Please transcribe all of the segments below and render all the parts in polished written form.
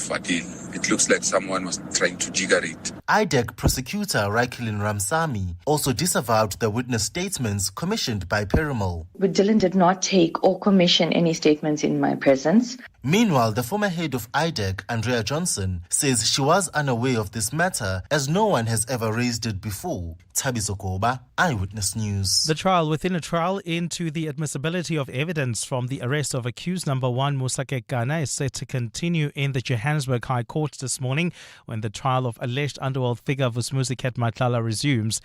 Fadil. It looks like someone was trying to jigger it. IDEC prosecutor Raikilin Ramsamy also disavowed the witness statements commissioned by Perumal. Dylan did not take or commission any statements in my presence. Meanwhile, the former head of IDEC, Andrea Johnson, says she was unaware of this matter as no one has ever raised it before. Thabiso Koba, Eyewitness News. The trial within a trial into the admissibility of evidence from the arrest of accused number 1 Musa Kekana is set to continue in the Johannesburg High Court this morning when the trial of alleged underworld figure Vusmuzi Magwenya resumes.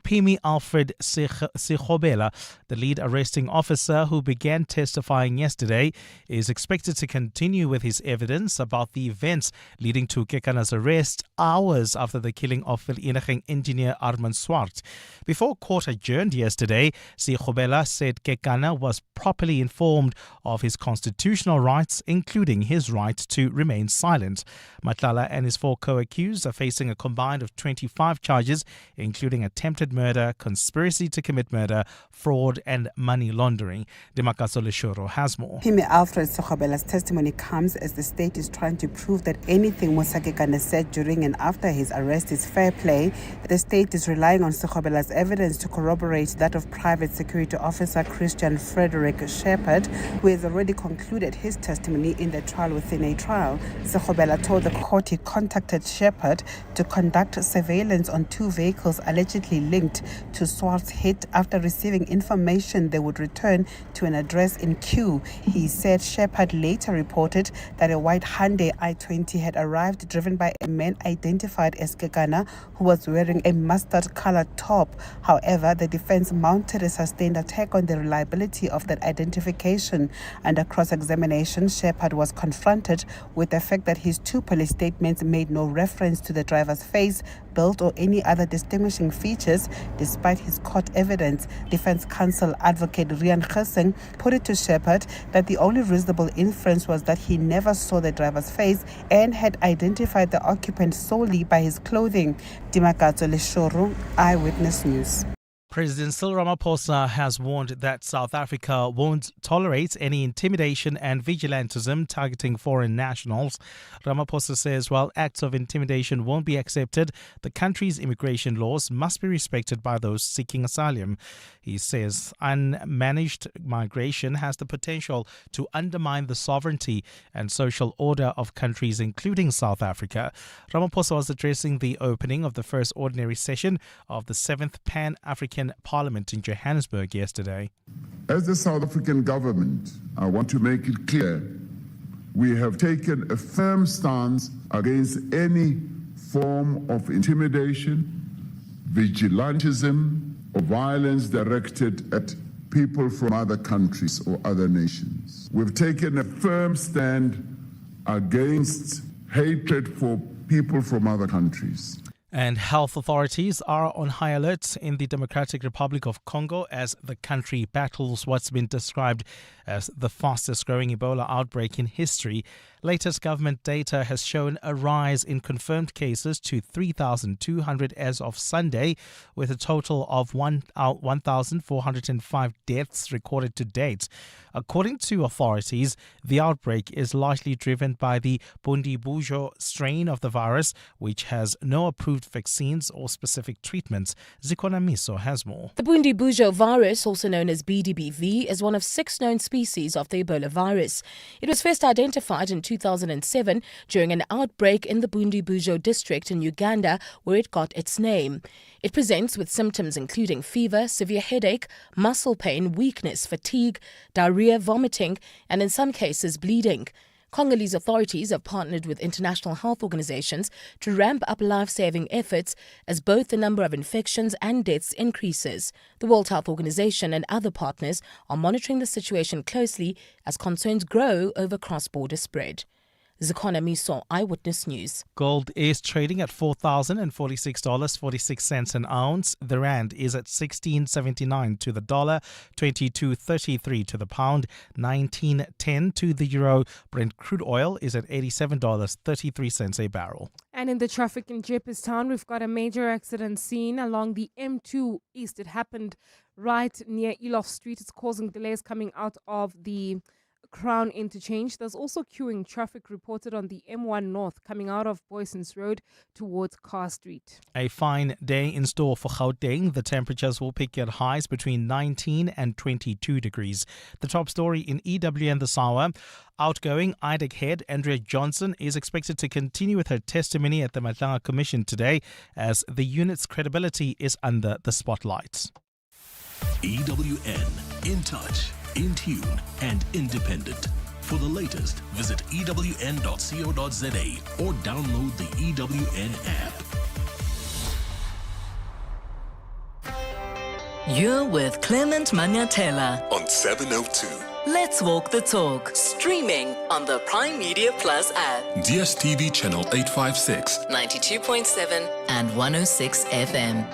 Pimi Alfred Sikhobela, the lead arresting officer who began testifying yesterday, is expected to continue with his evidence about the events leading to Kekana's arrest hours after the killing of Vereniging engineer Armand Swart. Before court adjourned yesterday, Sikhobela said Kekana was properly informed of his constitutional rights, including his right to remain silent. Magwenya and his 4 co-accused are facing a combined of 25 charges, including attempted murder, conspiracy to commit murder, fraud and money laundering. Demakatso Leshoro has more. Pimi Alfred Sikhobela's testimony comes as the state is trying to prove that anything Musa Kekana said during and after his arrest is fair play. The state is relying on Sikhobela's evidence to corroborate that of private security officer Christian Frederick Shepherd, who has already concluded his testimony in the trial within a trial. Sikhobela told the court he contacted Shepherd to conduct surveillance on 2 vehicles allegedly linked to Swart's hit after receiving information they would return to an address in Kew. He said Shepherd later reported that a white Hyundai i20 had arrived driven by a man identified as Kekana who was wearing a mustard-colored top. However, the defense mounted a sustained attack on the reliability of that identification. Under cross-examination, Shepherd was confronted with the fact that his 2 police statements made no reference to the driver's face, build or any other distinguishing features despite his court evidence. Defense counsel advocate Rian Gesing put it to Shepherd that the only reasonable inference was that he never saw the driver's face and had identified the occupant solely by his clothing. Dimakatso Leshoro, Eyewitness News. President Cyril Ramaphosa has warned that South Africa won't tolerate any intimidation and vigilantism targeting foreign nationals. Ramaphosa says while acts of intimidation won't be accepted, the country's immigration laws must be respected by those seeking asylum. He says unmanaged migration has the potential to undermine the sovereignty and social order of countries, including South Africa. Ramaphosa was addressing the opening of the first ordinary session of the 7th Pan-African Parliament in Johannesburg yesterday. As the South African government, I want to make it clear, we have taken a firm stance against any form of intimidation, vigilantism, or violence directed at people from other countries or other nations. We've taken a firm stand against hatred for people from other countries. And health authorities are on high alert in the Democratic Republic of Congo as the country battles what's been described as the fastest growing Ebola outbreak in history. Latest government data has shown a rise in confirmed cases to 3,200 as of Sunday, with a total of 1,405 deaths recorded to date. According to authorities, the outbreak is largely driven by the Bundibugyo strain of the virus, which has no approved vaccines or specific treatments. Zikona Miso has more. The Bundibugyo virus, also known as BDBV, is one of 6 known species of the Ebola virus. It was first identified in 2007 during an outbreak in the Bundibugyo district in Uganda, where it got its name. It presents with symptoms including fever, severe headache, muscle pain, weakness, fatigue, diarrhea, vomiting, and in some cases bleeding. Congolese authorities have partnered with international health organizations to ramp up life-saving efforts as both the number of infections and deaths increases. The World Health Organization and other partners are monitoring the situation closely as concerns grow over cross-border spread. Zikona Miso, Eyewitness News. Gold is trading at $4,046.46 an ounce. The rand is at 16.79 to the dollar, 22.33 to the pound, 19.10 to the euro. Brent crude oil is at $87.33 a barrel. And in the traffic in Jeppes-Town, we've got a major accident scene along the M2 East. It happened right near Elof Street. It's causing delays coming out of the Crown Interchange. There's also queuing traffic reported on the M1 North coming out of Boysons Road towards Carr Street. A fine day in store for Gauteng. The temperatures will peak at highs between 19 and 22 degrees. The top story in EWN this hour. Outgoing IDEC head Andrea Johnson is expected to continue with her testimony at the Madlanga Commission today as the unit's credibility is under the spotlight. EWN, in touch, in tune and independent. For the latest, visit ewn.co.za or download the EWN app. You're with Clement Manyathela On 702. Let's Walk the Talk, streaming on the Prime Media Plus app, DSTV channel 856. 92.7 and 106 FM.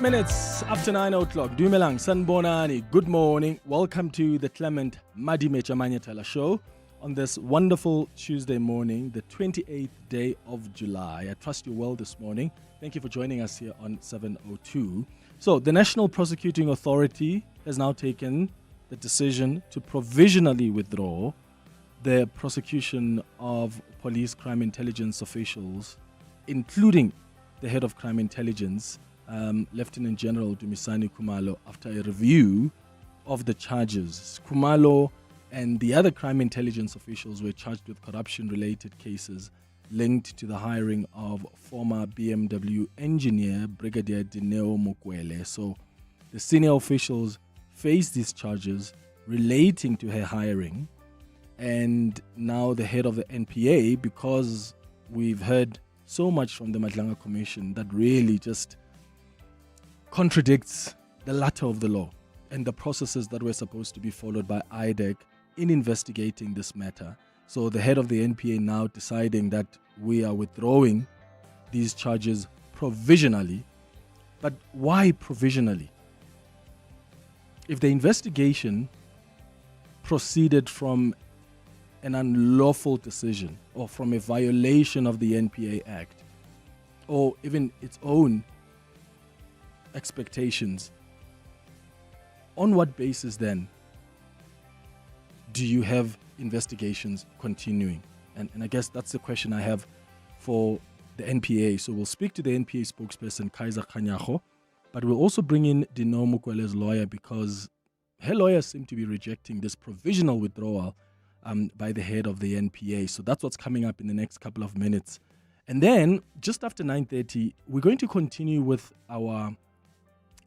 Minutes after 9 o'clock. Dumelang, Sanbonani. Good morning. Welcome to the Clement Manyathela Show on this wonderful Tuesday morning, the 28th day of July. I trust you're well this morning. Thank you for joining us here on 702. So, the National Prosecuting Authority has now taken the decision to provisionally withdraw the prosecution of police crime intelligence officials, including the head of crime intelligence, Lieutenant General Dumisani Khumalo, after a review of the charges. Khumalo and the other crime intelligence officials were charged with corruption-related cases linked to the hiring of former BMW engineer Brigadier Dineo Mukwele. So the senior officials faced these charges relating to her hiring, and now the head of the NPA, because we've heard so much from the Madlanga Commission that really just contradicts the letter of the law and the processes that were supposed to be followed by IDEC in investigating this matter. So the head of the NPA now deciding that we are withdrawing these charges provisionally. But why provisionally? If the investigation proceeded from an unlawful decision or from a violation of the NPA Act or even its own expectations, on what basis then do you have investigations continuing? And I guess that's the question I have for the NPA. So we'll speak to the NPA spokesperson, Kaiser Khanyago, but we'll also bring in Dineo Mukwele's lawyer, because her lawyers seem to be rejecting this provisional withdrawal by the head of the NPA. So that's what's coming up in the next couple of minutes. And then just after 9:30, we're going to continue with our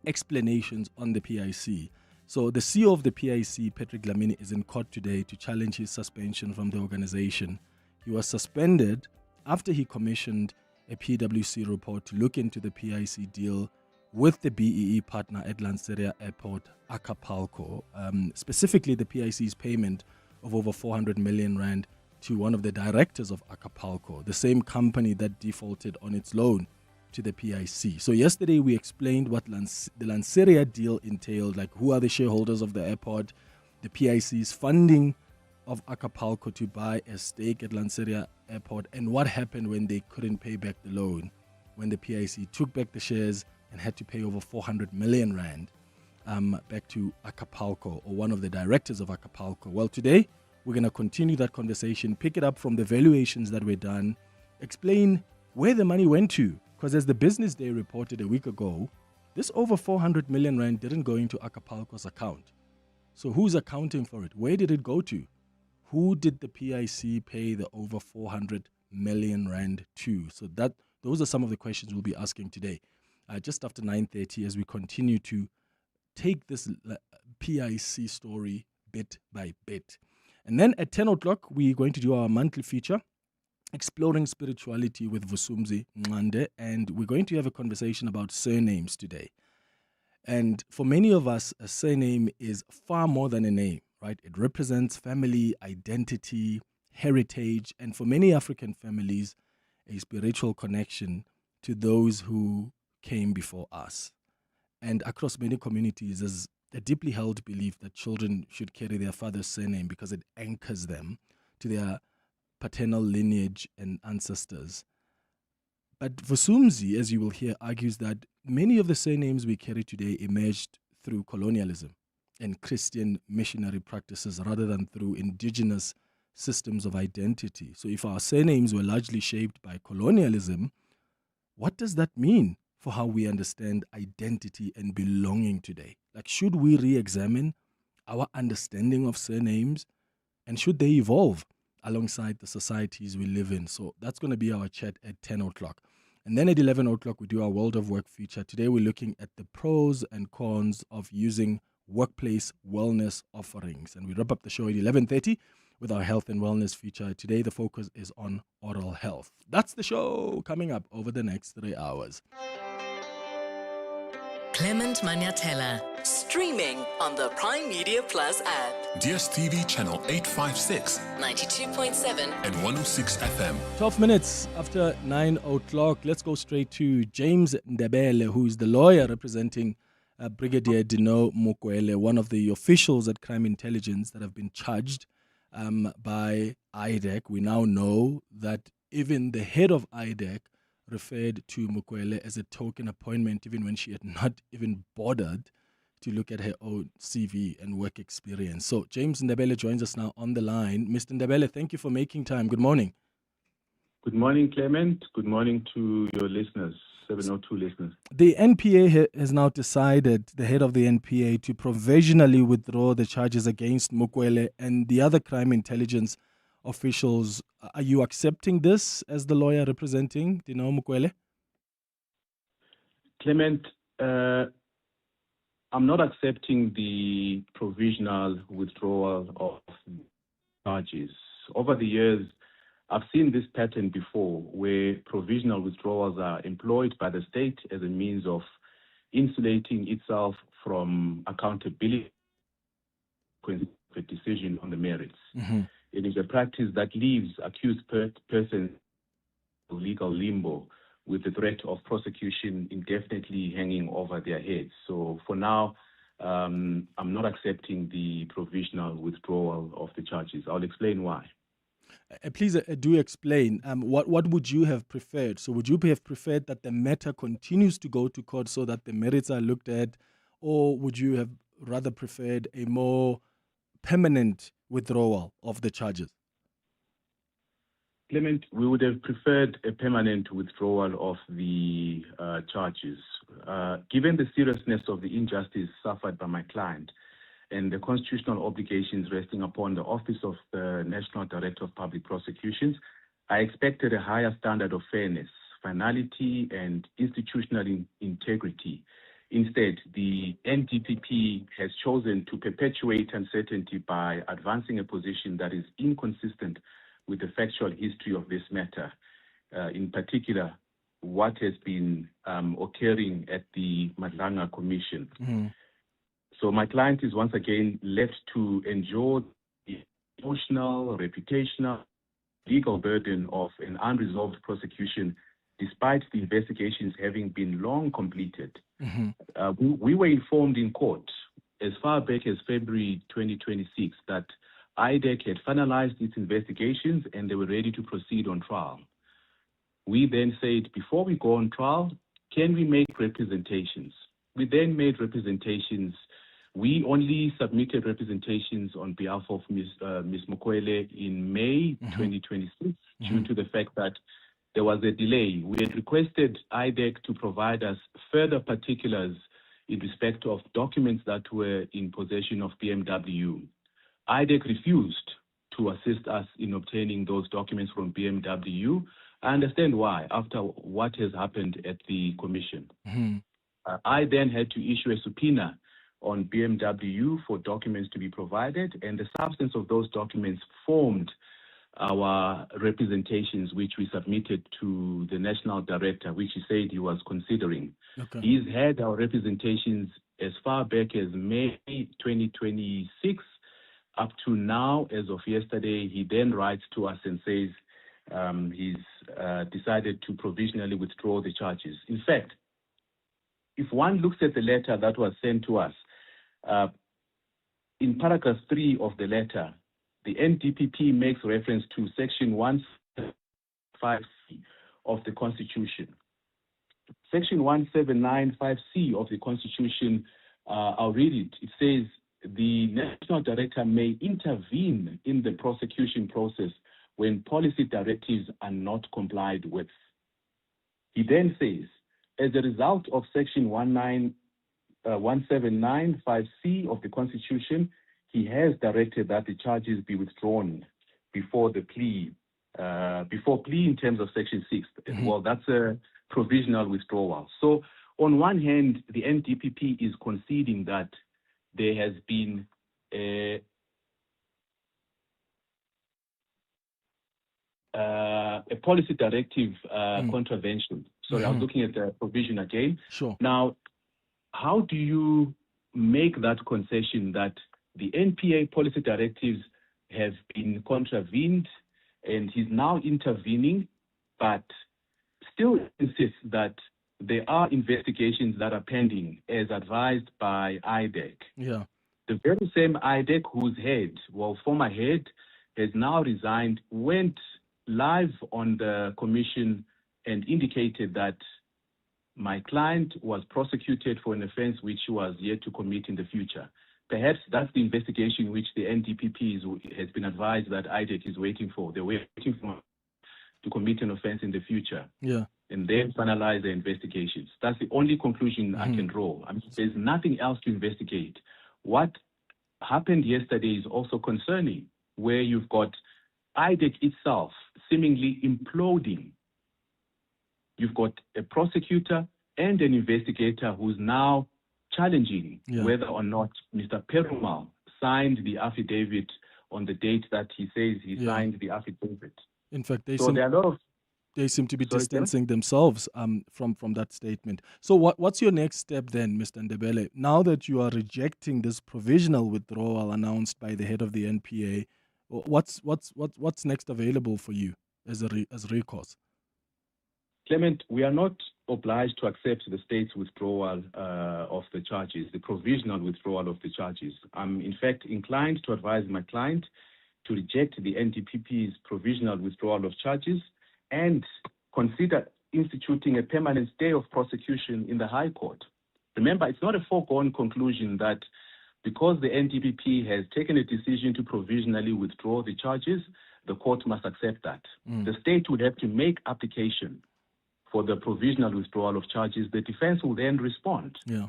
explanations on the PIC. So the CEO of the PIC, Patrick Dlamini, is in court today to challenge his suspension from the organization. He was suspended after he commissioned a PwC report to look into the PIC deal with the BEE partner at Lanseria Airport, Acapulco, specifically the PIC's payment of over 400 million rand to one of the directors of Acapulco, the same company that defaulted on its loan to the PIC. So yesterday we explained what the Lanseria deal entailed, like who are the shareholders of the airport, the PIC's funding of Acapulco to buy a stake at Lanseria Airport, and what happened when they couldn't pay back the loan, when the PIC took back the shares and had to pay over 400 million rand back to Acapulco, or one of the directors of Acapulco. Well, today we're going to continue that conversation, pick it up from the valuations that were done, explain where the money went to. Because as the Business Day reported a week ago, this over 400 million rand didn't go into Acapulco's account. So who's accounting for it? Where did it go to? Who did the PIC pay the over 400 million rand to? So those are some of the questions we'll be asking today. Just after 9:30, as we continue to take this PIC story bit by bit. And then at 10 o'clock, we're going to do our monthly feature, Exploring Spirituality with Vusumzi Ngande, and we're going to have a conversation about surnames today. And for many of us, a surname is far more than a name, right? It represents family, identity, heritage, and for many African families, a spiritual connection to those who came before us. And across many communities, there's a deeply held belief that children should carry their father's surname because it anchors them to their paternal lineage and ancestors. But Vusumzi, as you will hear, argues that many of the surnames we carry today emerged through colonialism and Christian missionary practices rather than through indigenous systems of identity. So if our surnames were largely shaped by colonialism, what does that mean for how we understand identity and belonging today? Like, should we re-examine our understanding of surnames, and should they evolve alongside the societies we live in? So that's going to be our chat at 10 o'clock. And then at 11 o'clock, we do our World of Work feature. Today, we're looking at the pros and cons of using workplace wellness offerings. And we wrap up the show at 11:30 with our health and wellness feature. Today, the focus is on oral health. That's the show coming up over the next 3 hours. Clement Manyathela, streaming on the Prime Media Plus app. DSTV channel 856, 92.7 and 106 FM. 12 minutes after 9 o'clock. Let's go straight to James Ndebele, who is the lawyer representing Brigadier Dino Mukwele, one of the officials at Crime Intelligence that have been charged by IDEC. We now know that even the head of IDEC referred to Mukwele as a token appointment, even when she had not even bothered to look at her own CV and work experience. So James Ndebele joins us now on the line. Mr. Ndebele, thank you for making time. Good morning. Good morning, Clement. Good morning to your listeners, 702 listeners. The NPA has now decided, the head of the NPA, to provisionally withdraw the charges against Mukwele and the other crime intelligence officials. Are you accepting this as the lawyer representing Dino Mukwele? Clement, I'm not accepting the provisional withdrawal of charges. Over the years, I've seen this pattern before where provisional withdrawals are employed by the state as a means of insulating itself from accountability for a decision on the merits. Mm-hmm. It is a practice that leaves accused persons in legal limbo with the threat of prosecution indefinitely hanging over their heads. So for now, I'm not accepting the provisional withdrawal of the charges. I'll explain why. Please do explain. What would you have preferred? So would you have preferred that the matter continues to go to court so that the merits are looked at, or would you have rather preferred a more permanent withdrawal of the charges? Clement, we would have preferred a permanent withdrawal of the charges. Given the seriousness of the injustice suffered by my client and the constitutional obligations resting upon the Office of the National Director of Public Prosecutions, I expected a higher standard of fairness, finality, and institutional integrity. Instead, the NDPP has chosen to perpetuate uncertainty by advancing a position that is inconsistent with the factual history of this matter, in particular, what has been occurring at the Madlanga Commission. Mm-hmm. So my client is once again left to endure the emotional, reputational, legal burden of an unresolved prosecution, despite the investigations having been long completed. Mm-hmm. We were informed in court as far back as February 2026 that IDEC had finalized its investigations and they were ready to proceed on trial. We then said, before we go on trial, can we make representations? We then made representations. We only submitted representations on behalf of Ms. Mukwele in May 2026 due to the fact that there was a delay. We had requested IDEC to provide us further particulars in respect of documents that were in possession of BMW. IDEC refused to assist us in obtaining those documents from BMW. I understand why, after what has happened at the commission. Mm-hmm. I then had to issue a subpoena on BMW for documents to be provided, and the substance of those documents formed our representations, which we submitted to the national director, which he said he was considering. Okay. He's had our representations as far back as May 2026. Up to now, as of yesterday, he then writes to us and says he's decided to provisionally withdraw the charges. In fact, if one looks at the letter that was sent to us, in paragraph 3 of the letter, the NDPP makes reference to section 175C of the Constitution. Section 1795C of the Constitution, I'll read it. It says, the National Director may intervene in the prosecution process when policy directives are not complied with. He then says, as a result of Section 1795C of the Constitution, he has directed that the charges be withdrawn before the plea, in terms of Section 6. Well, that's a provisional withdrawal. So on one hand, the NDPP is conceding that there has been a policy directive contravention. Sorry, I was looking at the provision again. Sure. Now, how do you make that concession that the NPA policy directives have been contravened and he's now intervening, but still insists that there are investigations that are pending as advised by IDEC? Yeah. The very same IDEC whose former head, has now resigned, went live on the commission and indicated that my client was prosecuted for an offense which he was yet to commit in the future. Perhaps that's the investigation which the NDPP has been advised that IDEC is waiting for. They're waiting for to commit an offense in the future. Yeah. And then finalize the investigations. That's the only conclusion I can draw. I mean, there's nothing else to investigate. What happened yesterday is also concerning, where you've got IDEC itself seemingly imploding. You've got a prosecutor and an investigator who's now challenging whether or not Mr. Perumal signed the affidavit on the date that he says he signed the affidavit. In fact, they seem to be distancing themselves from that statement. So what's your next step then, Mr. Ndebele? Now that you are rejecting this provisional withdrawal announced by the head of the NPA, what's next available for you as recourse? Clement, we are not obliged to accept the state's withdrawal of the charges, the provisional withdrawal of the charges. I'm in fact inclined to advise my client to reject the NDPP's provisional withdrawal of charges and consider instituting a permanent stay of prosecution in the High Court. Remember, it's not a foregone conclusion that because the NDPP has taken a decision to provisionally withdraw the charges, the court must accept that. The state would have to make application for the provisional withdrawal of charges. The defense will then respond. Yeah.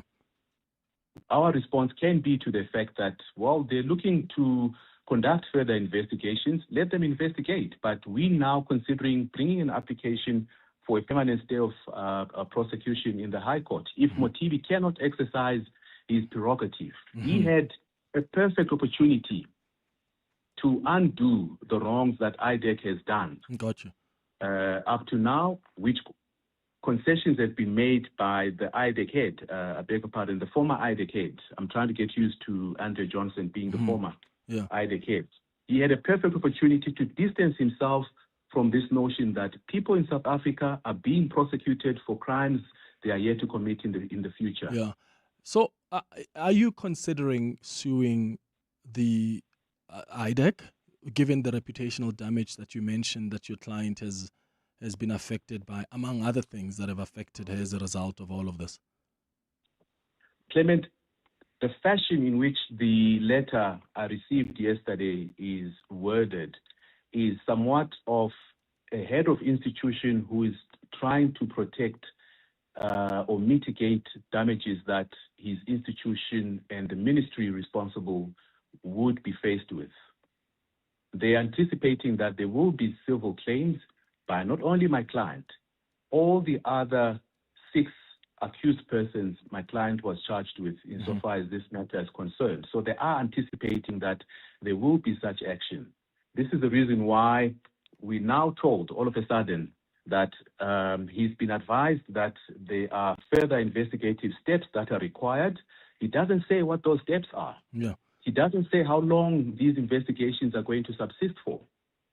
Our response can be to the effect that, well, they're looking to conduct further investigations, let them investigate. But we now considering bringing an application for a permanent stay of prosecution in the High Court. If Motibi cannot exercise his prerogative, he had a perfect opportunity to undo the wrongs that IDEC has done. Gotcha. Up to now, which concessions have been made by the IDEC head, I beg your pardon, the former IDEC head. I'm trying to get used to Andre Johnson being the former IDEC head. He had a perfect opportunity to distance himself from this notion that people in South Africa are being prosecuted for crimes they are yet to commit in the future. Yeah. So are you considering suing the IDEC, given the reputational damage that you mentioned that your client has been affected by, among other things that have affected her as a result of all of this? Clement, the fashion in which the letter I received yesterday is worded is somewhat of a head of institution who is trying to protect or mitigate damages that his institution and the ministry responsible would be faced with. They are anticipating that there will be civil claims by not only my client, all the other 6 accused persons my client was charged with insofar as this matter is concerned. So they are anticipating that there will be such action. This is the reason why we're now told all of a sudden that he's been advised that there are further investigative steps that are required. He doesn't say what those steps are. Yeah. He doesn't say how long these investigations are going to subsist for.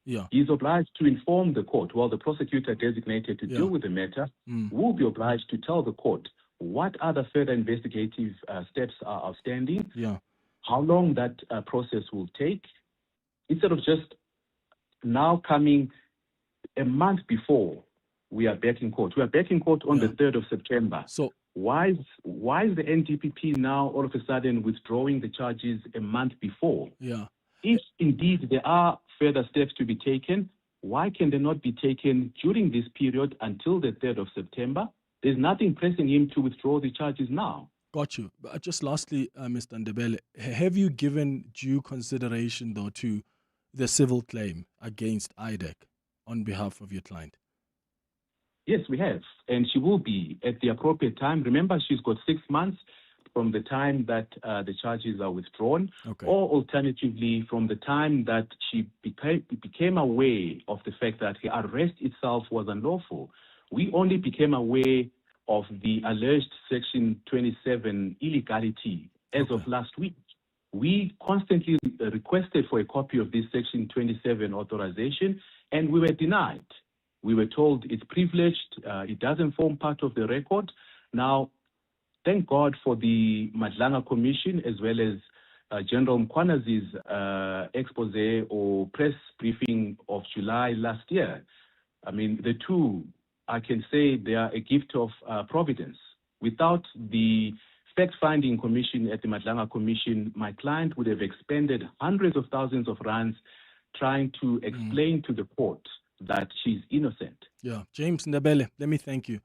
Yeah. He's obliged to inform the court, while the prosecutor designated to deal with the matter will be obliged to tell the court what other further investigative steps are outstanding, how long that process will take, instead of just now coming a month before we are back in court. We are back in court on the 3rd of September. So why is the NDPP now all of a sudden withdrawing the charges a month before? Yeah. If indeed there are further steps to be taken, why can they not be taken during this period until the 3rd of September? There's nothing pressing him to withdraw the charges now. Got you. But just lastly, Mr. Ndebele, have you given due consideration, though, to the civil claim against IDEC on behalf of your client? Yes, we have. And she will be at the appropriate time. Remember, she's got 6 months from the time that the charges are withdrawn, or alternatively from the time that she became aware of the fact that her arrest itself was unlawful. We only became aware of the alleged Section 27 illegality as of last week. We constantly requested for a copy of this Section 27 authorization, and we were denied. We were told it's privileged, it doesn't form part of the record. Now, thank God for the Madlanga Commission as well as General Mkwanazi's expose or press briefing of July last year. I mean, the two, I can say they are a gift of providence. Without the fact-finding commission at the Madlanga Commission, my client would have expended hundreds of thousands of rands trying to explain to the court that she's innocent. Yeah. James Ndebele, let me thank you.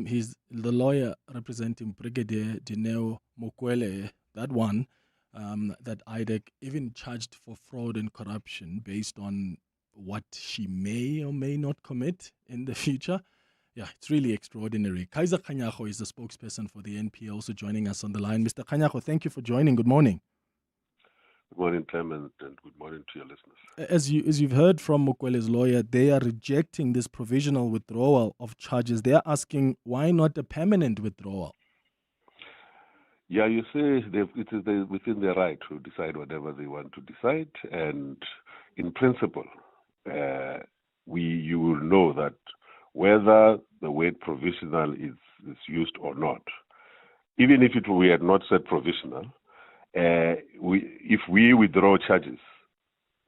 He's the lawyer representing Brigadier Dineo Mokwele, that one, that IDEC even charged for fraud and corruption based on what she may or may not commit in the future. Yeah, it's really extraordinary. Kaiser Khanyago is the spokesperson for the NPA, also joining us on the line. Mr. Khanyago, thank you for joining. Good morning. Good morning, Clement, and good morning to your listeners. As you've heard from Mokwele's lawyer, they are rejecting this provisional withdrawal of charges. They are asking, why not a permanent withdrawal? Yeah, you say it is within their right to decide whatever they want to decide, and in principle, you will know that whether the word provisional is used or not, even if we had not said provisional, if we withdraw charges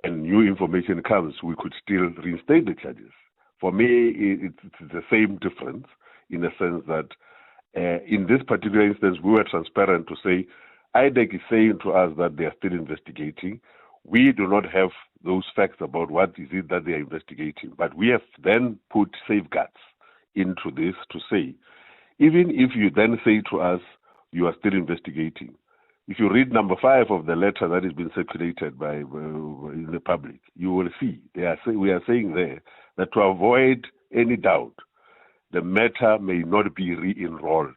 and new information comes, we could still reinstate the charges. For me, it's the same difference in the sense that in this particular instance, we were transparent to say, IDEC is saying to us that they are still investigating. We do not have those facts about what is it that they are investigating, but we have then put safeguards into this to say, even if you then say to us, you are still investigating, if you read number 5 of the letter that has been circulated in the public, you will see we are saying there that to avoid any doubt, the matter may not be re-enrolled,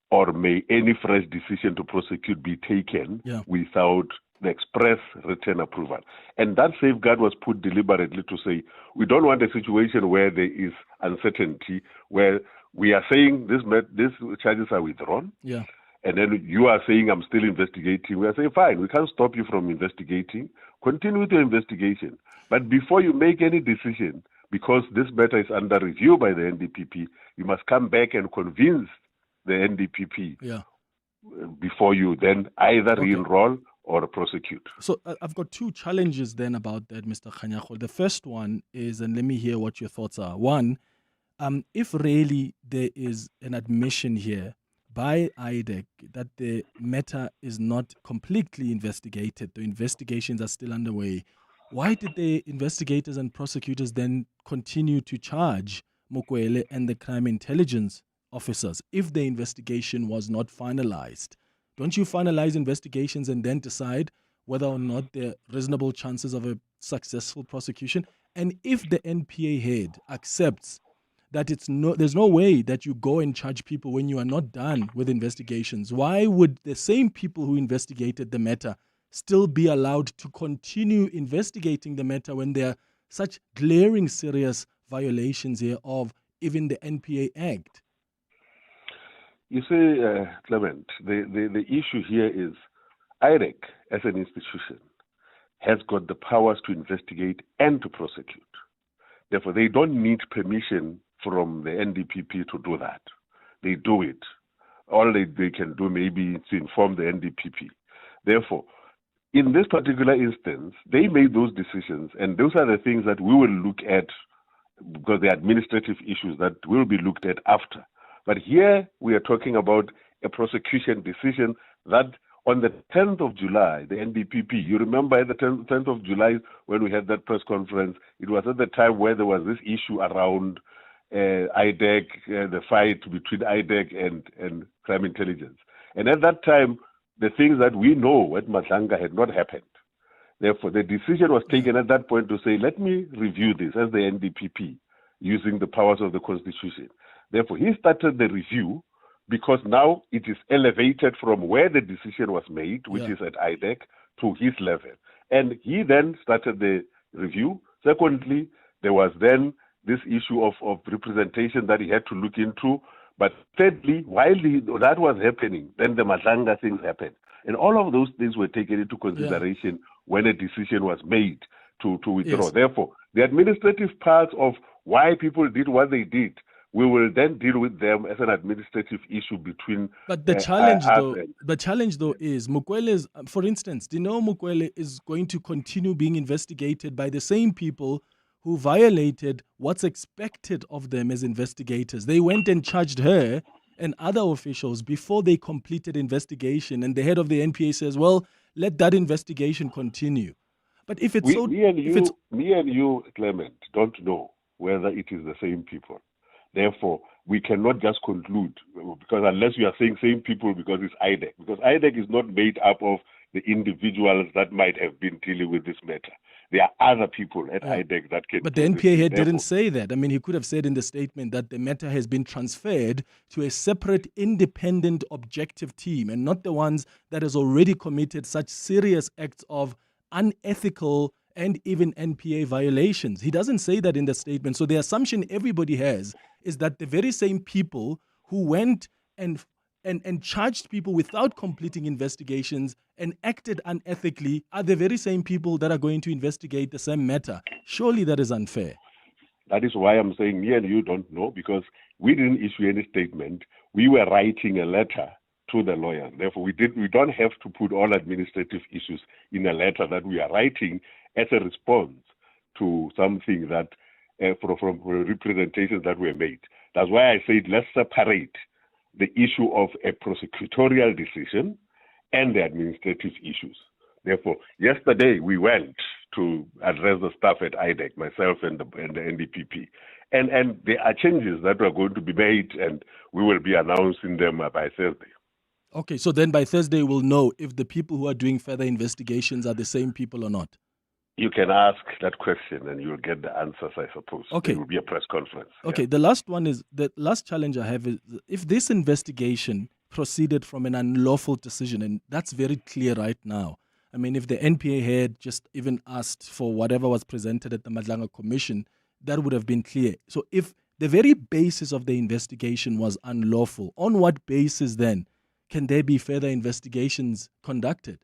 or may any fresh decision to prosecute be taken without the express written approval. And that safeguard was put deliberately to say we don't want a situation where there is uncertainty, where we are saying these charges are withdrawn. Yeah. And then you are saying, I'm still investigating. We are saying, fine, we can't stop you from investigating. Continue with your investigation. But before you make any decision, because this matter is under review by the NDPP, you must come back and convince the NDPP before you then either re-enroll or prosecute. So I've got 2 challenges then about that, Mr. Khanyago. The first one is, and let me hear what your thoughts are. One, if really there is an admission here by IDEC that the matter is not completely investigated, the investigations are still underway, why did the investigators and prosecutors then continue to charge Mokwele and the crime intelligence officers if the investigation was not finalized? Don't you finalize investigations and then decide whether or not there are reasonable chances of a successful prosecution? And if the NPA head accepts that there's no way that you go and charge people when you are not done with investigations, why would the same people who investigated the matter still be allowed to continue investigating the matter when there are such glaring serious violations here of even the NPA Act? You see, Clement, the issue here is IDEC, as an institution, has got the powers to investigate and to prosecute. Therefore, they don't need permission from the NDPP to do that. They do it. All they can do maybe is to inform the NDPP. Therefore, in this particular instance, they made those decisions, and those are the things that we will look at, because the administrative issues that will be looked at after. But here we are talking about a prosecution decision that on the 10th of July, the NDPP, you remember the 10th of July when we had that press conference, it was at the time where there was this issue around IDEC, the fight between IDEC and crime intelligence. And at that time, the things that we know at Madlanga had not happened. Therefore, the decision was taken at that point to say, let me review this as the NDPP, using the powers of the Constitution. Therefore, he started the review because now it is elevated from where the decision was made, which is at IDEC, to his level. And he then started the review. Secondly, there was then this issue of representation that he had to look into. But thirdly, while that was happening, then the Madlanga things happened. And all of those things were taken into consideration when a decision was made to withdraw. Yes. Therefore, the administrative parts of why people did what they did, we will then deal with them as an administrative issue between. But the challenge though is Mukwele's, for instance, Dino Mukwele is going to continue being investigated by the same people who violated what's expected of them as investigators. They went and charged her and other officials before they completed investigation, and the head of the NPA says, well, let that investigation continue. But if it's me and you, Clement, don't know whether it is the same people. Therefore, we cannot just conclude, because unless you are saying same people because it's IDEC, because IDEC is not made up of the individuals that might have been dealing with this matter. There are other people at IDEC that can. But the NPA head didn't say that. I mean, he could have said in the statement that the matter has been transferred to a separate, independent, objective team, and not the ones that has already committed such serious acts of unethical and even NPA violations. He doesn't say that in the statement. So the assumption everybody has is that the very same people who went and charged people without completing investigations and acted unethically are the very same people that are going to investigate the same matter. Surely that is unfair. That is why I'm saying me and you don't know, because we didn't issue any statement. We were writing a letter to the lawyer. Therefore, we don't have to put all administrative issues in a letter that we are writing as a response to something that from representations that were made. That's why I said let's separate the issue of a prosecutorial decision and the administrative issues. Therefore, yesterday we went to address the staff at IDEC, myself and the NDPP. And there are changes that are going to be made, and we will be announcing them by Thursday. Okay, so then by Thursday we'll know if the people who are doing further investigations are the same people or not. You can ask that question and you'll get the answers, I suppose. Okay. It will be a press conference. Okay, the last challenge I have is, if this investigation proceeded from an unlawful decision, and that's very clear right now. I mean, if the NPA had just even asked for whatever was presented at the Madlanga Commission, that would have been clear. So if the very basis of the investigation was unlawful, on what basis then can there be further investigations conducted?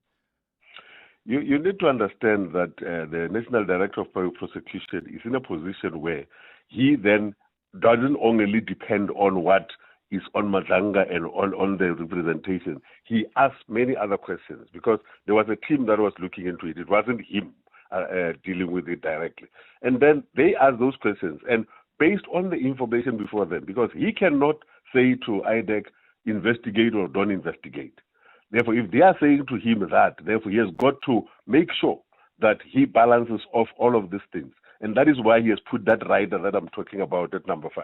You need to understand that the National Director of Public Prosecution is in a position where he then doesn't only depend on what is on Madlanga and on the representation. He asks many other questions because there was a team that was looking into it. It wasn't him dealing with it directly. And then they ask those questions. And based on the information before them, because he cannot say to IDEC, investigate or don't investigate. Therefore, if they are saying to him that, therefore he has got to make sure that he balances off all of these things. And that is why he has put that rider that I'm talking about at number 5.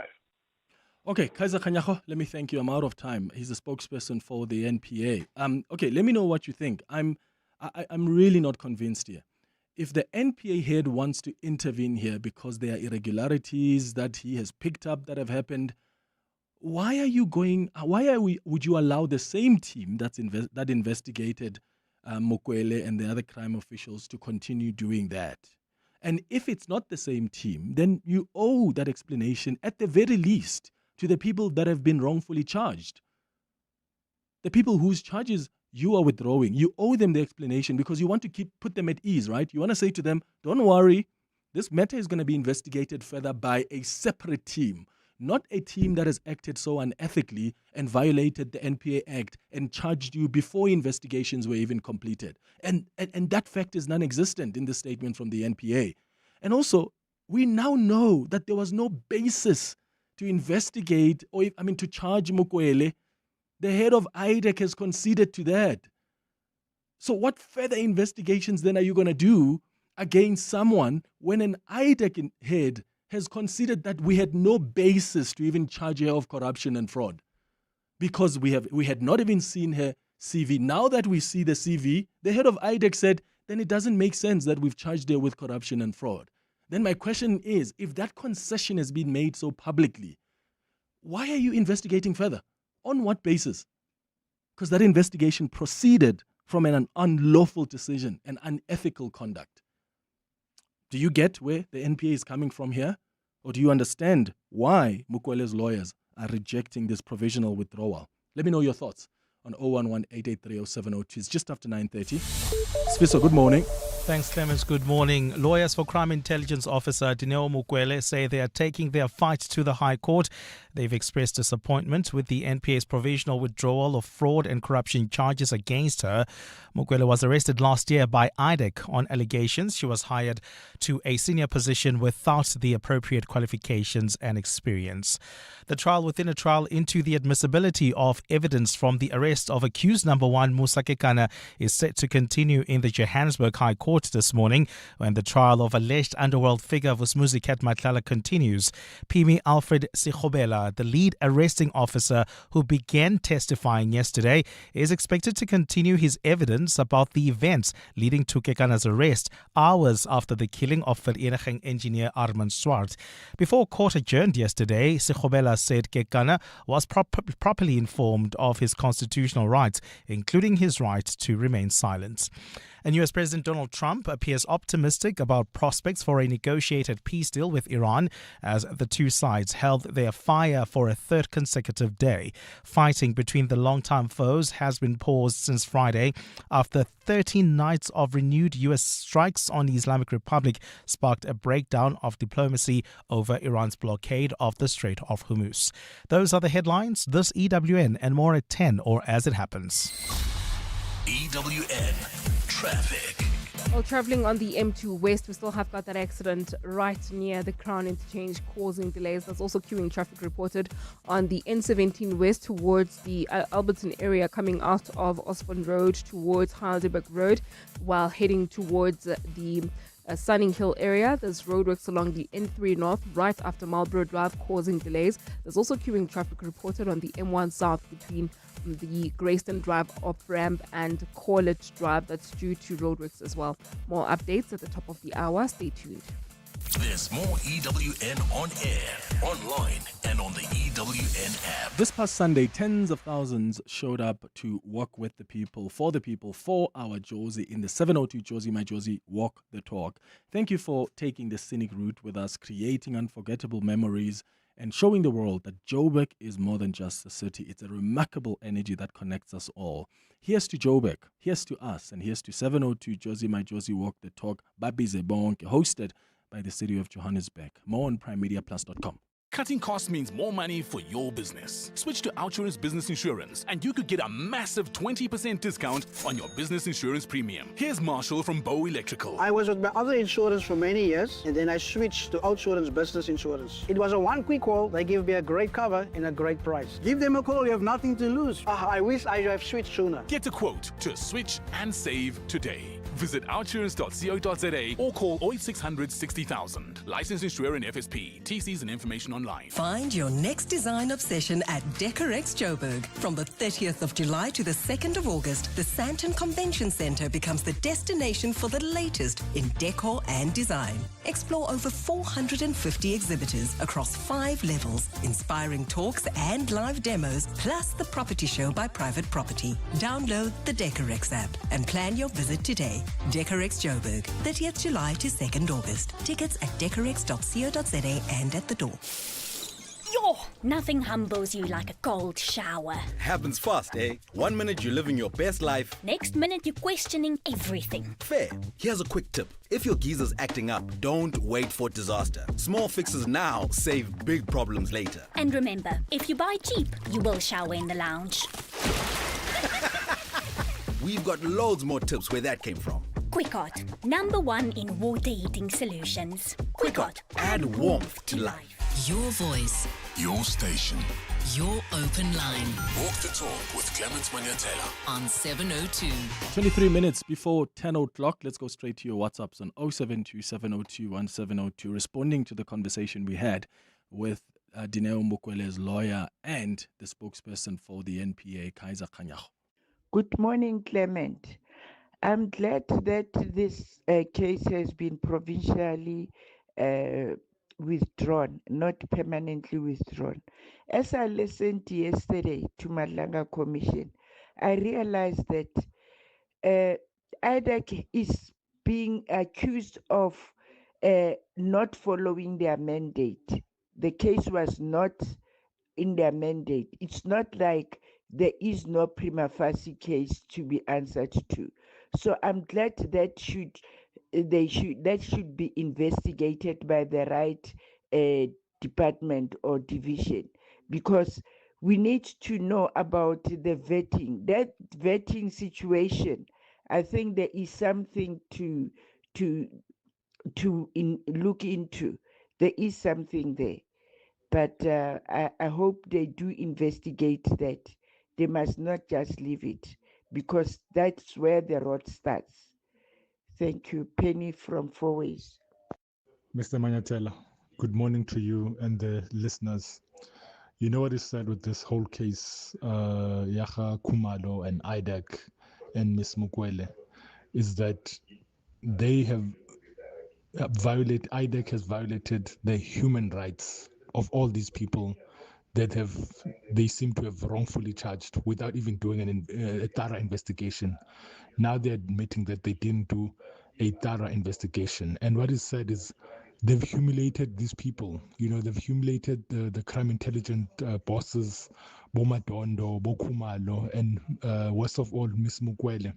Okay, Kaiser Khanyago, let me thank you. I'm out of time. He's a spokesperson for the NPA. Okay, let me know what you think. I'm really not convinced here. If the NPA head wants to intervene here because there are irregularities that he has picked up that have happened, would you allow the same team that investigated Mukwele and the other crime officials to continue doing that? And if it's not the same team, then you owe that explanation at the very least to the people that have been wrongfully charged. The people whose charges you are withdrawing, you owe them the explanation because you want to put them at ease, right? You want to say to them, don't worry, this matter is going to be investigated further by a separate team, not a team that has acted so unethically and violated the NPA Act and charged you before investigations were even completed. And that fact is non-existent in the statement from the NPA. And also, we now know that there was no basis to investigate to charge Mokwele. The head of IDEC has conceded to that. So what further investigations then are you going to do against someone when an IDEC head has conceded that we had no basis to even charge her of corruption and fraud? Because we had not even seen her CV. Now that we see the CV, the head of IDEC said, then it doesn't make sense that we've charged her with corruption and fraud. Then my question is, if that concession has been made so publicly, why are you investigating further? On what basis? Because that investigation proceeded from an unlawful decision, an unethical conduct. Do you get where the NPA is coming from here? Or do you understand why Mokwele's lawyers are rejecting this provisional withdrawal? Let me know your thoughts on 011-883-0702. It's just after 9:30. Sfiso, good morning. Thanks, Clemens. Good morning. Lawyers for Crime Intelligence Officer Dineo Mokwele say they are taking their fight to the High Court. They've expressed disappointment with the NPA's provisional withdrawal of fraud and corruption charges against her. Mokwele was arrested last year by IDEC on allegations she was hired to a senior position without the appropriate qualifications and experience. The trial within a trial into the admissibility of evidence from the arrest of accused number 1 Musa Kekana is set to continue in the Johannesburg High Court this morning when the trial of alleged underworld figure Vusmuzi Matlela continues. Pimi Alfred Sikhobela, the lead arresting officer who began testifying yesterday, is expected to continue his evidence about the events leading to Kekana's arrest hours after the killing of Vereniging engineer Armand Swart. Before court adjourned yesterday, Sikhobela said Kekana was properly informed of his constitutional rights, including his right to remain silent. And U.S. President Donald Trump appears optimistic about prospects for a negotiated peace deal with Iran as the two sides held their fire for a third consecutive day. Fighting between the longtime foes has been paused since Friday after 13 nights of renewed U.S. strikes on the Islamic Republic sparked a breakdown of diplomacy over Iran's blockade of the Strait of Hormuz. Those are the headlines. This EWN and more at 10 or as it happens. EWN Traffic. While traveling on the M2 West, we still have got that accident right near the Crown Interchange causing delays. There's also queuing traffic reported on the N17 West towards the Alberton area coming out of Osborne Road towards Heidelberg Road while heading towards the Sunning Hill area. There's roadworks along the N3 North right after Marlborough Drive causing delays. There's also queuing traffic reported on the M1 South between the Grayston Drive off-ramp and Corlett Drive. That's due to roadworks as well. More updates at the top of the hour. Stay tuned. There's more EWN on air, online, and on the EWN app. This past Sunday, tens of thousands showed up to walk with the people, for our Josie in the 702 Josie My Josie Walk the Talk. Thank you for taking the scenic route with us, creating unforgettable memories and showing the world that Joburg is more than just a city. It's a remarkable energy that connects us all. Here's to Joburg, here's to us, and here's to 702 Josie My Josie Walk the Talk, Babi Zebonke, hosted by the city of Johannesburg. More on primemediaplus.com. Cutting costs means more money for your business. Switch to Outsurance Business Insurance and you could get a massive 20% discount on your business insurance premium. Here's Marshall from Bow Electrical. I was with my other insurance for many years and then I switched to Outsurance Business Insurance. It was a one quick call. They gave me a great cover and a great price. Give them a call. You have nothing to lose. I wish I have switched sooner. Get a quote to switch and save today. Visit outsurance.co.za or call 0800 60,000. Licensed insurer and FSP. TCs and information online. Find your next design obsession at Decorex Joburg. From the 30th of July to the 2nd of August, the Sandton Convention Centre becomes the destination for the latest in decor and design. Explore over 450 exhibitors across 5 levels, inspiring talks and live demos, plus the property show by Private Property. Download the Decorex app and plan your visit today. Decorex Joburg, 30th July to 2nd August. Tickets at decorex.co.za and at the door. Yo, nothing humbles you like a cold shower. Happens fast, eh? 1 minute you're living your best life. Next minute you're questioning everything. Fair. Here's a quick tip. If your geezer's acting up, don't wait for disaster. Small fixes now save big problems later. And remember, if you buy cheap, you will shower in the lounge. We've got loads more tips where that came from. Quicot, #1 in water heating solutions. Quicot, add warmth to life. Your voice, your station, your open line. Walk the talk with Clement Manyathela on 702. 23 minutes before 10 o'clock. Let's go straight to your WhatsApps on 0727021702, responding to the conversation we had with Dineo Mukwele's lawyer and the spokesperson for the NPA, Kaiser Khanyago. Good morning, Clement. I'm glad that this case has been provincially withdrawn, not permanently withdrawn. As I listened yesterday to Madlanga Commission, I realized that IDEC is being accused of not following their mandate. The case was not in their mandate. It's not like there is no prima facie case to be answered to. So I'm glad that should be investigated by the right department or division, because we need to know about the vetting. That vetting situation, I think there is something to look into. There is something there, but I hope they do investigate that. They must not just leave it, because that's where the road starts. Thank you. Penny from Fourways. Mr. Manyathela, good morning to you and the listeners. You know what is said with this whole case, Yaha Kumalo and IDEC and Ms. Mukwele, is that they have IDEC has violated the human rights of all these people that they seem to have wrongfully charged without even doing a thorough investigation. Now they're admitting that they didn't do a thorough investigation. And what is said is they've humiliated these people. You know, they've humiliated the crime intelligence bosses, Bomadondo, Bokumalo, and worst of all, Ms. Mukwele,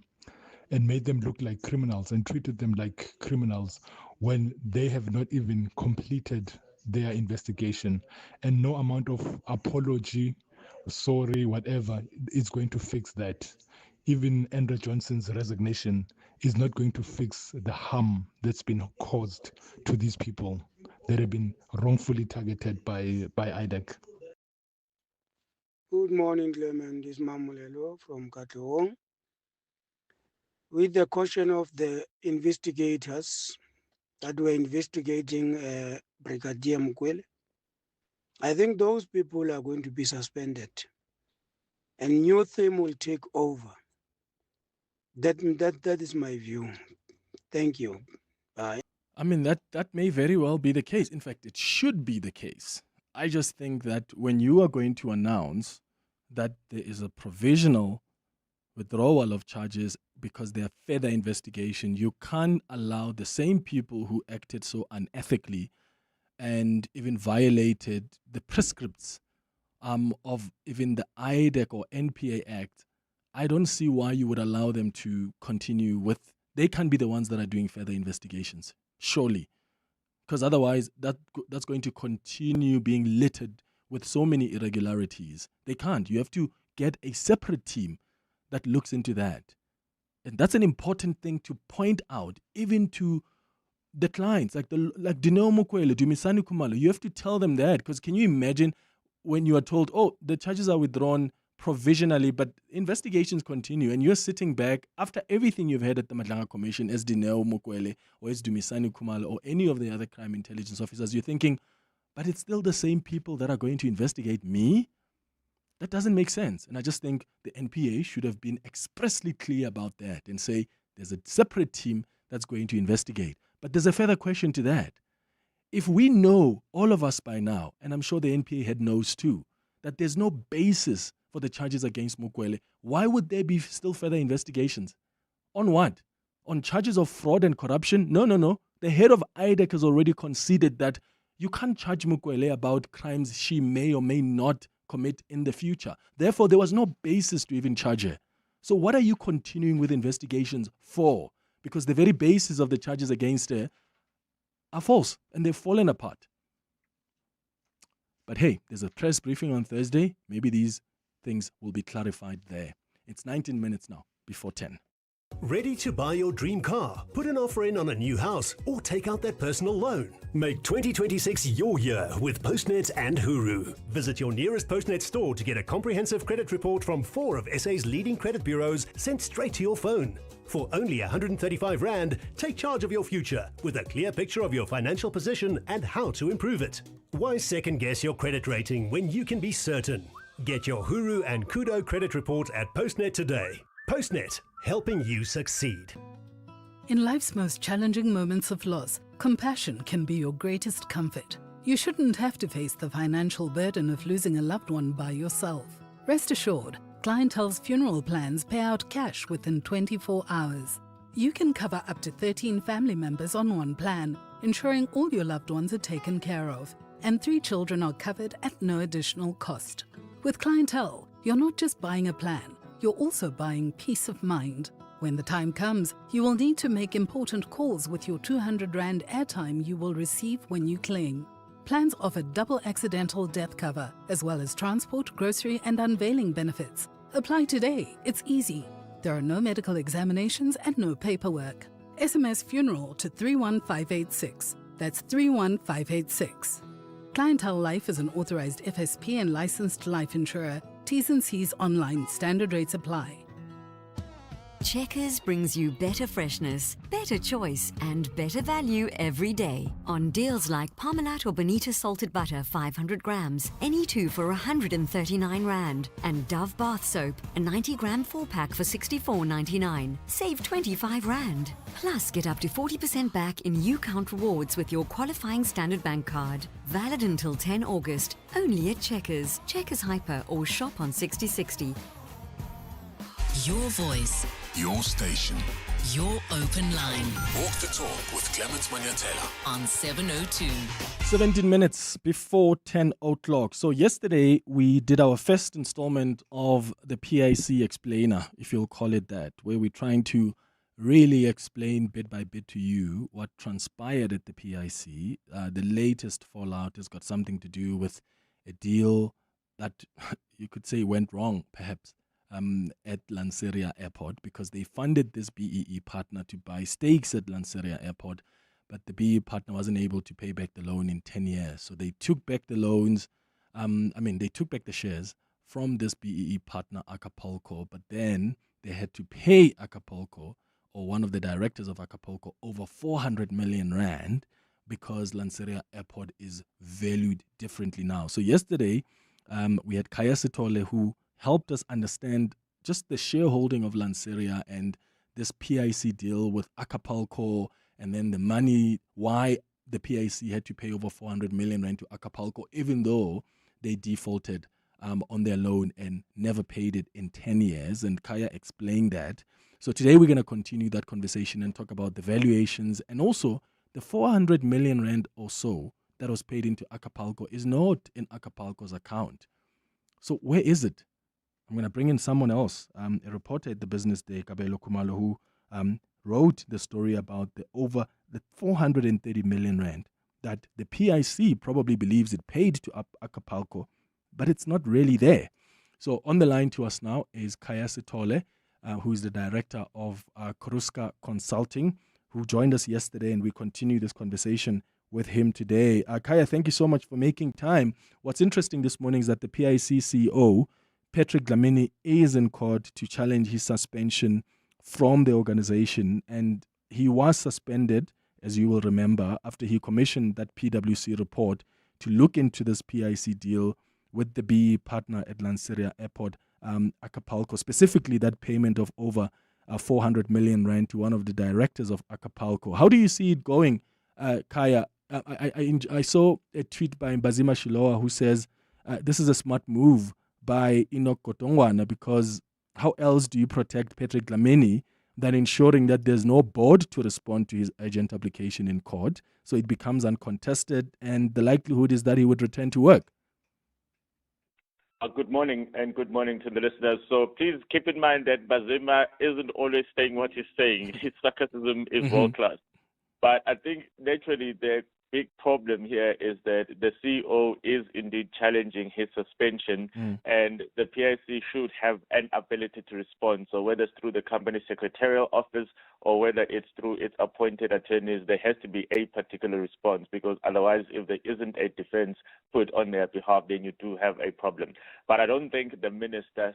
and made them look like criminals and treated them like criminals when they have not even completed their investigation. And no amount of apology, sorry, whatever, is going to fix that. Even Andrew Johnson's resignation is not going to fix the harm that's been caused to these people that have been wrongfully targeted by IDEC. Good morning, Clement. This is Mamulelo from Katlehong. With the question of the investigators that were investigating Brigadier Mukwele, I think those people are going to be suspended. A new theme will take over. That is my view. Thank you. Bye. I mean, that may very well be the case. In fact, it should be the case. I just think that when you are going to announce that there is a provisional withdrawal of charges because there are further investigation, you can't allow the same people who acted so unethically and even violated the prescripts of even the IDEC or NPA Act. I don't see why you would allow them to continue with. They can't be the ones that are doing further investigations, surely, because otherwise that's going to continue being littered with so many irregularities. They can't. You have to get a separate team that looks into that. And that's an important thing to point out, even to the clients, like Dineo Mukwele, Dumisani Kumalo. You have to tell them that, because can you imagine when you are told, oh, the charges are withdrawn provisionally, but investigations continue, and you're sitting back after everything you've heard at the Madlanga Commission as Dineo Mukwele or as Dumisani Kumalo or any of the other crime intelligence officers, you're thinking, but it's still the same people that are going to investigate me? That doesn't make sense. And I just think the NPA should have been expressly clear about that and say there's a separate team that's going to investigate. But there's a further question to that. If we know, all of us by now, and I'm sure the NPA head knows too, that there's no basis for the charges against Mukwele, why would there be still further investigations? On what? On charges of fraud and corruption? No. The head of IDEC has already conceded that You can't charge Mukwele about crimes she may or may not commit in the future. Therefore, there was no basis to even charge her. So what are you continuing with investigations for? Because the very basis of the charges against her are false and they've fallen apart. But hey, there's a press briefing on Thursday. Maybe these things will be clarified there. It's 19 minutes now before 10. Ready to buy your dream car, put an offer in on a new house, or take out that personal loan? Make 2026 your year with Postnet and Huru. Visit your nearest Postnet store to get a comprehensive credit report from 4 of SA's leading credit bureaus sent straight to your phone. For only 135 Rand, take charge of your future with a clear picture of your financial position and how to improve it. Why second guess your credit rating when you can be certain? Get your Huru and Kudo credit report at Postnet today. Postnet, helping you succeed. In life's most challenging moments of loss, compassion can be your greatest comfort. You shouldn't have to face the financial burden of losing a loved one by yourself. Rest assured, Clientele's funeral plans pay out cash within 24 hours. You can cover up to 13 family members on one plan, ensuring all your loved ones are taken care of, and 3 children are covered at no additional cost. With Clientele, you're not just buying a plan, you're also buying peace of mind. When the time comes, you will need to make important calls with your 200 Rand airtime you will receive when you claim. Plans offer double accidental death cover, as well as transport, grocery, and unveiling benefits. Apply today. It's easy. There are no medical examinations and no paperwork. SMS funeral to 31586. That's 31586. Clientele Life is an authorized FSP and licensed life insurer. T's and C's online. Standard rates apply. Checkers brings you better freshness, better choice, and better value every day. On deals like Parmalat or Bonita salted butter 500 grams, any 2 for 139 Rand. And Dove bath soap, a 90-gram 4-pack for 64.99. Save 25 Rand. Plus, get up to 40% back in U-Count rewards with your qualifying Standard Bank card. Valid until 10 August. Only at Checkers, Checkers Hyper, or shop on 6060. Your voice. Your station. Your open line. Walk the talk with Clement Manyathela on 702. 17 minutes before 10 o'clock. So yesterday we did our first installment of the PIC Explainer, if you'll call it that, where we're trying to really explain bit by bit to you what transpired at the PIC. The latest fallout has got something to do with a deal that you could say went wrong, perhaps. At Lanseria Airport, because they funded this BEE partner to buy stakes at Lanseria Airport, but the BEE partner wasn't able to pay back the loan in 10 years. So they took back the loans, they took back the shares from this BEE partner, Acapulco, but then they had to pay Acapulco, or one of the directors of Acapulco, over 400 million Rand because Lanseria Airport is valued differently now. So yesterday, we had Kaya Sitole, who helped us understand just the shareholding of Lanseria and this PIC deal with Acapulco, and then the money, why the PIC had to pay over 400 million Rand to Acapulco, even though they defaulted on their loan and never paid it in 10 years. And Kaya explained that. So today we're going to continue that conversation and talk about the valuations, and also the 400 million Rand or so that was paid into Acapulco is not in Acapulco's account. So where is it? I'm going to bring in someone else, a reporter at the Business Day, Kabelo Kumalo, who wrote the story about the 430 million Rand that the PIC probably believes it paid to Acapulco, but it's not really there. So on the line to us now is Kaya Sitole, who is the director of Kruska Consulting, who joined us yesterday, and we continue this conversation with him today. Kaya, thank you so much for making time. What's interesting this morning is that the PIC CEO, Patrick Dlamini, is in court to challenge his suspension from the organization, and he was suspended, as you will remember, after he commissioned that PwC report to look into this PIC deal with the BE partner at Lanseria Airport, Acapulco, specifically that payment of over 400 million Rand to one of the directors of Acapulco. How do you see it going, Kaya? I saw a tweet by Mbazima Shilowa who says this is a smart move by Enoch Kotongwana, because how else do you protect Patrick Dlamini than ensuring that there's no board to respond to his urgent application in court. So it becomes uncontested, and the likelihood is that he would return to work. Good morning, and good morning to the listeners. So please keep in mind that Bazima isn't always saying what he's saying. His sarcasm is world-class. But I think naturally the big problem here is that the CEO is indeed challenging his suspension, and the PIC should have an ability to respond. So whether it's through the company secretarial office or whether it's through its appointed attorneys, there has to be a particular response, because otherwise, if there isn't a defense put on their behalf, then you do have a problem. But I don't think the minister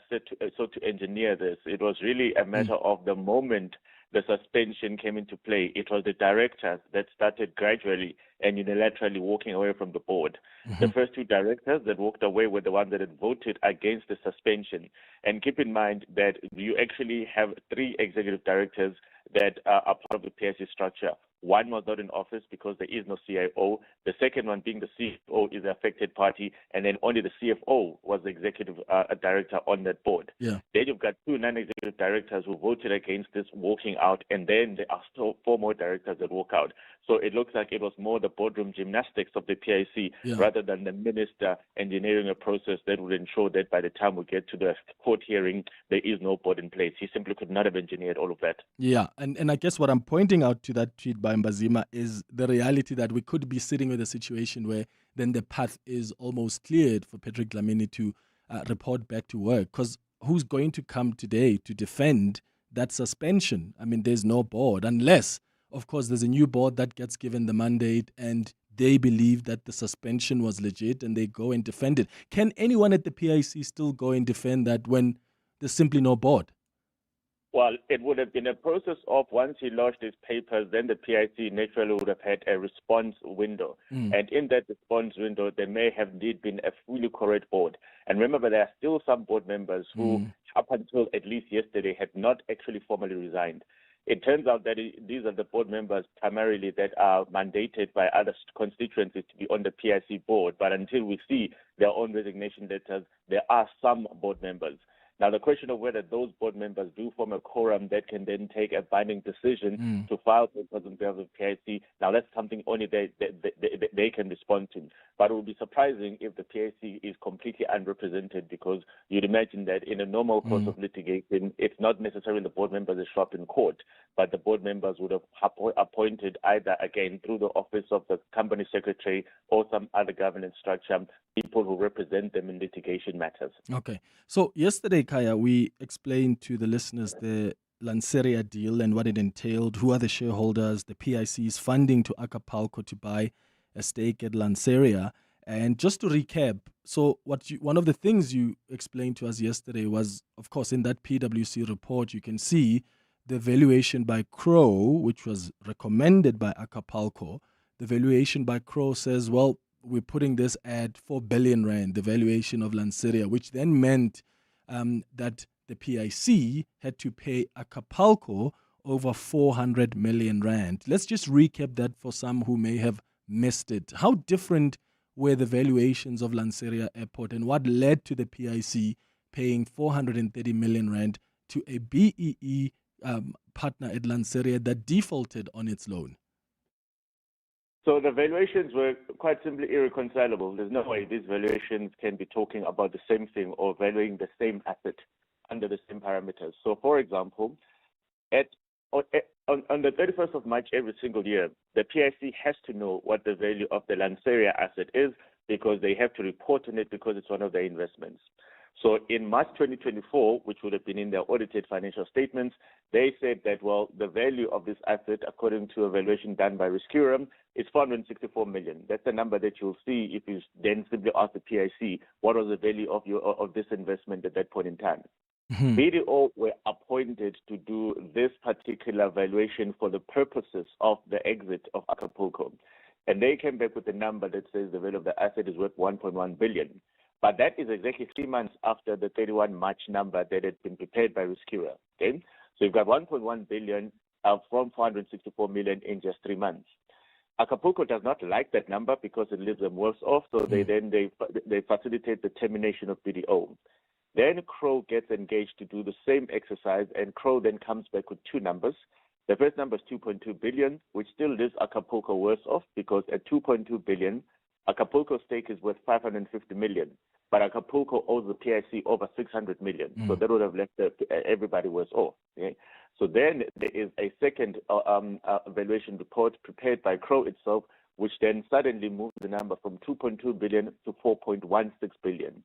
sought to engineer this. It was really a matter of the moment the suspension came into play. It was the directors that started gradually and unilaterally walking away from the board. The first two directors that walked away were the ones that had voted against the suspension. And keep in mind that you actually have 3 executive directors that are part of the PIC structure. One was not in office because there is no CIO. The second one being the CEO is the affected party, and then only the CFO was the executive director on that board. Yeah. Then you've got 2 non-executive directors who voted against this walking out, and then there are still 4 more directors that walk out. So it looks like it was more the boardroom gymnastics of the PIC rather than the minister engineering a process that would ensure that by the time we get to the court hearing, there is no board in place. He simply could not have engineered all of that. Yeah, and I guess what I'm pointing out to that tweet by Mbazima is the reality that we could be sitting with a situation where then the path is almost cleared for Patrick Dlamini to report back to work. Because who's going to come today to defend that suspension? I mean, there's no board unless, of course, there's a new board that gets given the mandate and they believe that the suspension was legit and they go and defend it. Can anyone at the PIC still go and defend that when there's simply no board? Well, it would have been a process of once he lodged his papers, then the PIC naturally would have had a response window. And in that response window, there may have indeed been a fully correct board. And remember, there are still some board members who, up until at least yesterday, had not actually formally resigned. It turns out that these are the board members primarily that are mandated by other constituencies to be on the PIC board. But until we see their own resignation letters, there are some board members. Now, the question of whether those board members do form a quorum that can then take a binding decision to file papers on behalf of PIC, now that's something only they can respond to. But it would be surprising if the PIC is completely unrepresented, because you'd imagine that in a normal course of litigation, it's not necessarily the board members that show up in court, but the board members would have appointed either, again, through the office of the company secretary or some other governance structure, people who represent them in litigation matters. Okay. So yesterday, Kaya, we explained to the listeners the Lanseria deal and what it entailed, who are the shareholders, the PIC's funding to Acapulco to buy a stake at Lanseria. And just to recap, so one of the things you explained to us yesterday was, of course, in that PwC report, you can see the valuation by Crow, which was recommended by Acapulco. The valuation by Crow says, well, we're putting this at 4 billion rand, the valuation of Lanseria, which then meant that the PIC had to pay Acapulco over 400 million rand. Let's just recap that for some who may have missed it. How different were the valuations of Lanseria Airport, and what led to the PIC paying 430 million rand to a BEE partner at Lanseria that defaulted on its loan? So the valuations were quite simply irreconcilable. There's no way these valuations can be talking about the same thing or valuing the same asset under the same parameters. So, for example, on the 31st of March every single year, the PIC has to know what the value of the Lanseria asset is, because they have to report on it because it's one of their investments. So in March 2024, which would have been in their audited financial statements, they said that, well, the value of this asset, according to a valuation done by Riscurum, is 464 million. That's the number that you'll see if you then simply ask the PIC, what was the value of this investment at that point in time? BDO were appointed to do this particular valuation for the purposes of the exit of Acapulco. And they came back with a number that says the value of the asset is worth 1.1 billion. But that is exactly 3 months after the 31 March number that had been prepared by Riscura. Okay? So you've got 1.1 billion from 464 million in just 3 months. Acapulco does not like that number because it leaves them worse off, so they facilitate the termination of BDO. Then Crow gets engaged to do the same exercise, and Crow then comes back with two numbers. The first number is 2.2 billion, which still leaves Acapulco worse off because at 2.2 billion, Acapulco's stake is worth 550 million, but Acapulco owes the PIC over 600 million. So that would have left everybody worse off. Okay? So then there is a second valuation report prepared by Crow itself, which then suddenly moves the number from 2.2 billion to 4.16 billion.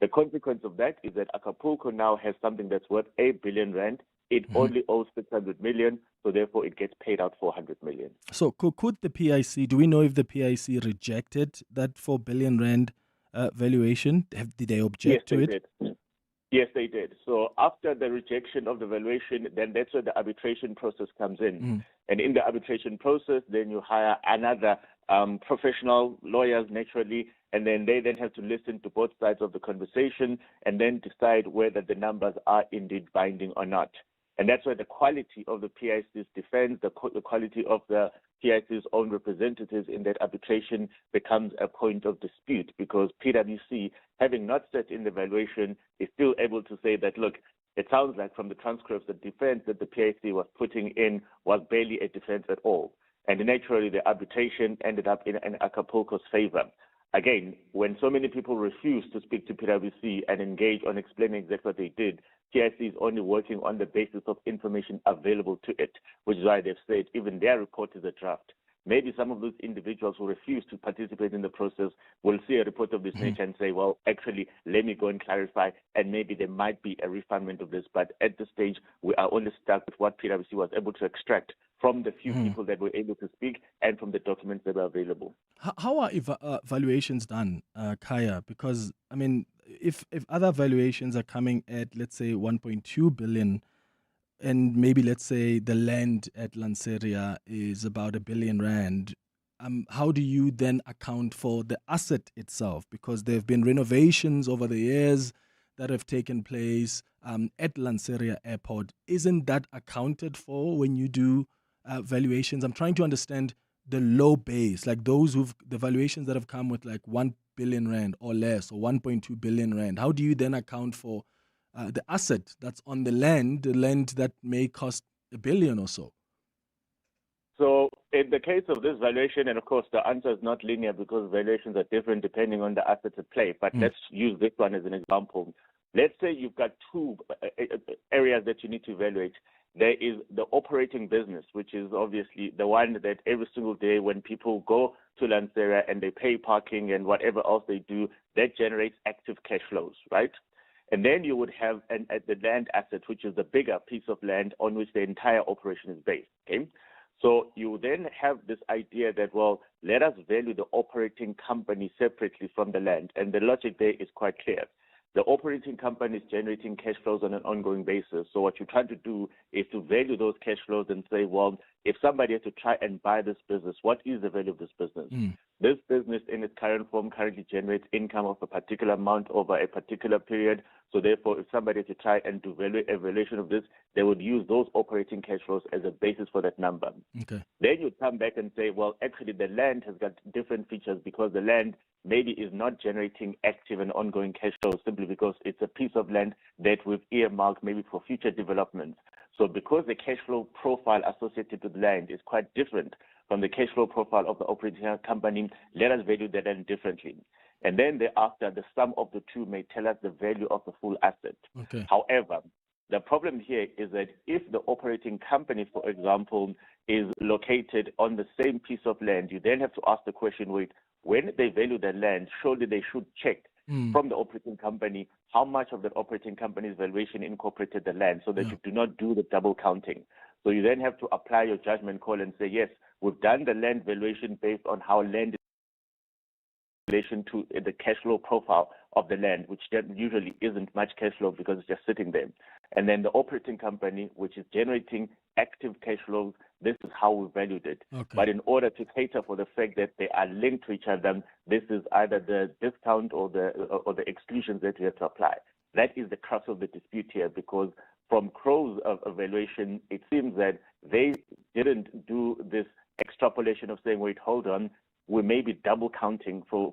The consequence of that is that Acapulco now has something that's worth 8 billion rand. It only owes 600 million, so therefore it gets paid out 400 million. So could the PIC, do we know if the PIC rejected that 4 billion rand valuation? Did they object to it? Did. Yes, they did. So after the rejection of the valuation, then that's where the arbitration process comes in. And in the arbitration process, then you hire another professional lawyers, naturally, and then they then have to listen to both sides of the conversation and then decide whether the numbers are indeed binding or not. And that's where the quality of the PIC's defense, the quality of the PIC's own representatives in that arbitration becomes a point of dispute, because PwC, having not set in the valuation, is still able to say that, look, it sounds like from the transcripts the defense that the PIC was putting in was barely a defense at all. And naturally, the arbitration ended up in Acapulco's favor. Again, when so many people refuse to speak to PwC and engage on explaining exactly what they did, PIC is only working on the basis of information available to it, which is why they've said even their report is a draft. Maybe some of those individuals who refuse to participate in the process will see a report of this nature and say, well, actually, let me go and clarify, and maybe there might be a refinement of this. But at this stage, we are only stuck with what PwC was able to extract from the few people that were able to speak and from the documents that were available. How are valuations done, Kaya? Because, I mean, if other valuations are coming at, let's say, 1.2 billion, and maybe let's say the land at Lanseria is about 1 billion rand, how do you then account for the asset itself? Because there have been renovations over the years that have taken place at Lanseria Airport. Isn't that accounted for when you do valuations? I'm trying to understand the low base, like the valuations that have come with like 1 billion rand or less, or 1.2 billion rand. How do you then account for the asset that's on the land that may cost 1 billion or so? So in the case of this valuation, and of course the answer is not linear because valuations are different depending on the assets at play, but let's use this one as an example. Let's say you've got two areas that you need to evaluate. There is the operating business, which is obviously the one that every single day when people go to Lanseria and they pay parking and whatever else they do, that generates active cash flows, right? And then you would have the land asset, which is the bigger piece of land on which the entire operation is based, okay? So you then have this idea that, well, let us value the operating company separately from the land. And the logic there is quite clear. The operating company is generating cash flows on an ongoing basis. So what you're trying to do is to value those cash flows and say, well, if somebody has to try and buy this business, what is the value of this business? This business in its current form currently generates income of a particular amount over a particular period. So therefore, if somebody has to try and do a valuation of this, they would use those operating cash flows as a basis for that number. Okay. Then you come back and say, well, actually the land has got different features because the land maybe is not generating active and ongoing cash flows simply because it's a piece of land that we've earmarked maybe for future developments. So because the cash flow profile associated with land is quite different from the cash flow profile of the operating company, let us value the land differently. And then thereafter, the sum of the two may tell us the value of the full asset. Okay. However, the problem here is that if the operating company, for example, is located on the same piece of land, you then have to ask the question, wait, when they value the land, surely they should check from the operating company how much of that operating company's valuation incorporated the land so that you do not do the double counting. So you then have to apply your judgment call and say, yes, we've done the land valuation based on how land is in relation to the cash flow profile of the land, which usually isn't much cash flow because it's just sitting there. And then the operating company, which is generating active cash flows, this is how we valued it. Okay. But in order to cater for the fact that they are linked to each other, this is either the discount or the exclusions that we have to apply. That is the crux of the dispute here, because from Crow's evaluation, it seems that they didn't do this extrapolation of saying, wait, hold on, we may be double counting for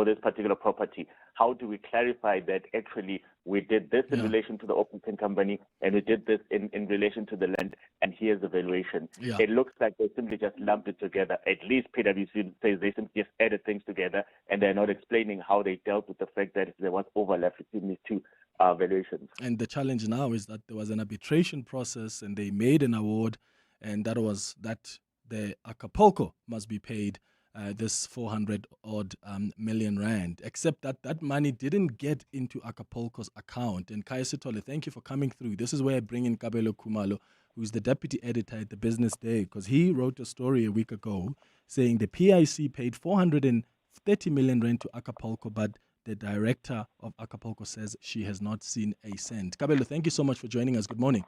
this particular property. How do we clarify that actually we did this in relation to the open company and we did this in relation to the land, and here's the valuation? Yeah. It looks like they simply just lumped it together. At least PwC says they simply just added things together, and they're not explaining how they dealt with the fact that there was overlap between these two valuations. And the challenge now is that there was an arbitration process and they made an award, and that was that the Acapulco must be paid this 400 odd million rand, except that that money didn't get into Acapulco's account. And Kaya Sitole, thank you for coming through. This is where I bring in Kabelo Khumalo, who's the deputy editor at the Business Day, because he wrote a story a week ago saying the PIC paid 430 million rand to Acapulco, but the director of Acapulco says she has not seen a cent. Kabelo, thank you so much for joining us. Good morning.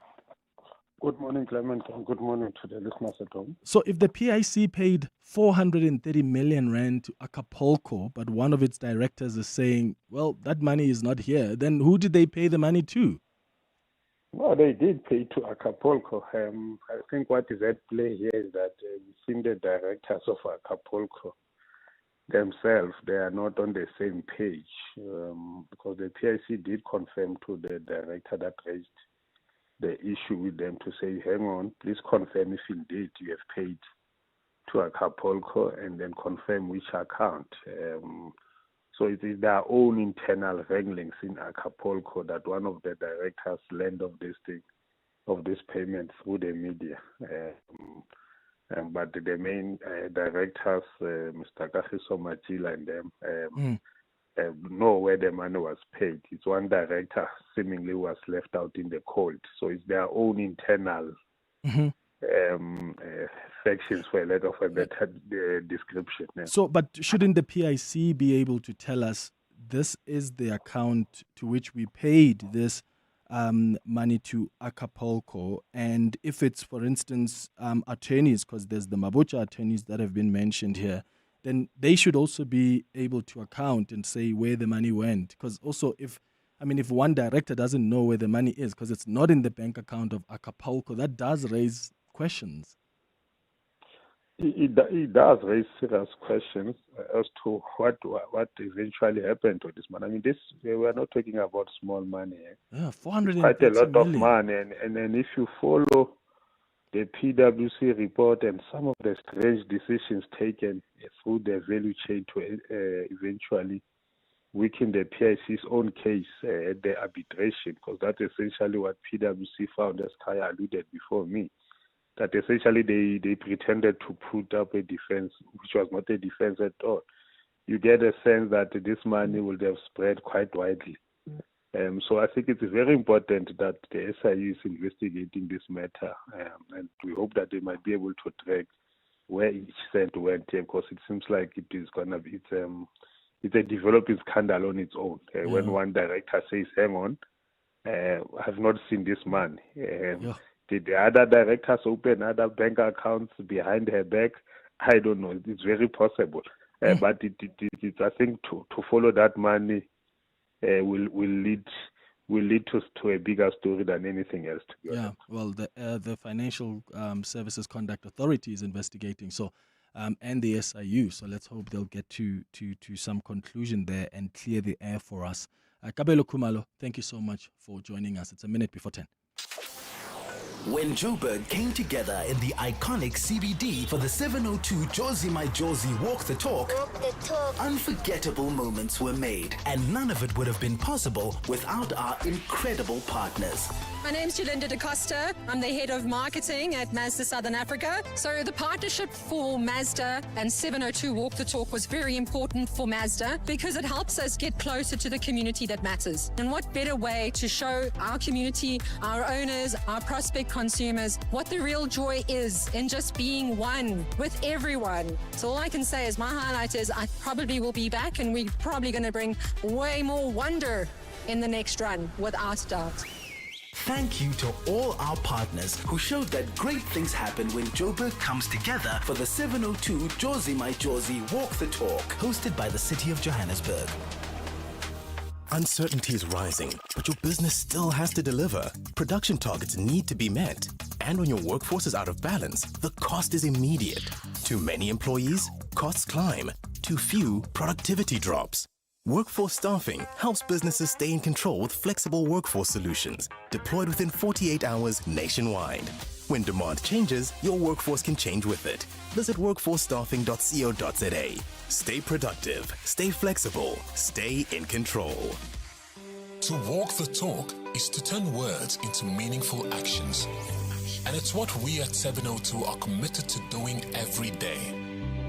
Good morning, Clement, and good morning to the listeners at home. So if the PIC paid 430 million rand to Acapulco, but one of its directors is saying, well, that money is not here, then who did they pay the money to? Well, they did pay to Acapulco. I think what is at play here is that we've seen the directors of Acapulco themselves, they are not on the same page, because the PIC did confirm to the director that raised the issue with them to say, hang on, please confirm if indeed you have paid to Acapulco, and then confirm which account. So it is their own internal wranglings in Acapulco that one of the directors learned of this thing, of this payment through the media. But the main directors, Mr. Kagiso Matila and them, know where the money was paid. It's one director seemingly was left out in the cold. So it's their own internal sections, for a lack of a better description. Yeah. So, but shouldn't the PIC be able to tell us this is the account to which we paid this money to Acapulco? And if it's, for instance, attorneys, because there's the Mabucha attorneys that have been mentioned here, then they should also be able to account and say where the money went. Because also, if one director doesn't know where the money is because it's not in the bank account of Acapulco, that does raise questions. It does raise serious questions as to what eventually happened to this money. We are not talking about small money. Yeah, 430 quite a lot million. of money. And if you follow the PwC report and some of the strange decisions taken through the value chain to eventually weaken the PIC's own case at the arbitration, because that's essentially what PwC found, as Kaya alluded before me, that essentially they pretended to put up a defense, which was not a defense at all. You get a sense that this money would have spread quite widely. So I think it is very important that the SIU is investigating this matter, and we hope that they might be able to track where each cent went, because it seems like it is gonna be it's a developing scandal on its own. When one director says, "Hang on, I have not seen this money." Did the other directors open other bank accounts behind her back? I don't know. It's very possible, but it's I think to follow that money will lead to a bigger story than anything else. Well, the Financial Services Conduct Authority is investigating, so and the SIU. So let's hope they'll get to some conclusion there and clear the air for us. Kabelo Khumalo, thank you so much for joining us. It's a minute before 10. When Joburg came together in the iconic CBD for the 702 Josie My Josie Walk the Talk, unforgettable moments were made, and none of it would have been possible without our incredible partners. My name's Jalinda DaCosta. I'm the head of marketing at Mazda Southern Africa. So the partnership for Mazda and 702 Walk the Talk was very important for Mazda because it helps us get closer to the community that matters. And what better way to show our community, our owners, our prospect consumers, what the real joy is in just being one with everyone. So all I can say is my highlight is I probably will be back, and we're probably going to bring way more wonder in the next run, without doubt. Thank you to all our partners who showed that great things happen when Joburg comes together for the 702 Josie My Josie Walk the Talk, hosted by the City of Johannesburg. Uncertainty is rising, but your business still has to deliver. Production targets need to be met. And when your workforce is out of balance, the cost is immediate. Too many employees? costs climb. Too few, productivity drops. Workforce Staffing helps businesses stay in control with flexible workforce solutions deployed within 48 hours nationwide. When demand changes, your workforce can change with it. Visit workforcestaffing.co.za. Stay productive, stay flexible, stay in control. To walk the talk is to turn words into meaningful actions. And it's what we at 702 are committed to doing every day.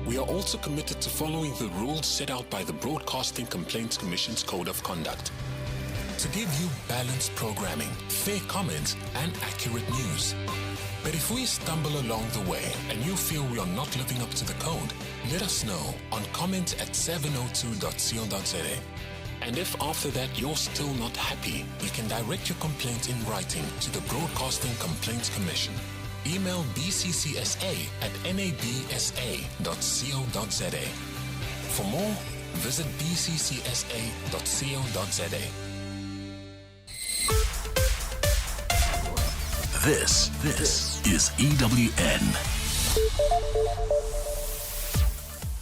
We are also committed to following the rules set out by the Broadcasting Complaints Commission's Code of Conduct. To give you balanced programming, fair comments, and accurate news. But if we stumble along the way and you feel we are not living up to the code, let us know on comment@702.co.za. And if after that you're still not happy, you can direct your complaint in writing to the Broadcasting Complaints Commission. Email bccsa@nabsa.co.za. For more, visit bccsa.co.za. This is EWN.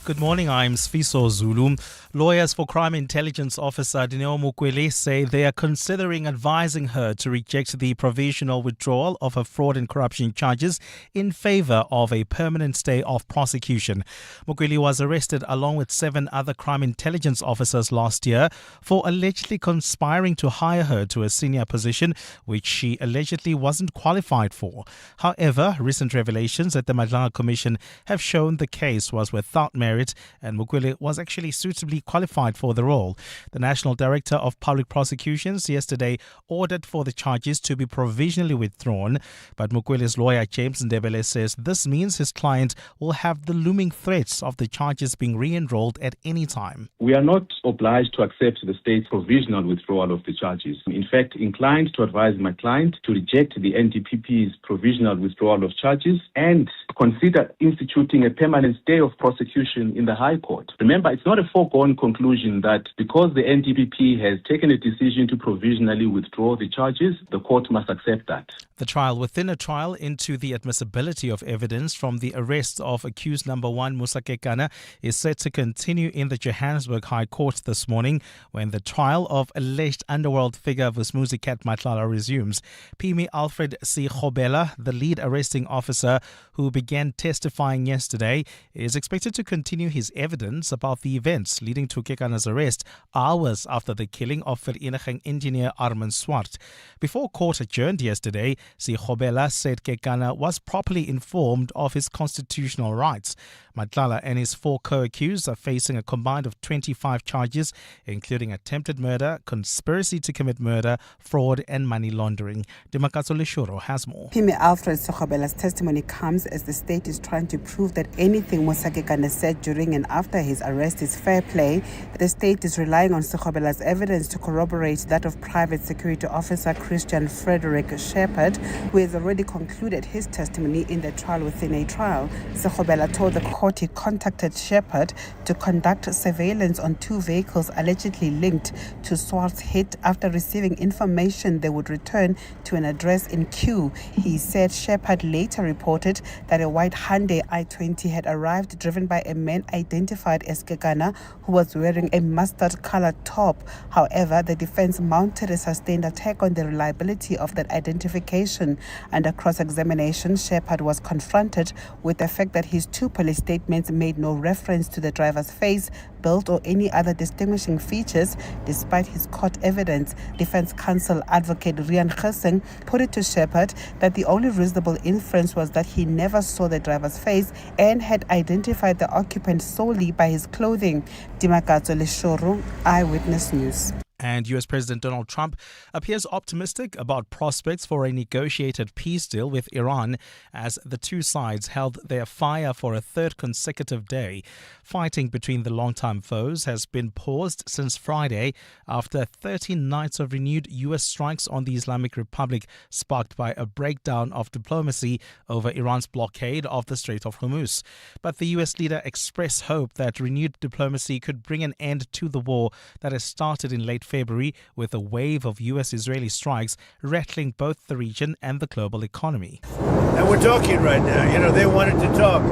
Good morning, I'm Sfiso Zulu. Lawyers for Crime Intelligence Officer Dineo Mukwele say they are considering advising her to reject the provisional withdrawal of her fraud and corruption charges in favor of a permanent stay of prosecution. Mukwele was arrested along with 7 other crime intelligence officers last year for allegedly conspiring to hire her to a senior position which she allegedly wasn't qualified for. However, recent revelations at the Madlanga Commission have shown the case was without merit and Mukwele was actually suitably qualified for the role. The National Director of Public Prosecutions yesterday ordered for the charges to be provisionally withdrawn, but Mukwele's lawyer James Ndebele says this means his client will have the looming threats of the charges being re-enrolled at any time. We are not obliged to accept the state's provisional withdrawal of the charges. In fact, inclined to advise my client to reject the NDPP's provisional withdrawal of charges and consider instituting a permanent stay of prosecution in the High Court. Remember, it's not a foregone conclusion that because the NDPP has taken a decision to provisionally withdraw the charges, the court must accept that. The trial within a trial into the admissibility of evidence from the arrest of accused number 1 Musa Kekana is set to continue in the Johannesburg High Court this morning when the trial of alleged underworld figure Vusmuzi Mathlala resumes. Pimi Alfred C. Khobela, the lead arresting officer who began testifying yesterday, is expected to continue his evidence about the events leading to Kekana's arrest hours after the killing of Vereniging engineer Armin Swart. Before court adjourned yesterday, Khobela said Kekana was properly informed of his constitutional rights. Matlala and his 4 co-accused are facing a combined of 25 charges, including attempted murder, conspiracy to commit murder, fraud and money laundering. Dimakatso Leshoro has more. Pimi Alfred Khobela's testimony comes as the state is trying to prove that anything Musa Kekana said during and after his arrest is fair play. The state is relying on Khobela's evidence to corroborate that of private security officer Christian Frederick Shepherd, who has already concluded his testimony in the trial within a trial. Khobela told the court he contacted Shepherd to conduct surveillance on 2 vehicles allegedly linked to Swart's hit after receiving information they would return to an address in Kew. He said Shepherd later reported that a white Hyundai i20 had arrived driven by a man identified as Kekana who was wearing a mustard-colored top. However, the defense mounted a sustained attack on the reliability of that identification. Under cross-examination, Shepherd was confronted with the fact that his 2 police statements made no reference to the driver's face, build or any other distinguishing features despite his court evidence. Defense counsel advocate Rian Gesing put it to Shepherd that the only reasonable inference was that he never saw the driver's face and had identified the occupant solely by his clothing. Dimakatso Leshoro, Eyewitness News. And U.S. President Donald Trump appears optimistic about prospects for a negotiated peace deal with Iran as the 2 sides held their fire for a 3rd consecutive day. Fighting between the longtime foes has been paused since Friday after 13 nights of renewed U.S. strikes on the Islamic Republic sparked by a breakdown of diplomacy over Iran's blockade of the Strait of Hormuz. But the U.S. leader expressed hope that renewed diplomacy could bring an end to the war that has started in late February with a wave of U.S.-Israeli strikes rattling both the region and the global economy. And we're talking right now. They wanted to talk.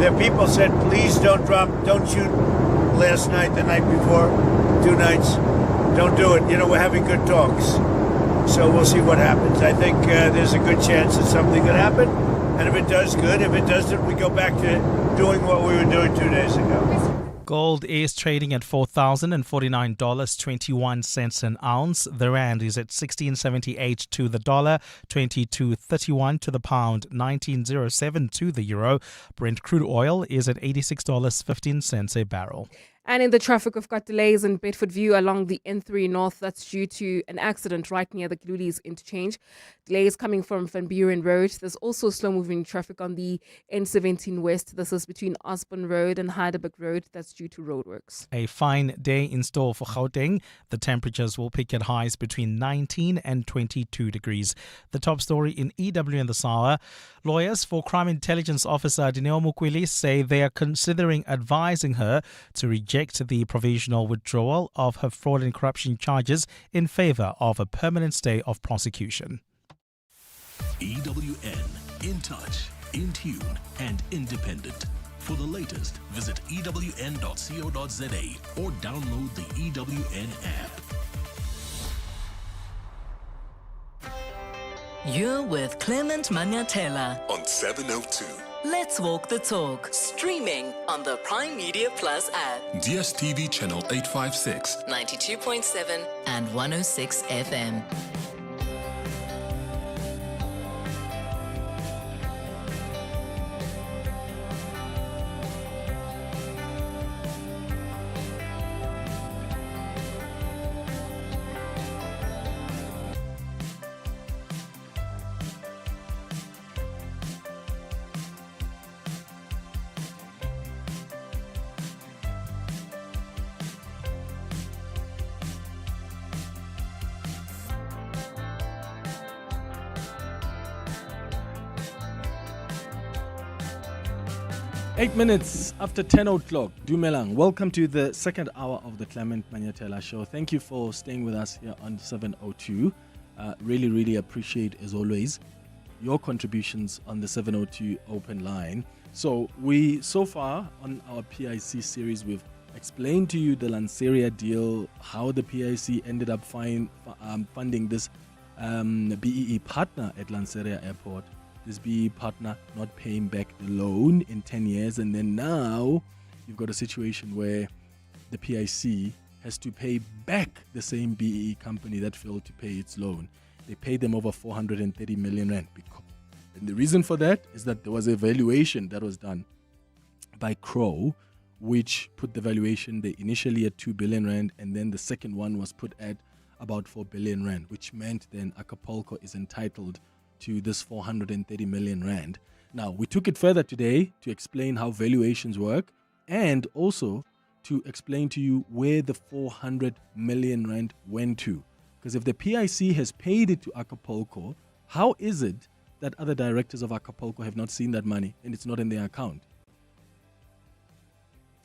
The people said, please don't shoot last night, the night before, 2 nights. Don't do it. You know, we're having good talks. So we'll see what happens. I think there's a good chance that something could happen. And if it does, good. If it doesn't, we go back to doing what we were doing 2 days ago. Gold is trading at $4,049.21 an ounce. The rand is at 16.78 to the dollar, 22.31 to the pound, 19.07 to the euro. Brent crude oil is at $86.15 a barrel. And in the traffic, we've got delays in Bedford View along the N3 North. That's due to an accident right near the Glulies interchange. Delays coming from Van Buren Road. There's also slow-moving traffic on the N17 West. This is between Osborne Road and Heidelberg Road. That's due to roadworks. A fine day in store for Gauteng. The temperatures will peak at highs between 19 and 22 degrees. The top story in EW in this hour. Lawyers for Crime Intelligence Officer Dineo Mukweli say they are considering advising her to reject the provisional withdrawal of her fraud and corruption charges in favor of a permanent stay of prosecution. EWN, in touch, in tune, and independent. For the latest, visit ewn.co.za or download the EWN app. You're with Clement Manyathela on 702. Let's walk the talk. Streaming on the Prime Media Plus app. DSTV channel 856, 92.7 and 106 FM. Eight minutes after 10 o'clock, Dumelang. Welcome to the second hour of the Clement Manyathela Show. Thank you for staying with us here on 702. Really appreciate, as always, your contributions on the 702 open line. So far on our PIC series, we've explained to you the Lanseria deal, how the PIC ended up funding this BEE partner at Lanseria Airport. This BE partner not paying back the loan in 10 years. And then now you've got a situation where the PIC has to pay back the same BE company that failed to pay its loan. They paid them over 430 million rand. And the reason for that is that there was a valuation that was done by Crow, which put the valuation initially at 2 billion rand. And then the second one was put at about 4 billion rand, which meant then Acapulco is entitled to this 430 million rand. Now, we took it further today to explain how valuations work and also to explain to you where the 400 million rand went to. Because if the PIC has paid it to Acapulco, how is it that other directors of Acapulco have not seen that money and it's not in their account?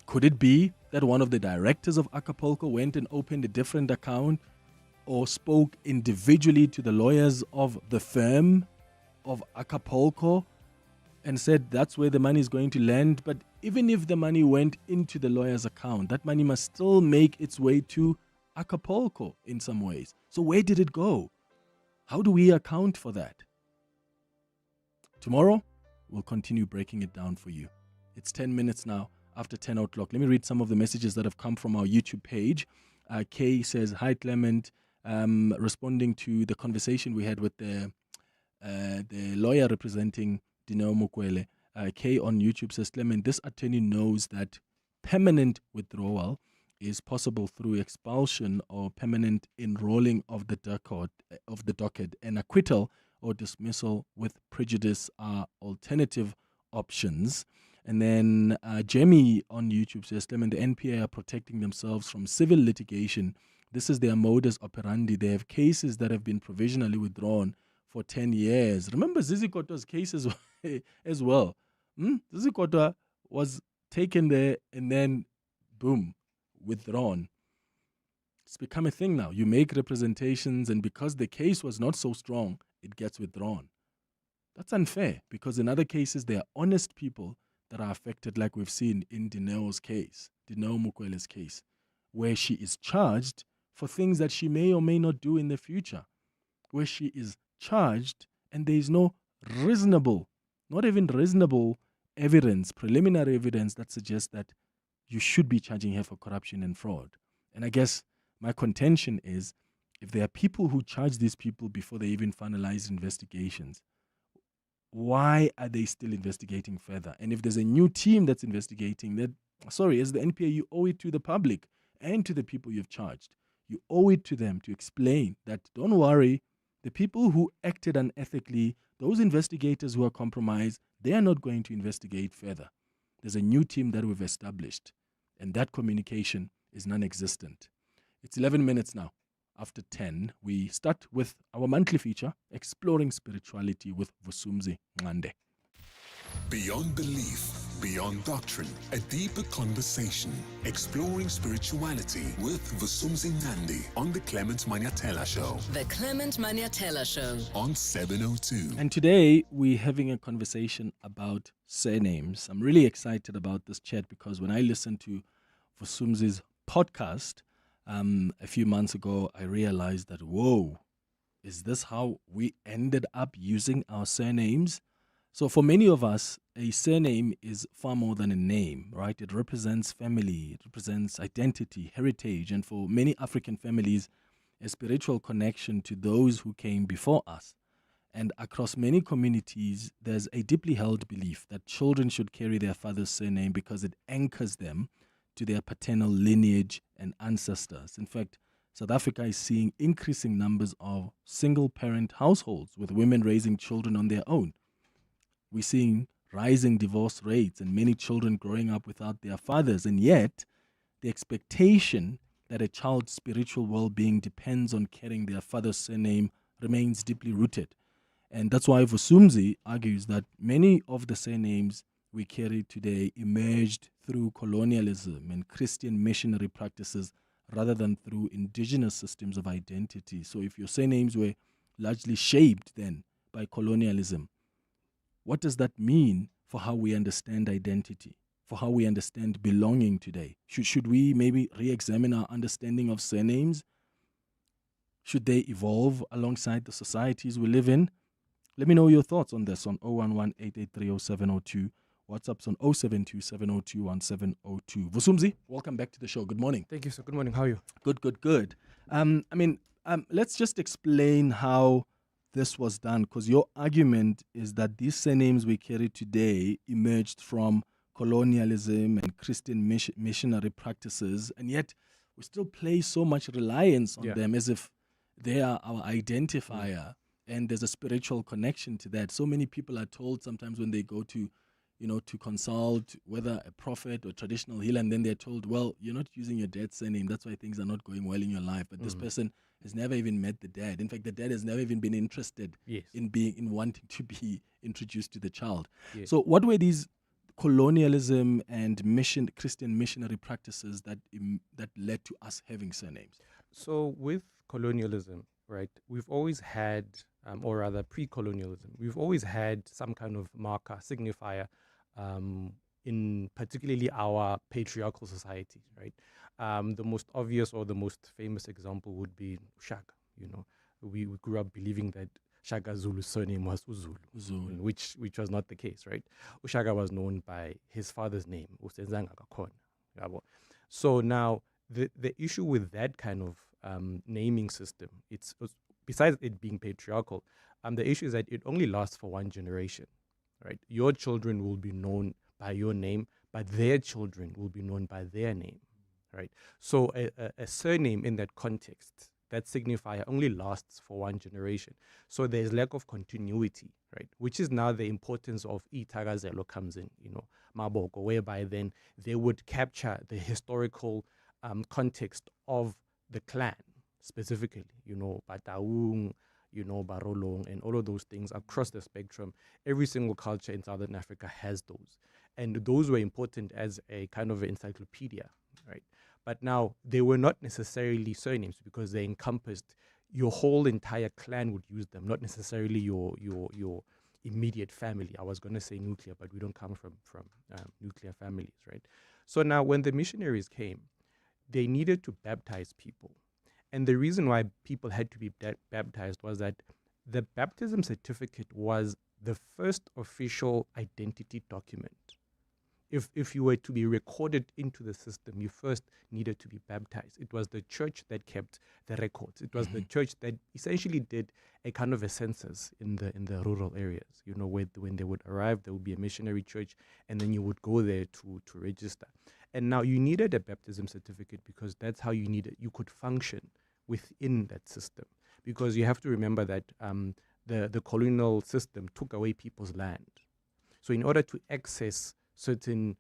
Could it be that one of the directors of Acapulco went and opened a different account or spoke individually to the lawyers of the firm of Acapulco and said that's where the money is going to land? But even if the money went into the lawyer's account, that money must still make its way to Acapulco in some ways. So where did it go? How do we account for that? Tomorrow, we'll continue breaking it down for you. It's 10 minutes now after 10 o'clock. Let me read some of the messages that have come from our YouTube page. Kay says, hi Clement. Responding to the conversation we had with the lawyer representing Dineo Mukweli, Kay on YouTube says, Clement, this attorney knows that permanent withdrawal is possible through expulsion or permanent enrolling of the docket, and acquittal or dismissal with prejudice are alternative options. And then Jemmy on YouTube says, Clement, the NPA are protecting themselves from civil litigation. This is their modus operandi. They have cases that have been provisionally withdrawn for 10 years. Remember Zizi Koto's cases as well. Zizi Koto was taken there and then, boom, withdrawn. It's become a thing now. You make representations and because the case was not so strong, it gets withdrawn. That's unfair because in other cases, they are honest people that are affected, like we've seen in Dineo Mukwele's case, where she is charged for things that she may or may not do in the future, where she is charged and there is no reasonable, not even reasonable evidence, preliminary evidence that suggests that you should be charging her for corruption and fraud. And I guess my contention is, if there are people who charge these people before they even finalize investigations, why are they still investigating further? And if there's a new team that's investigating, that, sorry, as the NPA, you owe it to the public and to the people you've charged. You owe it to them to explain that, don't worry, the people who acted unethically, those investigators who are compromised, they are not going to investigate further. There's a new team that we've established, and that communication is non-existent. It's 11 minutes now after 10. We start with our monthly feature, Exploring Spirituality with Vusumzi Ngande. Beyond belief, beyond doctrine, a deeper conversation. Exploring spirituality with Vusumzi Ngande on the Clement Manyathela Show. The Clement Manyathela Show on 702. And today we're having a conversation about surnames. I'm really excited about this chat because when I listened to Vusumzi's podcast a few months ago, I realized that, whoa, is this how we ended up using our surnames? So for many of us, a surname is far more than a name, right? It represents family, it represents identity, heritage, and for many African families, a spiritual connection to those who came before us. And across many communities, there's a deeply held belief that children should carry their father's surname because it anchors them to their paternal lineage and ancestors. In fact, South Africa is seeing increasing numbers of single-parent households with women raising children on their own. We're seeing rising divorce rates and many children growing up without their fathers, and yet the expectation that a child's spiritual well-being depends on carrying their father's surname remains deeply rooted. And that's why Vusumzi argues that many of the surnames we carry today emerged through colonialism and Christian missionary practices rather than through indigenous systems of identity. So if your surnames were largely shaped then by colonialism, what does that mean for how we understand identity, for how we understand belonging today? Should we maybe re-examine our understanding of surnames? Should they evolve alongside the societies we live in? Let me know your thoughts on this on 011-883-0702. WhatsApp's on 072-702-1702. Vusumzi, welcome back to the show. Good morning. Thank you, sir. Good morning. How are you? Good. Let's just explain how this was done, because your argument is that these surnames we carry today emerged from colonialism and Christian missionary practices, and yet we still place so much reliance on them as if they are our identifier, and there's a spiritual connection to that. So many people are told sometimes when they go to consult whether a prophet or traditional healer, and then they're told, well, you're not using your dad's surname, that's why things are not going well in your life. But this person has never even met the dad. In fact, the dad has never even been interested in wanting to be introduced to the child. Yes. So what were these colonialism and Christian missionary practices that led to us having surnames? So with colonialism, right, we've always had, or rather pre-colonialism, we've always had some kind of marker, signifier, in particularly our patriarchal society, right? The most obvious or the most famous example would be Shaka. We grew up believing that Shaka Zulu's surname was Uzulu, which was not the case, right? Ushaka was known by his father's name, Usenzanga Kakhona. So now the issue with that kind of naming system, it's besides it being patriarchal, the issue is that it only lasts for one generation, right? Your children will be known by your name, but their children will be known by their name, right? So a surname in that context, that signifier only lasts for one generation. So there's lack of continuity, right? Which is now the importance of Itagazelo comes in, Maboko, whereby then they would capture the historical context of the clan specifically, Bataung, Barolong, and all of those things across the spectrum. Every single culture in Southern Africa has those. And those were important as a kind of encyclopedia, right? But now they were not necessarily surnames because they encompassed your whole entire clan would use them, not necessarily your immediate family. I was going to say nuclear, but we don't come from nuclear families, right? So now when the missionaries came, they needed to baptize people. And the reason why people had to be baptized was that the baptism certificate was the first official identity document. If you were to be recorded into the system, you first needed to be baptized. It was the church that kept the records. It was the church that essentially did a kind of a census in the rural areas. You know, when they would arrive, there would be a missionary church, and then you would go there to register. And now you needed a baptism certificate because that's how you could function within that system. Because you have to remember that the colonial system took away people's land. So in order to access certain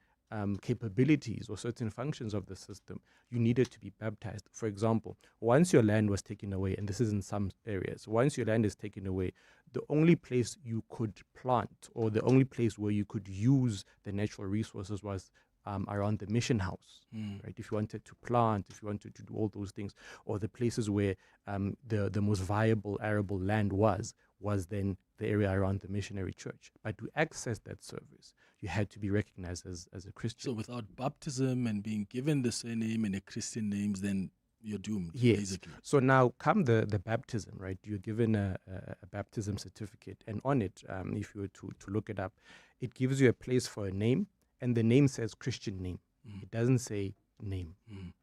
capabilities or certain functions of the system, you needed to be baptized. For example, once your land was taken away, and this is in some areas, once your land is taken away, the only place you could plant or the only place where you could use the natural resources was around the mission house, right? If you wanted to plant, if you wanted to do all those things, or the places where the most viable arable land was then the area around the missionary church. But to access that service, you had to be recognized as a Christian. So without baptism and being given the surname and a Christian names, then you're doomed, yes. Basically. So now come the baptism, right? You're given a baptism certificate, and on it, if you were to look it up, it gives you a place for a name, and the name says Christian name. It doesn't say name,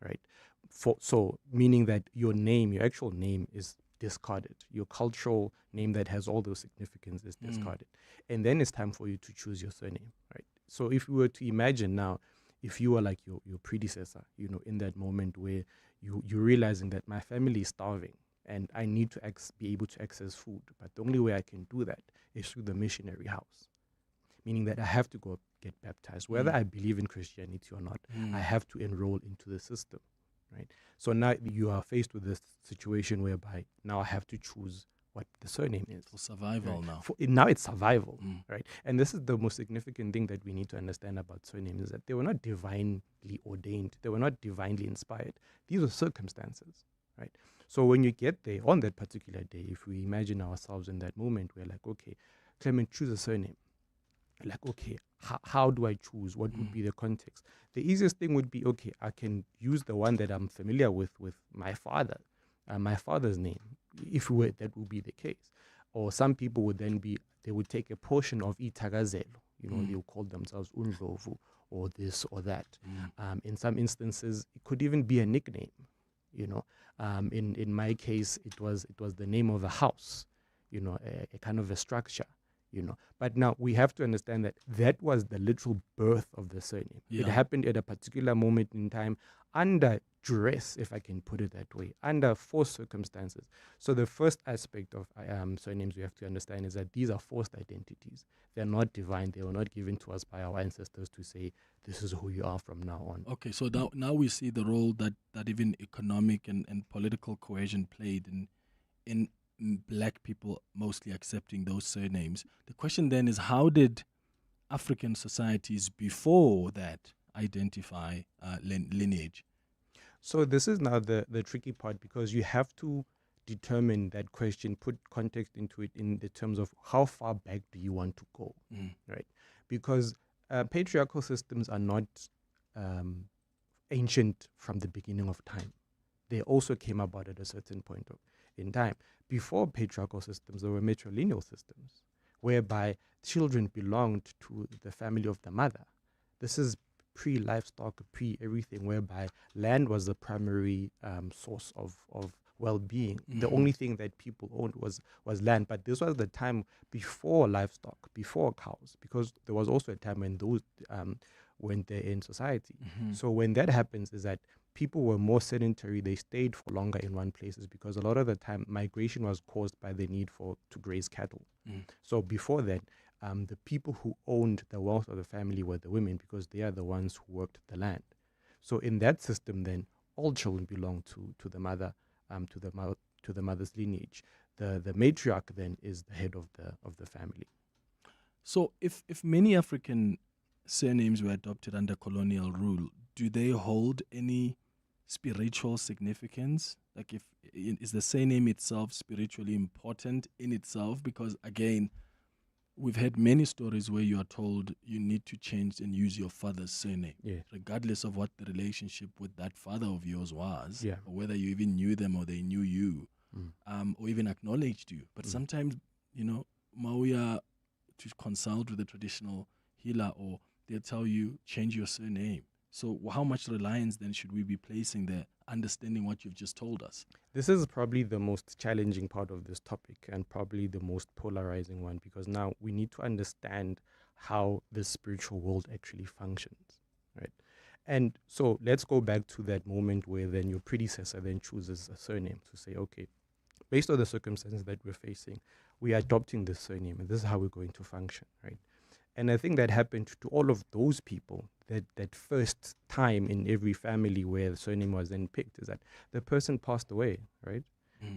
right? So meaning that your name, your actual name is discarded. Your cultural name that has all those significance is discarded. And then it's time for you to choose your surname, right? So if we were to imagine now, if you were like your predecessor, you know, in that moment where you're realizing that my family is starving and I need to be able to access food, but the only way I can do that is through the missionary house. Meaning that I have to go get baptized. Whether I believe in Christianity or not, I have to enroll into the system, right? So now you are faced with this situation whereby now I have to choose what the surname is. For survival right? now. Now it's survival, right? And this is the most significant thing that we need to understand about surnames, is that they were not divinely ordained. They were not divinely inspired. These were circumstances, right? So when you get there on that particular day, if we imagine ourselves in that moment, we're like, okay, Clement, choose a surname. Like, okay, how do I choose? What would be the context? The easiest thing would be, okay, I can use the one that I'm familiar with my father, my father's name, if that would be the case. Or some people would then they would take a portion of Itagazelo, you know, they'll call themselves Undlovu or this or that. In some instances, it could even be a nickname, you know. In my case, it was the name of a house, you know, a kind of a structure. You know, but now we have to understand that was the literal birth of the surname. Yeah. It happened at a particular moment in time under duress, if I can put it that way, under forced circumstances. So the first aspect of surnames we have to understand is that these are forced identities. They're not divine. They were not given to us by our ancestors to say, this is who you are from now on. Okay, so now we see the role that even economic and political cohesion played in black people mostly accepting those surnames. The question then is, how did African societies before that identify lineage? So this is now the tricky part, because you have to determine that question, put context into it in the terms of how far back do you want to go, right? Because patriarchal systems are not ancient from the beginning of time. They also came about at a certain point in time. Before patriarchal systems, there were matrilineal systems, whereby children belonged to the family of the mother. This is pre-livestock, pre-everything, whereby land was the primary source of well-being. The only thing that people owned was land. But this was the time before livestock, before cows, because there was also a time when those went there in society. So when that happens, is that people were more sedentary. They stayed for longer in one places, because a lot of the time migration was caused by the need to graze cattle. So before that, the people who owned the wealth of the family were the women, because they are the ones who worked the land. So in that system, then all children belong to the mother, to the mother's lineage. The matriarch then is the head of the family. So if many African surnames were adopted under colonial rule, do they hold any spiritual significance? Like, is the surname itself spiritually important in itself? Because again, we've had many stories where you are told you need to change and use your father's surname, regardless of what the relationship with that father of yours was, or whether you even knew them or they knew you, or even acknowledged you. But sometimes, Mauya to consult with a traditional healer, or they'll tell you, change your surname. So how much reliance then should we be placing there, understanding what you've just told us? This is probably the most challenging part of this topic and probably the most polarizing one, because now we need to understand how the spiritual world actually functions, right? And so let's go back to that moment where then your predecessor then chooses a surname to say, okay, based on the circumstances that we're facing, we are adopting this surname and this is how we're going to function, right? And I think that happened to all of those people, that first time in every family where the surname was then picked, is that the person passed away, right?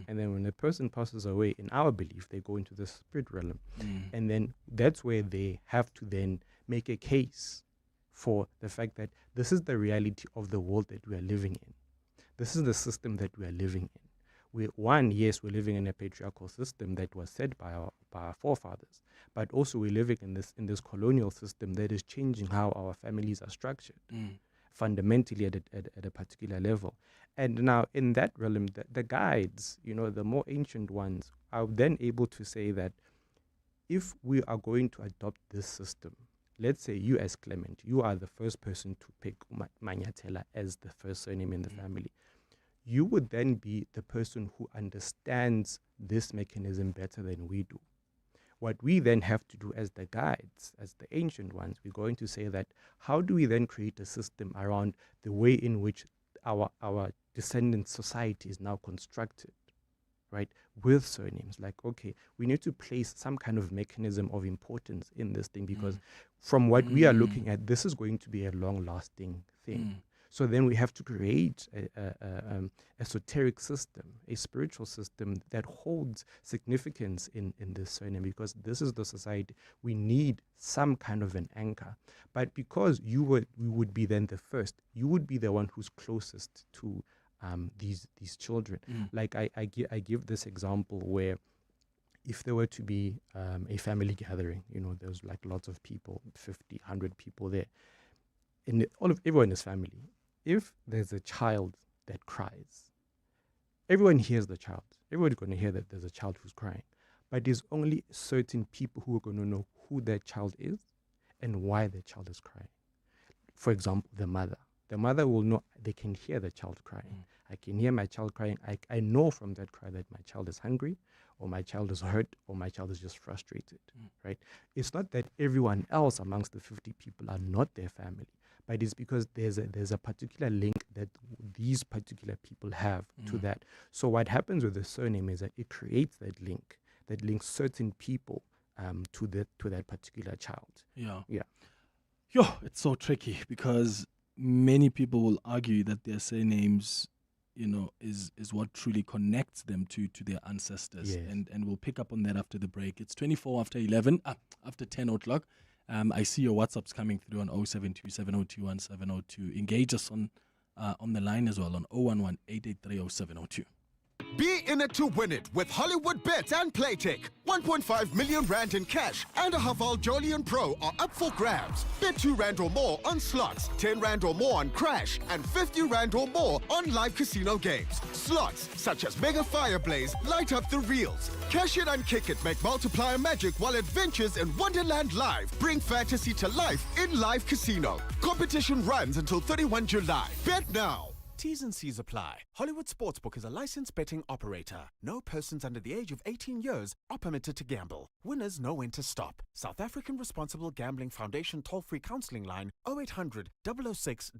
And then when the person passes away, in our belief, they go into the spirit realm. And then that's where they have to then make a case for the fact that this is the reality of the world that we are living in. This is the system that we are living in. We're living in a patriarchal system that was set by our forefathers, but also we're living in this colonial system that is changing how our families are structured, fundamentally at a particular level. And now in that realm, the guides, the more ancient ones, are then able to say that if we are going to adopt this system, let's say you as Clement, you are the first person to pick Manyathela as the first surname in the family. You would then be the person who understands this mechanism better than we do. What we then have to do as the guides, as the ancient ones, we're going to say that how do we then create a system around the way in which our descendant society is now constructed, right, with surnames? Like, okay, we need to place some kind of mechanism of importance in this thing, because from what we are looking at, this is going to be a long-lasting thing. So then we have to create a esoteric system, a spiritual system that holds significance in this surname, because this is the society. We need some kind of an anchor. But because we would be then the first, you would be the one who's closest to these children. Like I give this example where if there were to be a family gathering, there's like lots of people, 50, 100 people there, and everyone is family. If there's a child that cries, everyone hears the child. Everyone's going to hear that there's a child who's crying. But there's only certain people who are going to know who that child is and why the child is crying. For example, the mother. The mother will know, they can hear the child crying. I can hear my child crying. I know from that cry that my child is hungry, or my child is hurt, or my child is just frustrated, right? It's not that everyone else amongst the 50 people are not their family, but it's because there's a particular link that these particular people have to that. So what happens with the surname is that it creates that link that links certain people to that particular child. It's so tricky, because many people will argue that their surnames, is what truly connects them to their ancestors. Yes. And we'll pick up on that after the break. It's 24 after 11, after 10 o'clock. I see your WhatsApps coming through on 072-702-1702. Engage us on the line as well on 011-883-0702. Be in it to win it with Hollywood Bets and Playtech. 1.5 million rand in cash and a Haval Jolion Pro are up for grabs. Bet 2 rand or more on slots, 10 rand or more on crash, and 50 rand or more on live casino games. Slots such as Mega Fireblaze light up the reels. Cash it and kick it make multiplier magic, while adventures in Wonderland Live bring fantasy to life in live casino. Competition runs until 31 July. Bet now. T's and C's apply. Hollywood Sportsbook is a licensed betting operator. No persons under the age of 18 years are permitted to gamble. Winners know when to stop. South African Responsible Gambling Foundation toll-free counseling line 0800 006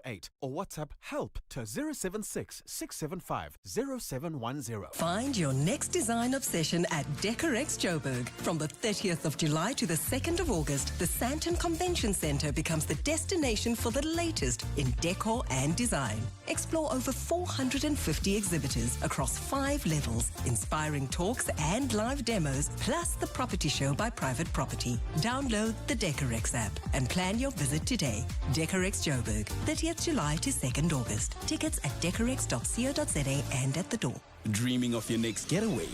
008 or WhatsApp help to 076 675 0710. Find your next design obsession at Decorex Joburg. From the 30th of July to the 2nd of August, the Sandton Convention Centre becomes the destination for the latest in decor and design. Explore over 450 exhibitors across 5 levels, inspiring talks and live demos, plus the property show by Private Property. Download the Decorex app and plan your visit today. Decorex Joburg, 30th July to 2nd August. Tickets at decorex.co.za and at the door. Dreaming of your next getaway?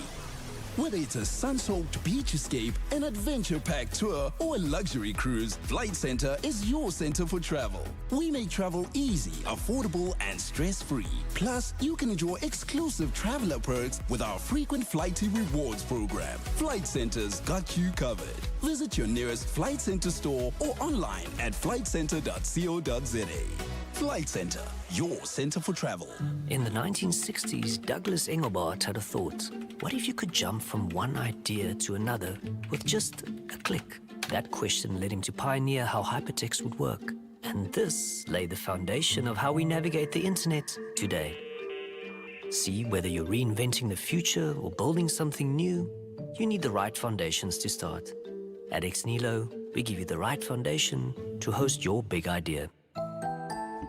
Whether it's a sun-soaked beach escape, an adventure-packed tour, or a luxury cruise, Flight Center is your center for travel. We make travel easy, affordable, and stress-free. Plus, you can enjoy exclusive traveler perks with our frequent flighty rewards program. Flight Center's got you covered. Visit your nearest Flight Center store or online at flightcenter.co.za. Flight Center, your center for travel. In the 1960s, Douglas Engelbart had a thought. What if you could jump from one idea to another with just a click? That question led him to pioneer how hypertext would work. And this laid the foundation of how we navigate the internet today. See, whether you're reinventing the future or building something new, you need the right foundations to start. At Ex-Nihilo, we give you the right foundation to host your big idea.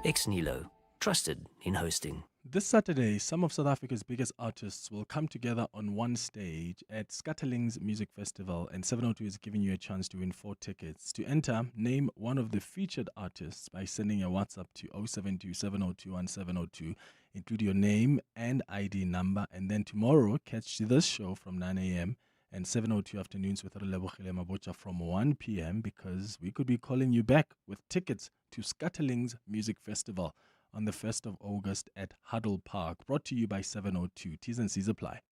Ex-Nihilo, trusted in hosting. This Saturday, some of South Africa's biggest artists will come together on one stage at Scatterling's Music Festival, and 702 is giving you a chance to win 4 tickets. To enter, name one of the featured artists by sending a WhatsApp to 072 702 1702. Include your name and ID number, and then tomorrow, catch this show from 9 a.m. and 702 afternoons with Relebogile Mabocha from 1 p.m. because we could be calling you back with tickets to Scatterling's Music Festival on the 1st of August at Huddle Park. Brought to you by 702. T's and C's apply.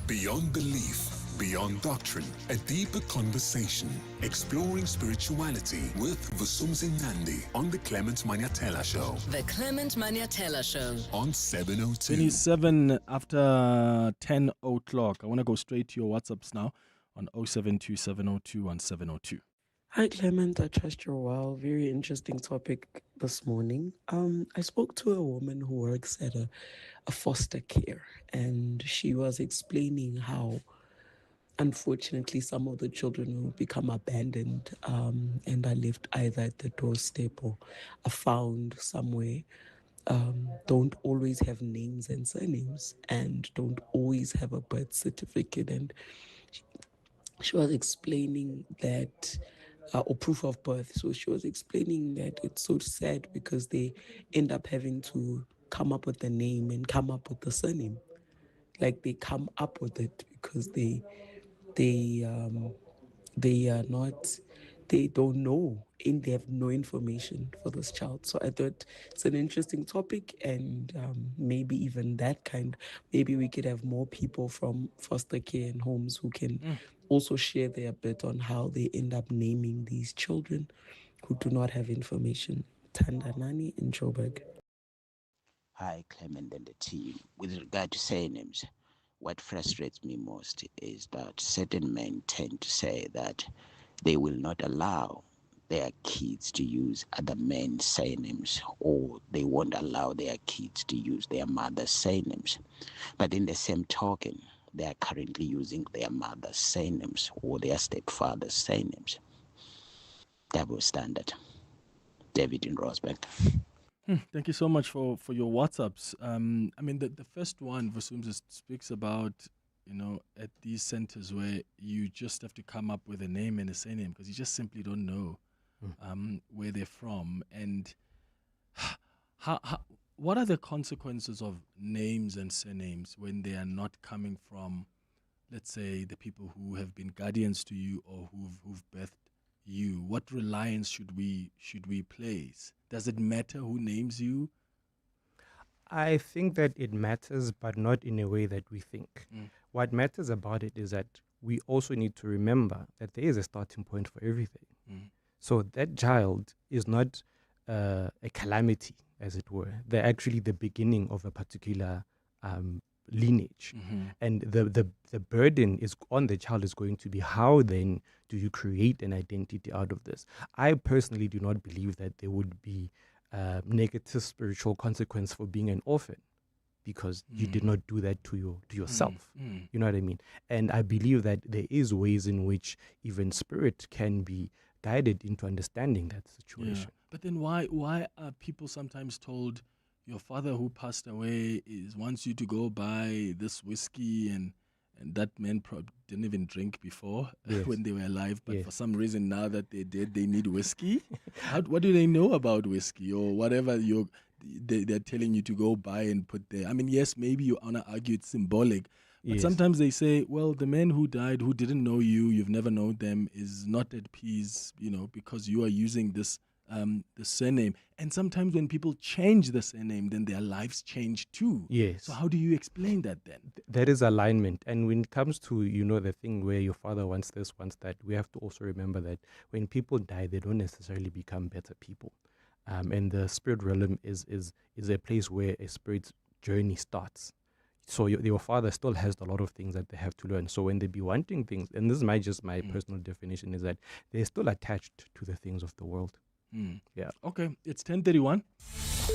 Beyond belief, beyond doctrine, a deeper conversation, exploring spirituality with Vusumzi Nandi on the Clement Manyathela Show. The Clement Manyathela Show. On 702. 27 after 10 o'clock. I want to go straight to your WhatsApps now on 072 702 1702. Hi, Clement. I trust you're well. Very interesting topic this morning. I spoke to a woman who works at a foster care, and she was explaining how, unfortunately, some of the children who become abandoned and are left either at the doorstep or are found somewhere don't always have names and surnames and don't always have a birth certificate. And she was explaining that or proof of birth. So she was explaining that it's so sad because they end up having to come up with the name and come up with the surname. Like they come up with it because they don't know and they have no information for this child. So I thought it's an interesting topic, and maybe even maybe we could have more people from foster care and homes who can also share their bit on how they end up naming these children who do not have information. Tandanani in Joburg. Hi, Clement and the team. With regard to surnames, what frustrates me most is that certain men tend to say that they will not allow their kids to use other men's surnames, or they won't allow their kids to use their mother's surnames. But in the same token, they are currently using their mother's surnames or their stepfather's surnames. Double standard. David in Rosberg. Thank you so much for your WhatsApps. I mean, the first one, Vusumzi, speaks about, at these centers where you just have to come up with a name and a surname because you just simply don't know where they're from. And what are the consequences of names and surnames when they are not coming from, let's say, the people who have been guardians to you or who've birthed you? What reliance should we place? Does it matter who names you? I think that it matters, but not in a way that we think. What matters about it is that we also need to remember that there is a starting point for everything. So that child is not a calamity, as it were. They're actually the beginning of a particular lineage. And the burden is on the child is going to be how then do you create an identity out of this? I personally do not believe that there would be negative spiritual consequence for being an orphan, because you did not do that to yourself. You know what I mean? And I believe that there is ways in which even spirit can be guided into understanding that situation. Yeah. But then why are people sometimes told your father who passed away wants you to go buy this whiskey, and that man didn't even drink before when they were alive, but for some reason now that they're dead, they need whiskey? What do they know about whiskey or whatever they're telling you to go buy and put there? I mean, yes, maybe you want to argue it's symbolic, But Yes. sometimes they say, well, the man who died, who didn't know you, you've never known them, is not at peace, because you are using this the surname. And sometimes when people change the surname, then their lives change too. Yes. So how do you explain that then? That is alignment. And when it comes to, the thing where your father wants this, wants that, we have to also remember that when people die, they don't necessarily become better people. And the spirit realm is a place where a spirit's journey starts. So your father still has a lot of things that they have to learn. So when they be wanting things, and this is my personal definition, is that they're still attached to the things of the world. Yeah. Okay, it's 10:31.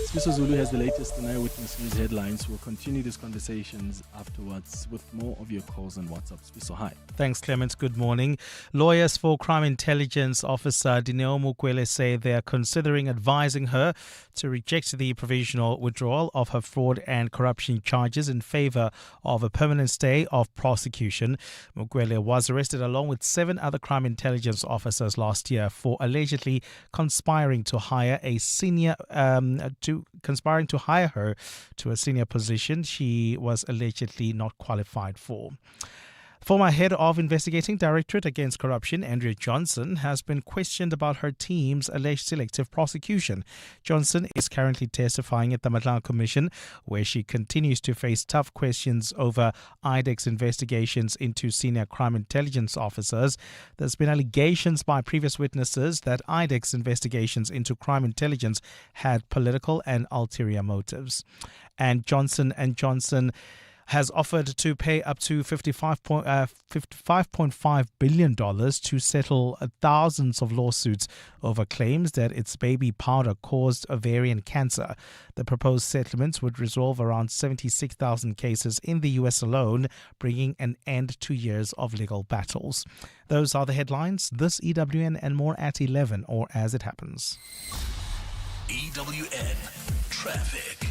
Spiso Zulu has the latest in Eyewitness News headlines. We'll continue these conversations afterwards with more of your calls and WhatsApp. Spiso, hi. Thanks, Clement. Good morning. Lawyers for Crime Intelligence Officer Dineo Mukwele say they are considering advising her to reject the provisional withdrawal of her fraud and corruption charges in favor of a permanent stay of prosecution. Mukwele was arrested along with 7 other crime intelligence officers last year for allegedly conspiring to hire her to a senior position she was allegedly not qualified for. Former head of Investigating Directorate Against Corruption, Andrea Johnson, has been questioned about her team's alleged selective prosecution. Johnson is currently testifying at the Matlang Commission, where she continues to face tough questions over IDEX investigations into senior crime intelligence officers. There's been allegations by previous witnesses that IDEX investigations into crime intelligence had political and ulterior motives. And Johnson & Johnson has offered to pay up to $55.5 billion to settle thousands of lawsuits over claims that its baby powder caused ovarian cancer. The proposed settlements would resolve around 76,000 cases in the U.S. alone, bringing an end to years of legal battles. Those are the headlines. This EWN and more at 11 or as it happens. EWN Traffic.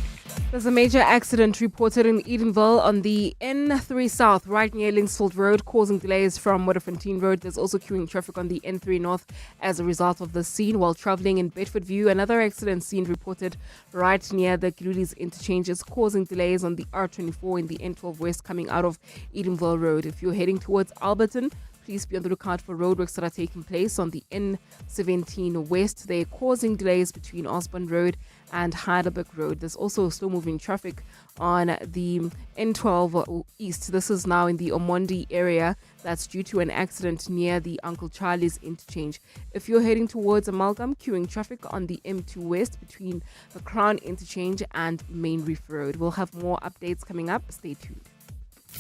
There's a major accident reported in Edenville on the N3 South, right near Linksfield Road, causing delays from Modderfontein Road. There's also queuing traffic on the N3 North as a result of the scene. While traveling in Bedford View, another accident scene reported right near the Kilulis interchanges, causing delays on the R24 in the N12 West coming out of Edenville Road. If you're heading towards Alberton, please be on the lookout for roadworks that are taking place on the N17 West. They're causing delays between Osborne Road and Heidelberg Road. There's also slow-moving traffic on the N12 East. This is now in the Omondi area. That's due to an accident near the Uncle Charlie's interchange. If you're heading towards Amalgam, queuing traffic on the M2 West between the Crown interchange and Main Reef Road. We'll have more updates coming up. Stay tuned.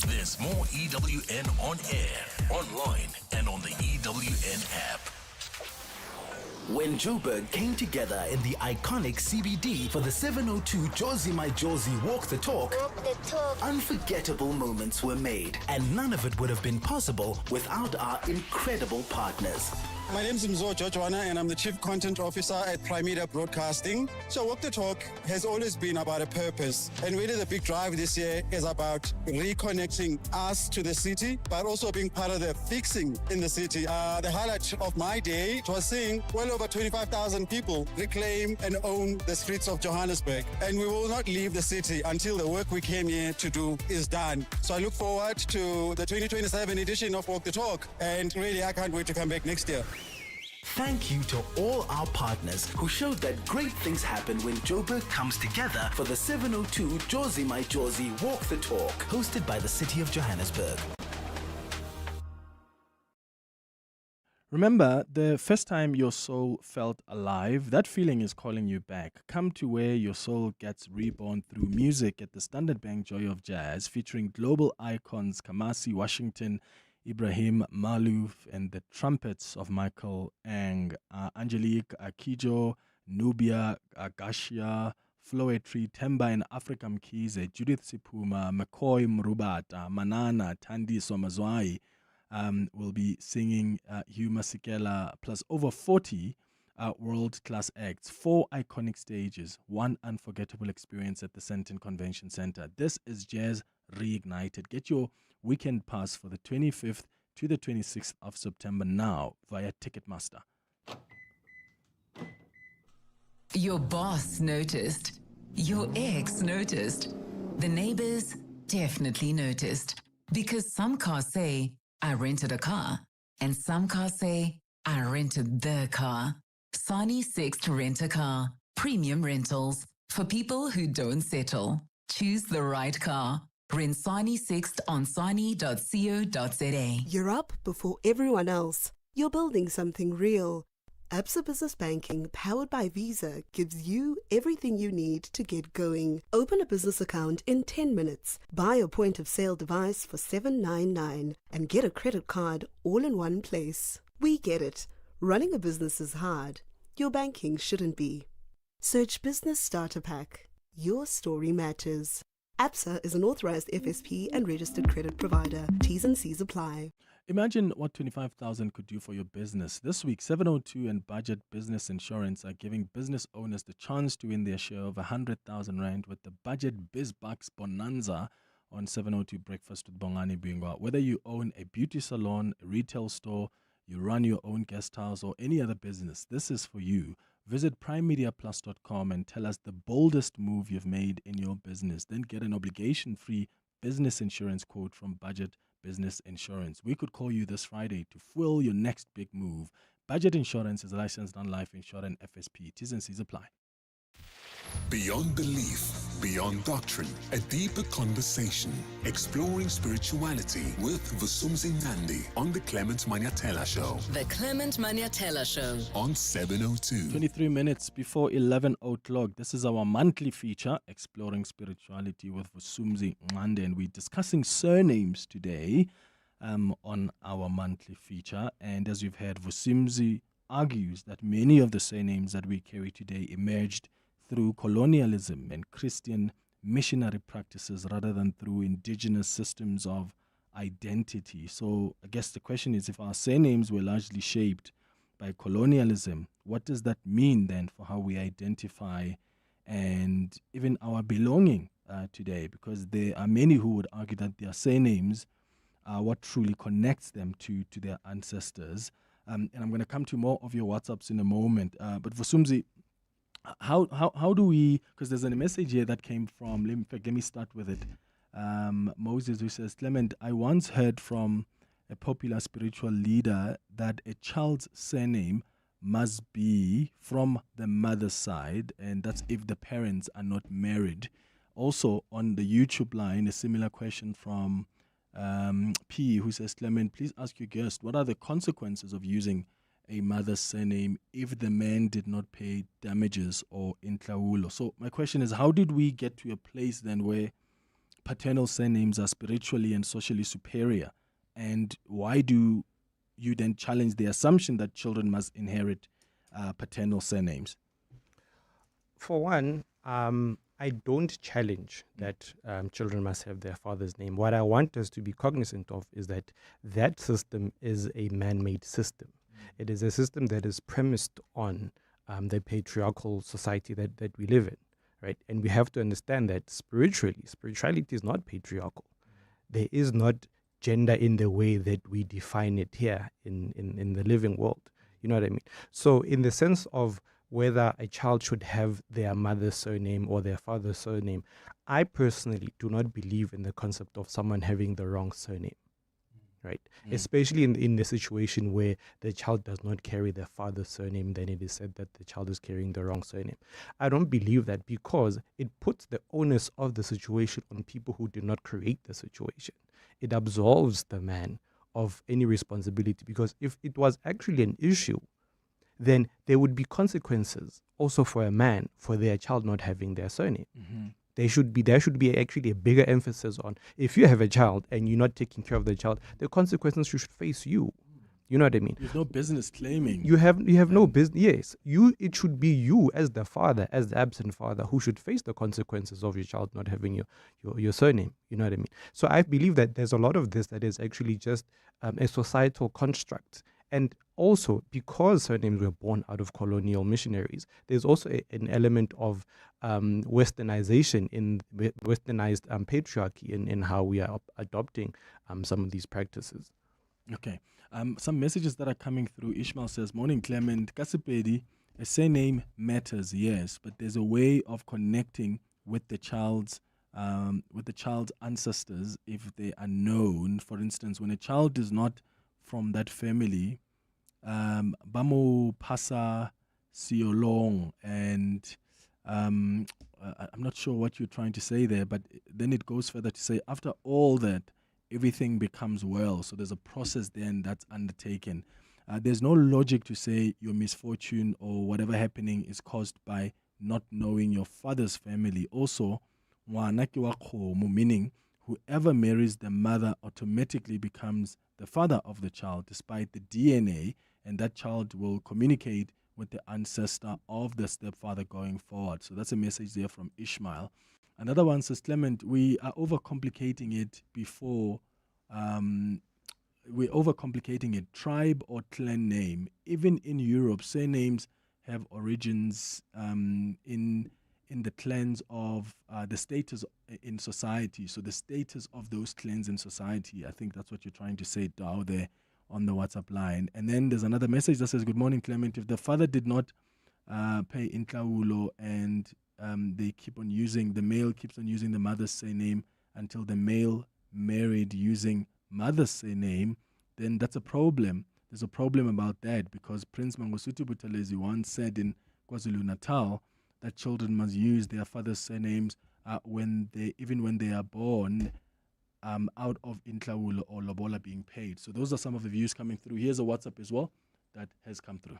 There's more EWN on air, online, and on the EWN app. When Joburg came together in the iconic CBD for the 702 Josie My Josie Walk the Talk, unforgettable moments were made, and none of it would have been possible without our incredible partners. My name is Mzo Jojoana and I'm the Chief Content Officer at Prime Media Broadcasting. So Walk the Talk has always been about a purpose, and really the big drive this year is about reconnecting us to the city, but also being part of the fixing in the city. The highlight of my day was seeing well over 25,000 people reclaim and own the streets of Johannesburg, and we will not leave the city until the work we came here to do is done. So I look forward to the 2027 edition of Walk the Talk, and really I can't wait to come back next year. Thank you to all our partners who showed that great things happen when Joburg comes together for the 702 Josie My Josie Walk the Talk, hosted by the City of Johannesburg. Remember, the first time your soul felt alive, that feeling is calling you back. Come to where your soul gets reborn through music at the Standard Bank Joy of Jazz, featuring global icons Kamasi Washington, Ibrahim Malouf, and the trumpets of Michael Ang, Angelique Akijo, Nubia Agashia, Floetry, Temba and Africa Mkize, Judith Sipuma, McCoy Mrubata, Manana, Tandi Somazwai will be singing Hugh Masekela, plus over 40 world-class acts, 4 iconic stages, 1 unforgettable experience at the Sandton Convention Center. This is Jazz Reignited. Get your weekend pass for the 25th to the 26th of September now via Ticketmaster. Your boss noticed. Your ex noticed. The neighbors definitely noticed. Because some cars say, I rented a car, and some cars say, I rented the car. Sani Sixt Rent a Car. Premium rentals for people who don't settle. Choose the right car. Rent Sani Sixt on sani.co.za. You're up before everyone else. You're building something real. Absa Business Banking, powered by Visa, gives you everything you need to get going. Open a business account in 10 minutes. Buy a point-of-sale device for $7.99 and get a credit card all in one place. We get it. Running a business is hard. Your banking shouldn't be. Search Business Starter Pack. Your story matters. Absa is an authorized FSP and registered credit provider. T's and C's apply. Imagine what 25,000 could do for your business. This week, 702 and Budget Business Insurance are giving business owners the chance to win their share of 100,000 Rand with the Budget Biz Bucks Bonanza on 702 Breakfast with Bongani Bingwa. Whether you own a beauty salon, a retail store, you run your own guest house, or any other business, this is for you. Visit primemediaplus.com and tell us the boldest move you've made in your business. Then get an obligation-free business insurance quote from Budget Business Insurance. We could call you this Friday to fuel your next big move. Budget Insurance is licensed on Life Insurance FSP. T's and C's apply. Beyond belief, beyond doctrine, a deeper conversation, exploring spirituality with Vusumzi Nandi on the Clement Manyathela Show. The Clement Manyathela Show. On 702. 23 minutes before 11 o'clock. This is our monthly feature, Exploring Spirituality with Vusumzi Nandi. And we're discussing surnames today on our monthly feature. And as you've heard, Vusumzi argues that many of the surnames that we carry today emerged through colonialism and Christian missionary practices rather than through indigenous systems of identity. So I guess the question is, if our surnames were largely shaped by colonialism, what does that mean then for how we identify and even our belonging today? Because there are many who would argue that their surnames are what truly connects them to their ancestors. And I'm going to come to more of your WhatsApps in a moment. But Vusumzi, how do we, because there's a message here that came from, let me start with it. Moses, who says, Clement, I once heard from a popular spiritual leader that a child's surname must be from the mother's side, and that's if the parents are not married. Also, on the YouTube line, a similar question from P, who says, Clement, please ask your guest, what are the consequences of using a mother's surname if the man did not pay damages or intlawulo? So my question is, how did we get to a place then where paternal surnames are spiritually and socially superior? And why do you then challenge the assumption that children must inherit paternal surnames? For one, I don't challenge that children must have their father's name. What I want us to be cognizant of is that that system is a man-made system. It is a system that is premised on the patriarchal society that we live in, right? And we have to understand that spirituality is not patriarchal. There is not gender in the way that we define it here in the living world. You know what I mean? So in the sense of whether a child should have their mother's surname or their father's surname, I personally do not believe in the concept of someone having the wrong surname. Right, especially in the situation where the child does not carry their father's surname, then it is said that the child is carrying the wrong surname. I don't believe that, because it puts the onus of the situation on people who did not create the situation. It absolves the man of any responsibility, because if it was actually an issue, then there would be consequences also for a man for their child not having their surname. Mm-hmm. There should be actually a bigger emphasis on, if you have a child and you're not taking care of the child, the consequences should face you. You know what I mean? There's no business claiming. You have no business. Yes, it should be you as the father, as the absent father, who should face the consequences of your child not having your surname. You know what I mean? So I believe that there's a lot of this that is actually just a societal construct. And also, because surnames were born out of colonial missionaries, there's also an element of westernization, in westernized patriarchy in how we are adopting some of these practices. Okay. Some messages that are coming through. Ishmael says, morning Clement, Kasipedi, a surname matters, yes, but there's a way of connecting with the child's with the child's ancestors if they are known. For instance, when a child is not from that family, Bamo Pasa Siolong, and I'm not sure what you're trying to say there, but then it goes further to say after all that, everything becomes well. So there's a process then that's undertaken. There's no logic to say your misfortune or whatever happening is caused by not knowing your father's family. Also, meaning whoever marries the mother automatically becomes the father of the child despite the DNA, and that child will communicate with the ancestor of the stepfather going forward. So that's a message there from Ishmael. Another one says, Clement, we are overcomplicating it before. We're overcomplicating it. Tribe or clan name. Even in Europe, surnames have origins in the clans of the status in society. So the status of those clans in society. I think that's what you're trying to say, Dao, there on the WhatsApp line. And then there's another message that says, good morning, Clement. If the father did not pay intlaulo and the male keeps on using the mother's surname until the male married using mother's surname, then that's a problem. There's a problem about that because Prince Mangosuthu Buthelezi once said in KwaZulu-Natal that children must use their father's surnames even when they are born out of intlaulo or lobola being paid. So those are some of the views coming through. Here's a WhatsApp as well that has come through.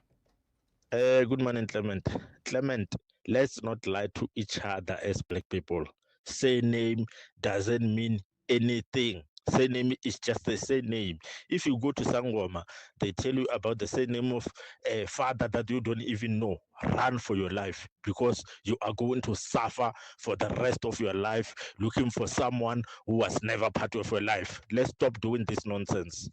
Good morning, Clement. Clement, let's not lie to each other as black people. Surname doesn't mean anything. Surname is just a surname. If you go to Sangoma, they tell you about the surname of a father that you don't even know. Run for your life because you are going to suffer for the rest of your life looking for someone who was never part of your life. Let's stop doing this nonsense.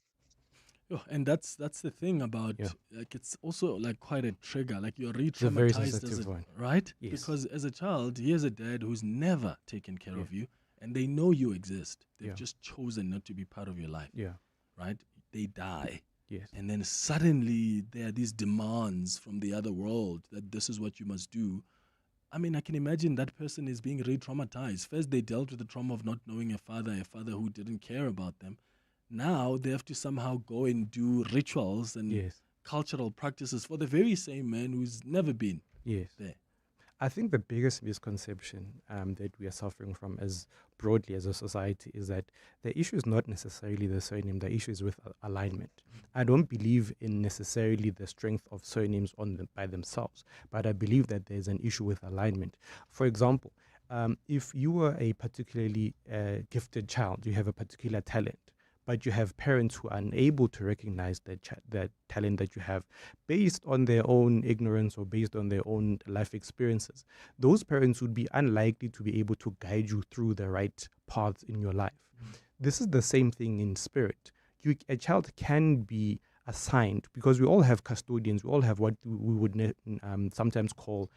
And that's the thing about like it's also like quite a trigger. Like you're It's a very re-traumatized sensitive one. right? Yes. Because as a child, here's a dad who's never taken care of you, and they know you exist. They've just chosen not to be part of your life. Yeah. Right? They die. Yes. And then suddenly there are these demands from the other world that this is what you must do. I mean, I can imagine that person is being re-traumatized. First, they dealt with the trauma of not knowing a father who didn't care about them. Now they have to somehow go and do rituals and cultural practices for the very same man who's never been there. I think the biggest misconception that we are suffering from as broadly as a society is that the issue is not necessarily the surname, the issue is with alignment. I don't believe in necessarily the strength of surnames by themselves, but I believe that there's an issue with alignment. For example, if you were a particularly gifted child, you have a particular talent, but you have parents who are unable to recognize that talent that you have based on their own ignorance or based on their own life experiences. Those parents would be unlikely to be able to guide you through the right paths in your life. This is the same thing in spirit. A child can be assigned, because we all have custodians, we all have what we would sometimes call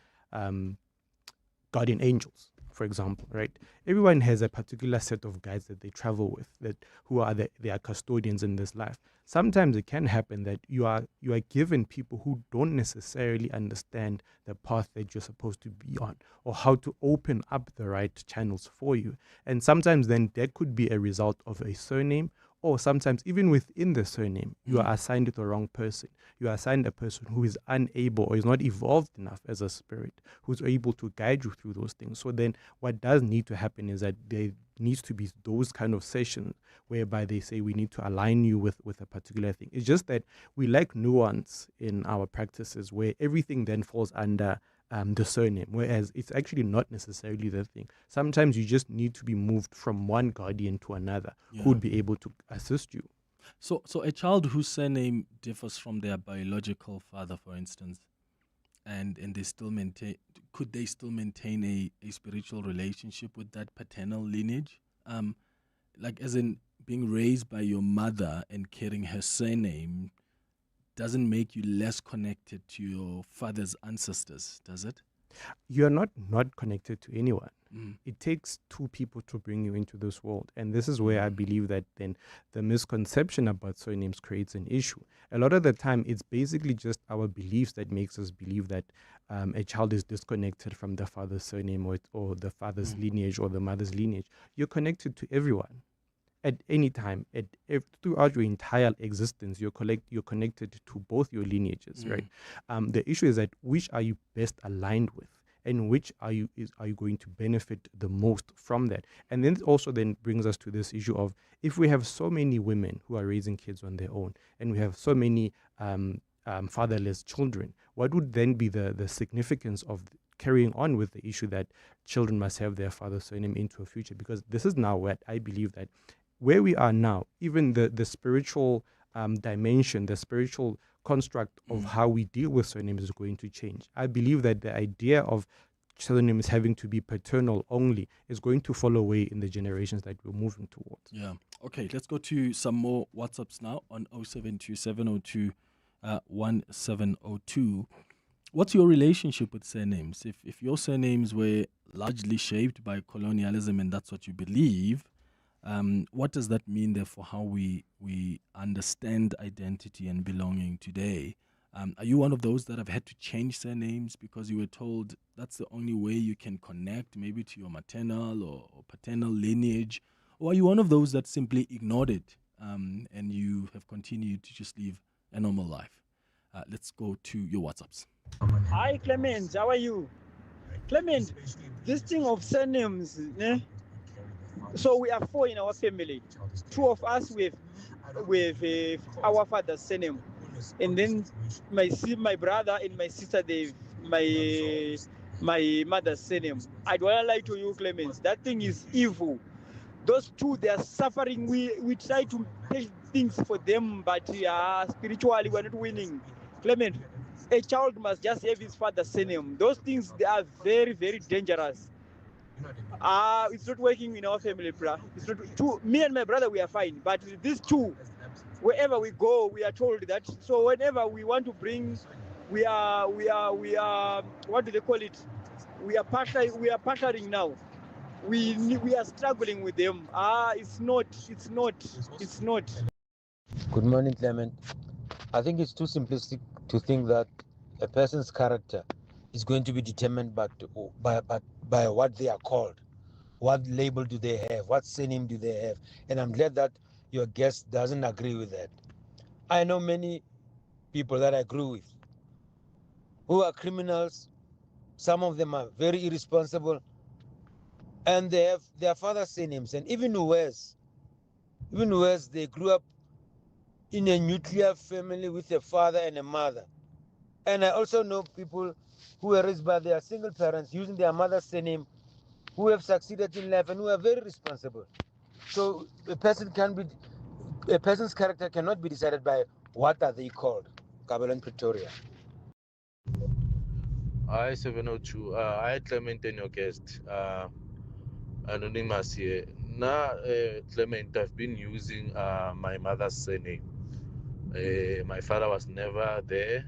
guardian angels, for example, right? Everyone has a particular set of guides that they travel with, who are their custodians in this life. Sometimes it can happen that you are given people who don't necessarily understand the path that you're supposed to be on, or how to open up the right channels for you. And sometimes then that could be a result of a surname, or sometimes even within the surname, you are assigned to the wrong person. You are assigned a person who is unable or is not evolved enough as a spirit, who's able to guide you through those things. So then what does need to happen is that there needs to be those kind of sessions whereby they say we need to align you with a particular thing. It's just that we lack nuance in our practices where everything then falls under the surname, whereas it's actually not necessarily the thing. Sometimes you just need to be moved from one guardian to another who would be able to assist you. So a child whose surname differs from their biological father, for instance, and they still could they still maintain a spiritual relationship with that paternal lineage? Like as in being raised by your mother and carrying her surname doesn't make you less connected to your father's ancestors, does it? You're not connected to anyone. It takes two people to bring you into this world. And this is where I believe that then the misconception about surnames creates an issue. A lot of the time, it's basically just our beliefs that makes us believe that a child is disconnected from the father's surname or the father's lineage or the mother's lineage. You're connected to everyone. At any time, throughout your entire existence, you're connected to both your lineages, right? The issue is that which are you best aligned with, and which are you going to benefit the most from that? And then also then brings us to this issue of, if we have so many women who are raising kids on their own, and we have so many fatherless children, what would then be the significance of carrying on with the issue that children must have their father's surname into a future? Because this is now what I believe that where we are now, even the spiritual dimension, the spiritual construct of how we deal with surnames is going to change. I believe that the idea of surnames having to be paternal only is going to fall away in the generations that we're moving towards. Yeah. Okay, let's go to some more WhatsApps now on 0727021702. What's your relationship with surnames? If your surnames were largely shaped by colonialism and that's what you believe, what does that mean there for how we understand identity and belonging today? Are you one of those that have had to change surnames because you were told that's the only way you can connect maybe to your maternal or paternal lineage? Or are you one of those that simply ignored it and you have continued to just live a normal life? Let's go to your WhatsApps. Hi, Clement. How are you? Clement, this thing of surnames, so we are 4 in our family. 2 of us with our father's surname, and then my brother and my sister, my mother's surname. I don't want to lie to you, Clement. That thing is evil. Those 2, they are suffering. We try to pay things for them, but spiritually we're not winning. Clement, a child must just have his father's surname. Those things, they are very, very dangerous. It's not working in our family, bruh. It's not. Me and my brother, we are fine. But these 2, wherever we go, we are told that. So whenever we want to bring, we are. What do they call it? We are partnering now. We are struggling with them. It's not. Good morning, Clement. I think it's too simplistic to think that a person's character is going to be determined by what they are called. What label do they have? What surname do they have? And I'm glad that your guest doesn't agree with that. I know many people that I agree with who are criminals. Some of them are very irresponsible, and they have their father's surnames. And even worse, they grew up in a nuclear family with a father and a mother. And I also know people who were raised by their single parents using their mother's surname, who have succeeded in life and who are very responsible. So a person's character cannot be decided by what are they called. Kabbalah, Pretoria. Hi, 702. Hi, Clement and your guest. Anonymous here. Now, Clement, I've been using my mother's surname. My father was never there.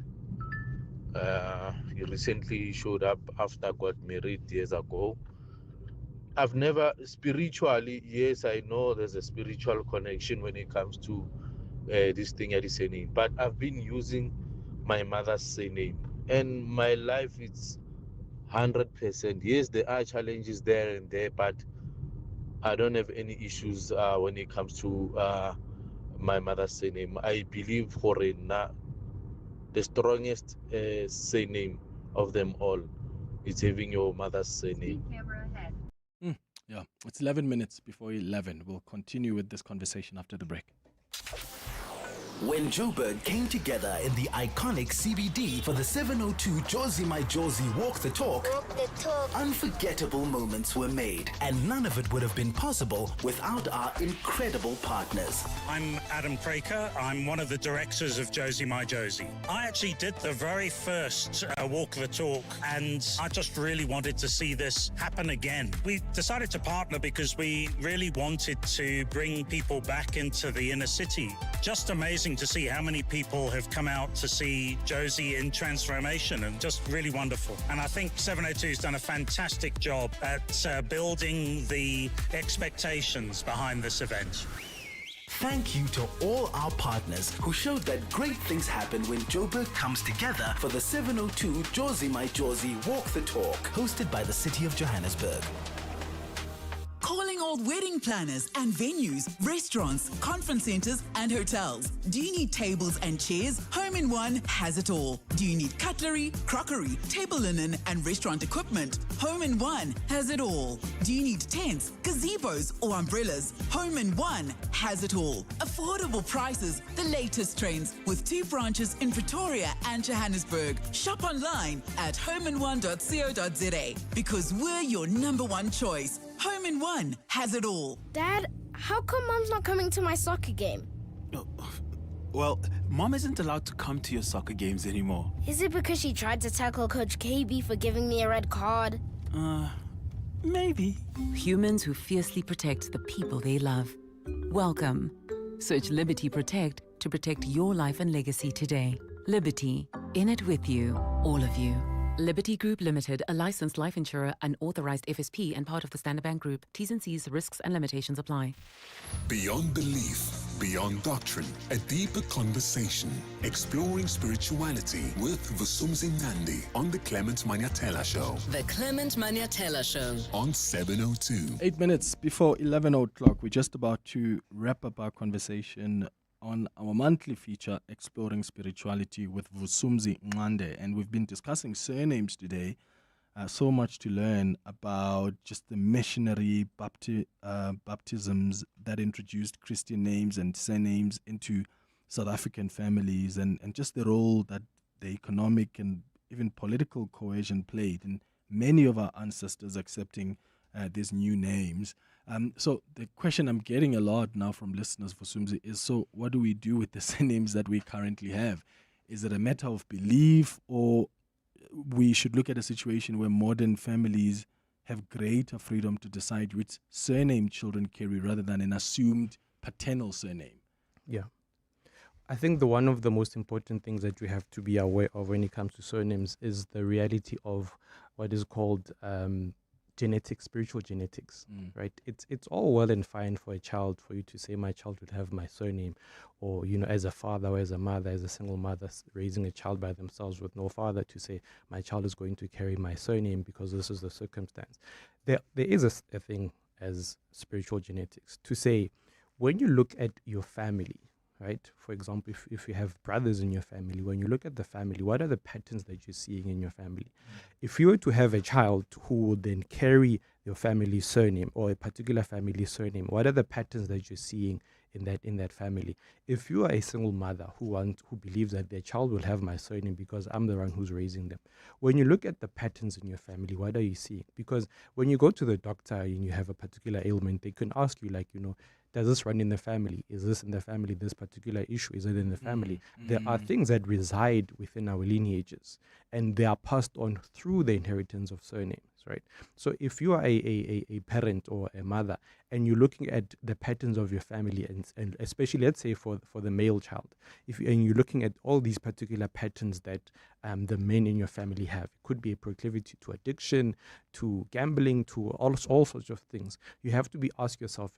He recently showed up after I got married years ago. I've never, spiritually, yes, I know there's a spiritual connection when it comes to this thing at the surname, but I've been using my mother's surname, and my life is 100%. Yes, there are challenges there and there, but I don't have any issues when it comes to my mother's surname. I believe Horena, the strongest surname of them all, is having your mother's surname. Yeah, it's 11 minutes before 11. We'll continue with this conversation after the break. When Joburg came together in the iconic CBD for the 702 Josie My Josie Walk the Talk, unforgettable moments were made, and none of it would have been possible without our incredible partners. I'm Adam Praker. I'm one of the directors of Josie My Josie. I actually did the very first Walk the Talk, and I just really wanted to see this happen again. We decided to partner because we really wanted to bring people back into the inner city. Just amazing amazing to see how many people have come out to see Josie in transformation, and just really wonderful. And I think 702 has done a fantastic job at building the expectations behind this event. Thank you to all our partners who showed that great things happen when Joburg comes together for the 702 Josie My Josie Walk the Talk, hosted by the City of Johannesburg. Calling all wedding planners and venues, restaurants, conference centers, and hotels. Do you need tables and chairs? Home in One has it all. Do you need cutlery, crockery, table linen, and restaurant equipment? Home in One has it all. Do you need tents, gazebos, or umbrellas? Home in One has it all. Affordable prices, the latest trends, with 2 branches in Pretoria and Johannesburg. Shop online at homein1.co.za, because we're your #1 choice. Home in One has it all. Dad, how come Mom's not coming to my soccer game? Well, Mom isn't allowed to come to your soccer games anymore. Is it because she tried to tackle Coach KB for giving me a red card? Maybe. Humans who fiercely protect the people they love. Welcome. Search Liberty Protect to protect your life and legacy today. Liberty, in it with you, all of you. Liberty Group Limited, a licensed life insurer, an authorized FSP, and part of the Standard Bank Group. T's and C's, risks and limitations apply. Beyond belief, beyond doctrine, a deeper conversation, exploring spirituality with Vusumzi Nandi on the Clement Manyathela Show. The Clement Manyathela Show. On 702. 8 minutes before 11 o'clock, we're just about to wrap up our conversation on our monthly feature, Exploring Spirituality with Vusumzi Ngande. And we've been discussing surnames today. So much to learn about just the missionary baptisms that introduced Christian names and surnames into South African families, and just the role that the economic and even political cohesion played in many of our ancestors accepting these new names. So the question I'm getting a lot now from listeners for Sumzi is, so what do we do with the surnames that we currently have? Is it a matter of belief, or we should look at a situation where modern families have greater freedom to decide which surname children carry rather than an assumed paternal surname? Yeah. I think one of the most important things that we have to be aware of when it comes to surnames is the reality of what is called genetics, spiritual genetics, right? It's all well and fine for a child, for you to say my child would have my surname, or, you know, as a father or as a mother, as a single mother raising a child by themselves with no father, to say my child is going to carry my surname because this is the circumstance. There is a thing as spiritual genetics to say, when you look at your family, right? For example, if you have brothers in your family, when you look at the family, what are the patterns that you're seeing in your family? If you were to have a child who would then carry your family's surname or a particular family's surname, what are the patterns that you're seeing in that family? If you are a single mother who believes that their child will have my surname because I'm the one who's raising them, when you look at the patterns in your family, what are you seeing? Because when you go to the doctor and you have a particular ailment, they can ask you, like, you know, does this run in the family? Is this in the family? This particular issue, is it in the family? There are things that reside within our lineages, and they are passed on through the inheritance of surnames, right? So if you are a parent or a mother, and you're looking at the patterns of your family, and especially, let's say, for the male child, and you're looking at all these particular patterns that the men in your family have, it could be a proclivity to addiction, to gambling, to all sorts of things. You have to ask yourself,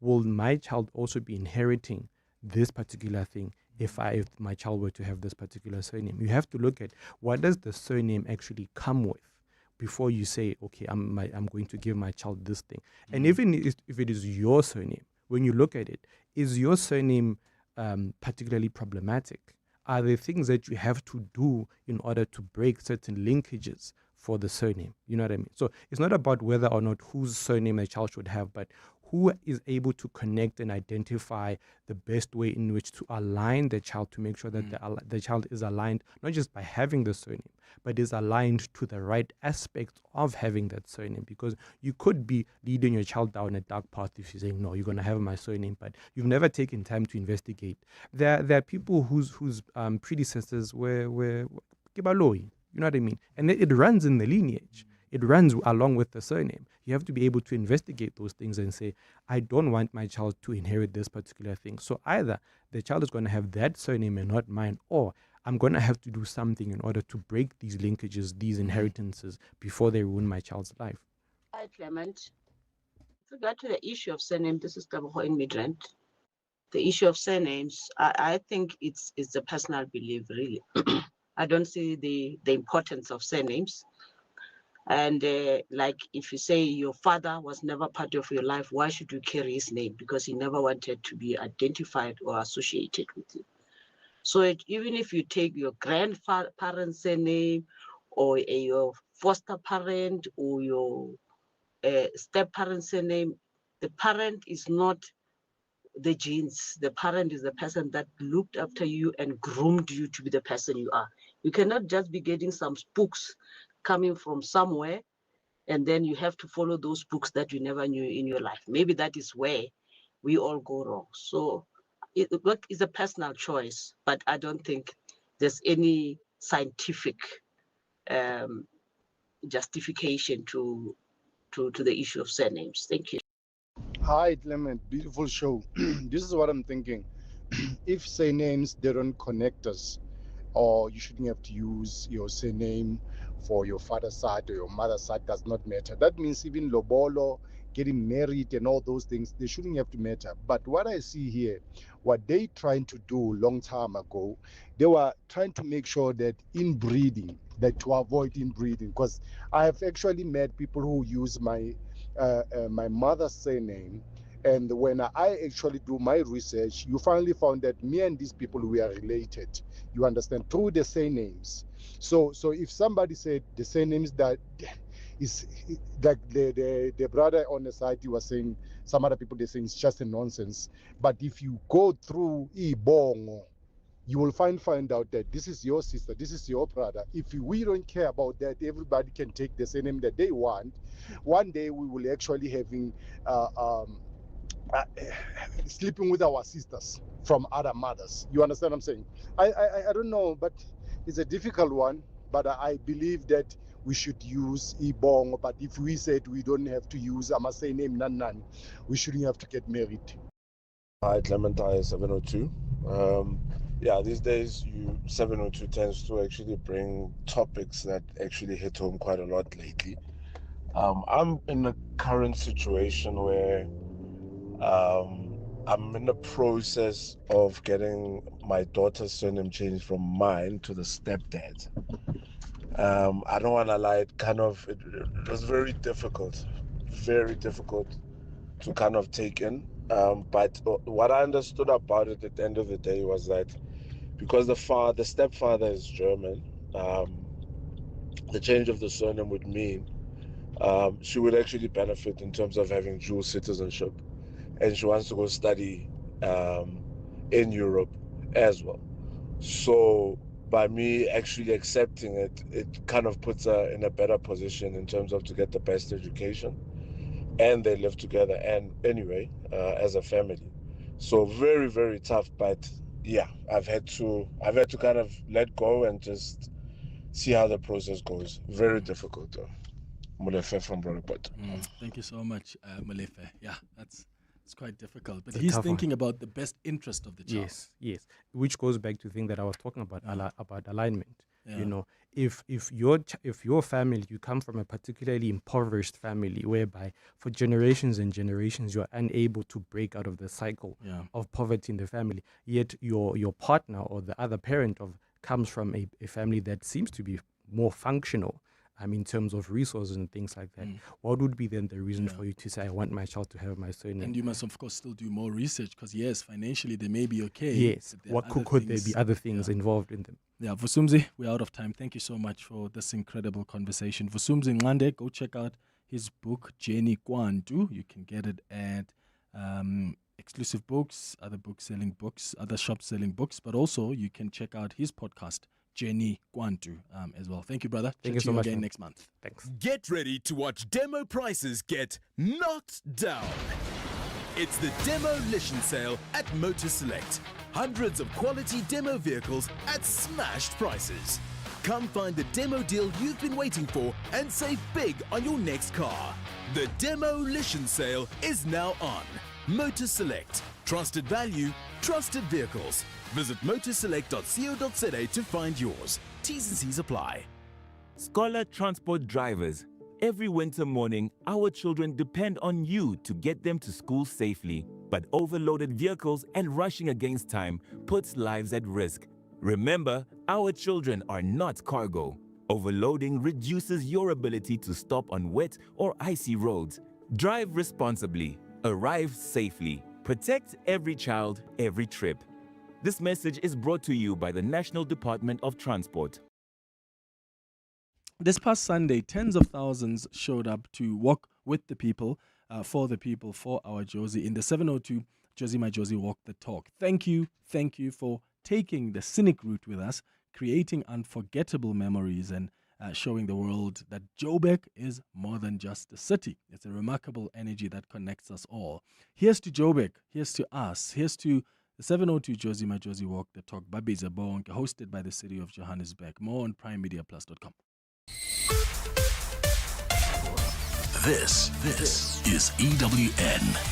will my child also be inheriting this particular thing if my child were to have this particular surname? You have to look at, what does the surname actually come with before you say, okay, I'm going to give my child this thing. And even if it is your surname, when you look at it, is your surname particularly problematic? Are there things that you have to do in order to break certain linkages for the surname? You know what I mean? So it's not about whether or not whose surname a child should have, but who is able to connect and identify the best way in which to align the child, to make sure that the child is aligned, not just by having the surname, but is aligned to the right aspects of having that surname. Because you could be leading your child down a dark path if you say, no, you're going to have my surname, but you've never taken time to investigate. There are people whose predecessors were Kibaloi, you know what I mean? And it runs in the lineage. it runs along with the surname. You have to be able to investigate those things and say, I don't want my child to inherit this particular thing. So either the child is going to have that surname and not mine, or I'm going to have to do something in order to break these linkages, these inheritances, before they ruin my child's life. Hi, Clement. With regard to the issue of surname, this is Taboho Immigrant. The issue of surnames, I think it's a personal belief, really. I don't see the importance of surnames. And like if you say your father was never part of your life, why should you carry his name? Because he never wanted to be identified or associated with you. So even if you take your grandparent's surname or your foster parent or your step-parent's surname, the parent is not the genes. The parent is the person that looked after you and groomed you to be the person you are. You cannot just be getting some spooks coming from somewhere and then you have to follow those spooks that you never knew in your life. Maybe that is where we all go wrong. So it's a personal choice, but I don't think there's any scientific justification to the issue of surnames. Thank you. Hi, Clement. Beautiful show. This is what I'm thinking. If surnames, they don't connect us, or you shouldn't have to use your surname for your father's side or your mother's side, does not matter. That means even lobolo, getting married and all those things, they shouldn't have to matter. But what I see here, what they trying to do long time ago, they were trying to make sure that inbreeding, that to avoid inbreeding, because I have actually met people who use my mother's surname, and when I actually do my research, you finally found that me and these people, we are related, you understand, through the surnames. So if somebody said the surnames, that is like the brother on the side, he was saying, some other people, they're saying it's just a nonsense. But if you go through Ibongo, you will find out that this is your sister, this is your brother. If we don't care about that, everybody can take the surname that they want. One day we will actually having sleeping with our sisters from other mothers. You understand what I'm saying? I don't know, but it's a difficult one. But I believe that we should use Ibong. But if we said we don't have to use a surname Nan, we shouldn't have to get married. Hi, Clement 702. Yeah, these days 702 tends to actually bring topics that actually hit home quite a lot lately. I'm in a current situation where I'm in the process of getting my daughter's surname changed from mine to the stepdad. I don't want to lie, it was very difficult to kind of take in. But what I understood about it at the end of the day was that because the stepfather is German, the change of the surname would mean she would actually benefit in terms of having dual citizenship, and she wants to go study in Europe as well. So by me actually accepting it, it kind of puts her in a better position in terms of to get the best education, and they live together and anyway as a family. So very, very tough, but yeah, I've had to kind of let go and just see how the process goes. Very difficult though. Molefe from Broadport. Thank you so much, Molefe. Yeah, it's quite difficult. But It's a he's tough thinking one. about the best interest of the child. Yes. Which goes back to the thing that I was talking about, about alignment. Yeah. You know, if your family, you come from a particularly impoverished family whereby for generations and generations you are unable to break out of the cycle of poverty in the family, yet your partner or the other parent comes from a family that seems to be more functional, in terms of resources and things like that. What would be then the reason for you to say, I want my child to have my surname? And you must, of course, still do more research because, yes, financially they may be okay. Yes. but there What are could there be other things involved in them? Yeah, Vusumzi, we're out of time. Thank you so much for this incredible conversation. Vusumzi Ngande, go check out his book, Jenny Kwantu. You can get it at Exclusive Books, other book-selling books, other shops selling books, but also you can check out his podcast, Jenny Kwantu, as well. Thank you, brother. Thank Chat you to so much, again man. next month. Thanks. Get ready to watch demo prices get knocked down. It's the Demolition Sale at Motor Select. Hundreds of quality demo vehicles at smashed prices. Come find the demo deal you've been waiting for and save big on your next car. The demolition sale is now on. Motor Select. Trusted value, trusted vehicles. Visit motorselect.co.za to find yours. T's and C's apply. Scholar Transport drivers, every winter morning, our children depend on you to get them to school safely. But overloaded vehicles and rushing against time puts lives at risk. Remember, our children are not cargo. Overloading reduces your ability to stop on wet or icy roads. Drive responsibly. Arrive safely. Protect every child, every trip. This message is brought to you by the National Department of Transport. This past Sunday, tens of thousands showed up to walk with the people, for our Josie in the 702 Josie My Josie Walk the Talk. Thank you for taking the scenic route with us, creating unforgettable memories and showing the world that Joburg is more than just a city. It's a remarkable energy that connects us all. Here's to Joburg, here's to us, here's to the 702 Josie My Josie Walk the Talk, Babiza Bonke, hosted by the city of Johannesburg. More on primemediaplus.com. This is EWN.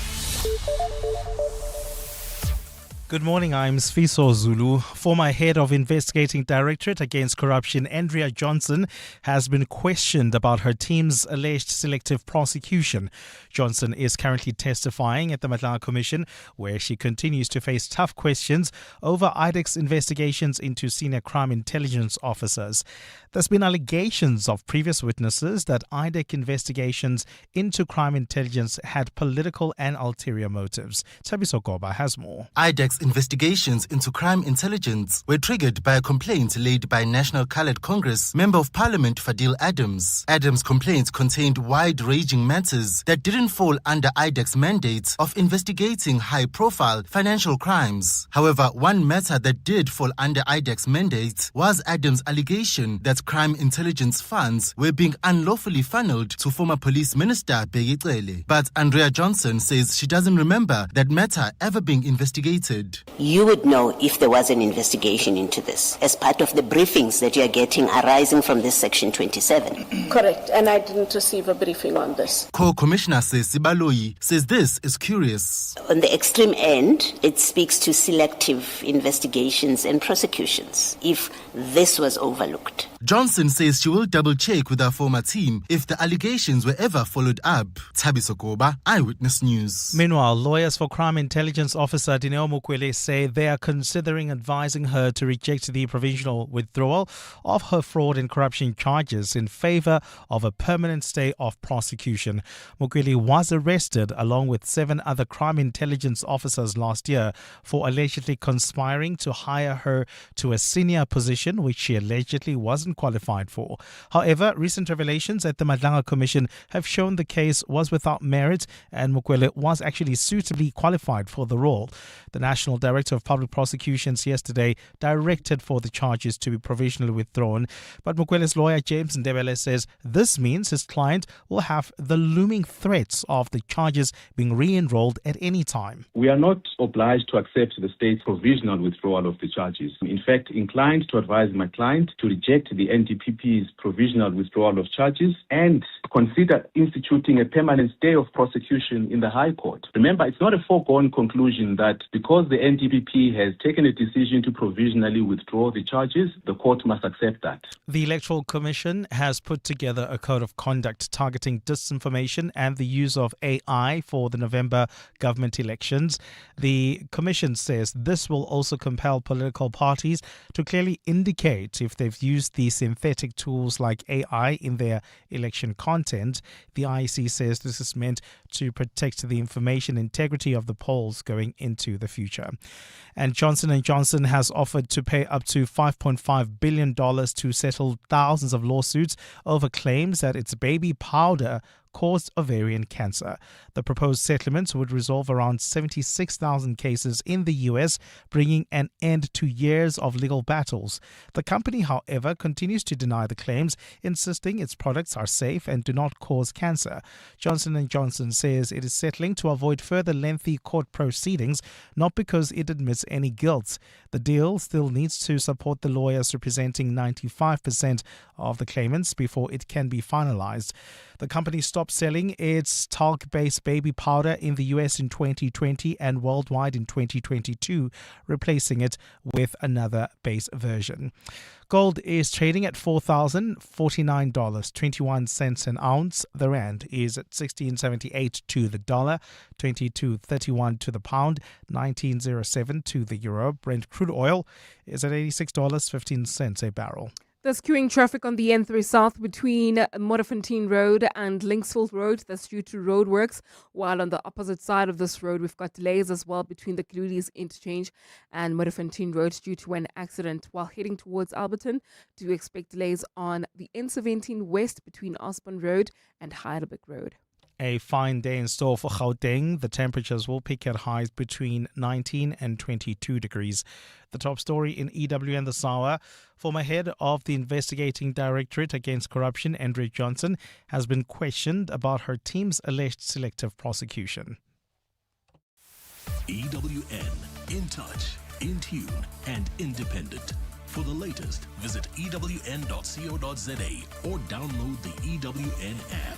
Good morning, I'm Sfiso Zulu. Former head of Investigating Directorate Against Corruption, Andrea Johnson, has been questioned about her team's alleged selective prosecution. Johnson is currently testifying at the Madlanga Commission, where she continues to face tough questions over IDEC's investigations into senior crime intelligence officers. There's been allegations of previous witnesses that IDEC investigations into crime intelligence had political and ulterior motives. Tabiso Goba has more. IDEC's investigations into crime intelligence were triggered by a complaint laid by National Coloured Congress Member of Parliament Fadil Adams. Adams' complaint contained wide-ranging matters that didn't fall under IDEC's mandate of investigating high-profile financial crimes. However, one matter that did fall under IDEC's mandate was Adams' allegation that crime intelligence funds were being unlawfully funneled to former police minister Bheki Cele. But Andrea Johnson says she doesn't remember that matter ever being investigated. You would know if there was an investigation into this as part of the briefings that you are getting arising from this Section 27. Correct, and I didn't receive a briefing on this. Co-Commissioner Sibaloyi says this is curious. On the extreme end, it speaks to selective investigations and prosecutions if this was overlooked. Johnson says she will double-check with her former team if the allegations were ever followed up. Tabiso Goba, Eyewitness News. Meanwhile, lawyers for crime intelligence officer Dineo Mukwele say they are considering advising her to reject the provisional withdrawal of her fraud and corruption charges in favor of a permanent stay of prosecution. Mukwele was arrested along with 7 other crime intelligence officers last year for allegedly conspiring to hire her to a senior position which she allegedly wasn't qualified for. However, recent revelations at the Madlanga Commission have shown the case was without merit and Mukwele was actually suitably qualified for the role. The National Director of Public Prosecutions yesterday directed for the charges to be provisionally withdrawn, but Mukwele's lawyer James Ndebele says this means his client will have the looming threats of the charges being re-enrolled at any time. We are not obliged to accept the state's provisional withdrawal of the charges. In fact, inclined to advise my client to reject the NDPP's provisional withdrawal of charges and consider instituting a permanent stay of prosecution in the High Court. Remember, it's not a foregone conclusion that because the NDPP has taken a decision to provisionally withdraw the charges, the court must accept that. The Electoral Commission has put together a code of conduct targeting disinformation and the use of AI for the November government elections. The Commission says this will also compel political parties to clearly indicate if they've used the synthetic tools like AI in their election content. The IEC says this is meant to protect the information integrity of the polls going into the future. And Johnson & Johnson has offered to pay up to $5.5 billion to settle thousands of lawsuits over claims that its baby powder caused ovarian cancer. The proposed settlements would resolve around 76,000 cases in the U.S., bringing an end to years of legal battles. The company, however, continues to deny the claims, insisting its products are safe and do not cause cancer. Johnson & Johnson says it is settling to avoid further lengthy court proceedings, not because it admits any guilt. The deal still needs to support the lawyers representing 95% of the claimants before it can be finalized. The company stopped selling its talc-based baby powder in the US in 2020 and worldwide in 2022, replacing it with another base version. Gold is trading at $4,049.21 an ounce. The rand is at 16.78 to the dollar, 22.31 to the pound, 19.07 to the euro. Brent crude oil is at $86.15 a barrel. There's queuing traffic on the N3 South between Modderfontein Road and Linksfield Road. That's due to roadworks. While on the opposite side of this road, we've got delays as well between the Kludi's Interchange and Modderfontein Road due to an accident. While heading towards Alberton, do expect delays on the N17 West between Osborne Road and Heidelberg Road. A fine day in store for Gauteng. The temperatures will peak at highs between 19 and 22 degrees. The top story in EWN this hour: former head of the Investigating Directorate Against Corruption, Andrea Johnson, has been questioned about her team's alleged selective prosecution. EWN, in touch, in tune, and independent. For the latest, visit ewn.co.za or download the EWN app.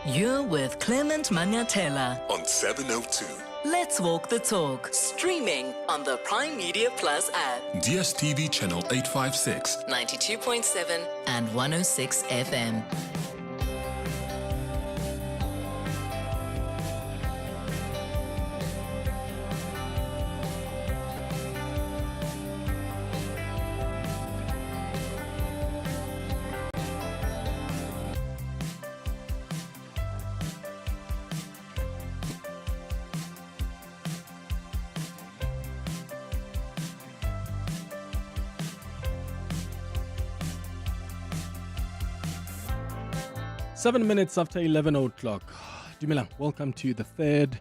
You're with Clement Manyathela on 702. Let's walk the talk. Streaming on the Prime Media Plus app. DSTV channel 856, 92.7 and 106 FM. Seven minutes after 11 o'clock. Dumelang, welcome to the third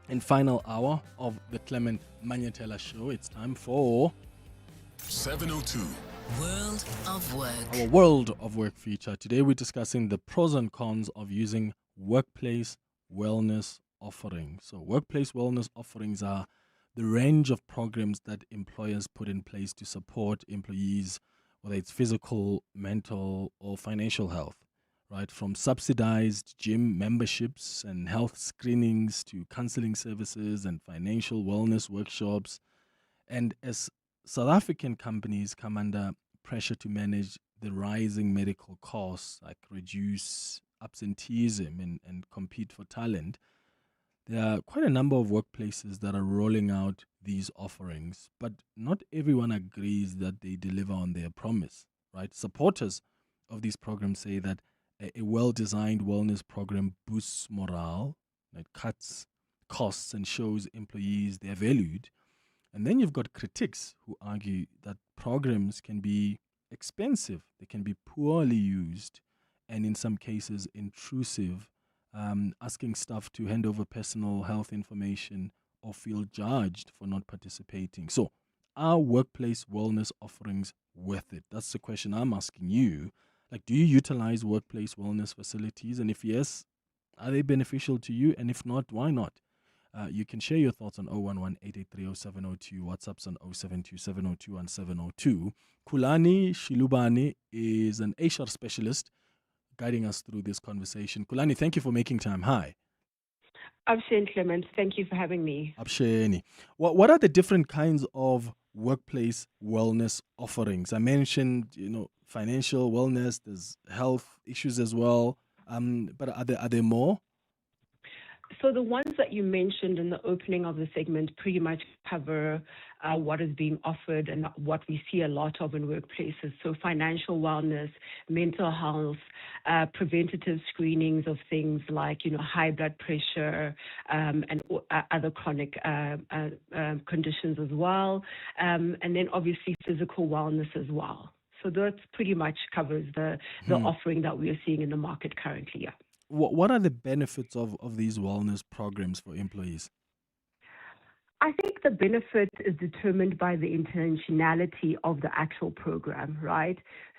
and final hour of the Clement Manyathela Show. It's time for 702. World of Work. Our World of Work feature. Today we're discussing the pros and cons of using workplace wellness offerings. So workplace wellness offerings are the range of programs that employers put in place to support employees, whether it's physical, mental, or financial health. Right, from subsidized gym memberships and health screenings to counseling services and financial wellness workshops. And as South African companies come under pressure to manage the rising medical costs, like reduce absenteeism and compete for talent, there are quite a number of workplaces that are rolling out these offerings, but not everyone agrees that they deliver on their promise. Right, supporters of these programs say that a well-designed wellness program boosts morale, it cuts costs and shows employees they're valued. And then you've got critics who argue that programs can be expensive, they can be poorly used, and in some cases intrusive, asking staff to hand over personal health information or feel judged for not participating. So, are workplace wellness offerings worth it? That's the question I'm asking you. Like, do you utilize workplace wellness facilities? And if yes, are they beneficial to you? And if not, why not? You can share your thoughts on 011-883-0702, WhatsApps on 072-702-1702. Kulani Shilubane is an HR specialist guiding us through this conversation. Kulani, thank you for making time. Hi. Absheni Clement, thank you for having me. Absheni. What are the different kinds of workplace wellness offerings? I mentioned, financial wellness, there's health issues as well. But are there more? So the ones that you mentioned in the opening of the segment pretty much cover what is being offered and what we see a lot of in workplaces. So financial wellness, mental health, preventative screenings of things like, high blood pressure and other chronic conditions as well. And then obviously physical wellness as well. So that pretty much covers the offering that we are seeing in the market currently. Yeah. What are the benefits of these wellness programs for employees? I think the benefit is determined by the intentionality of the actual program, right?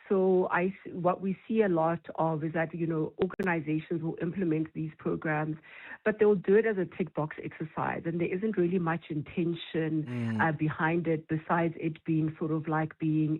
So what we see a lot of is that, organizations will implement these programs, but they'll do it as a tick box exercise, and there isn't really much intention behind it besides it being sort of like being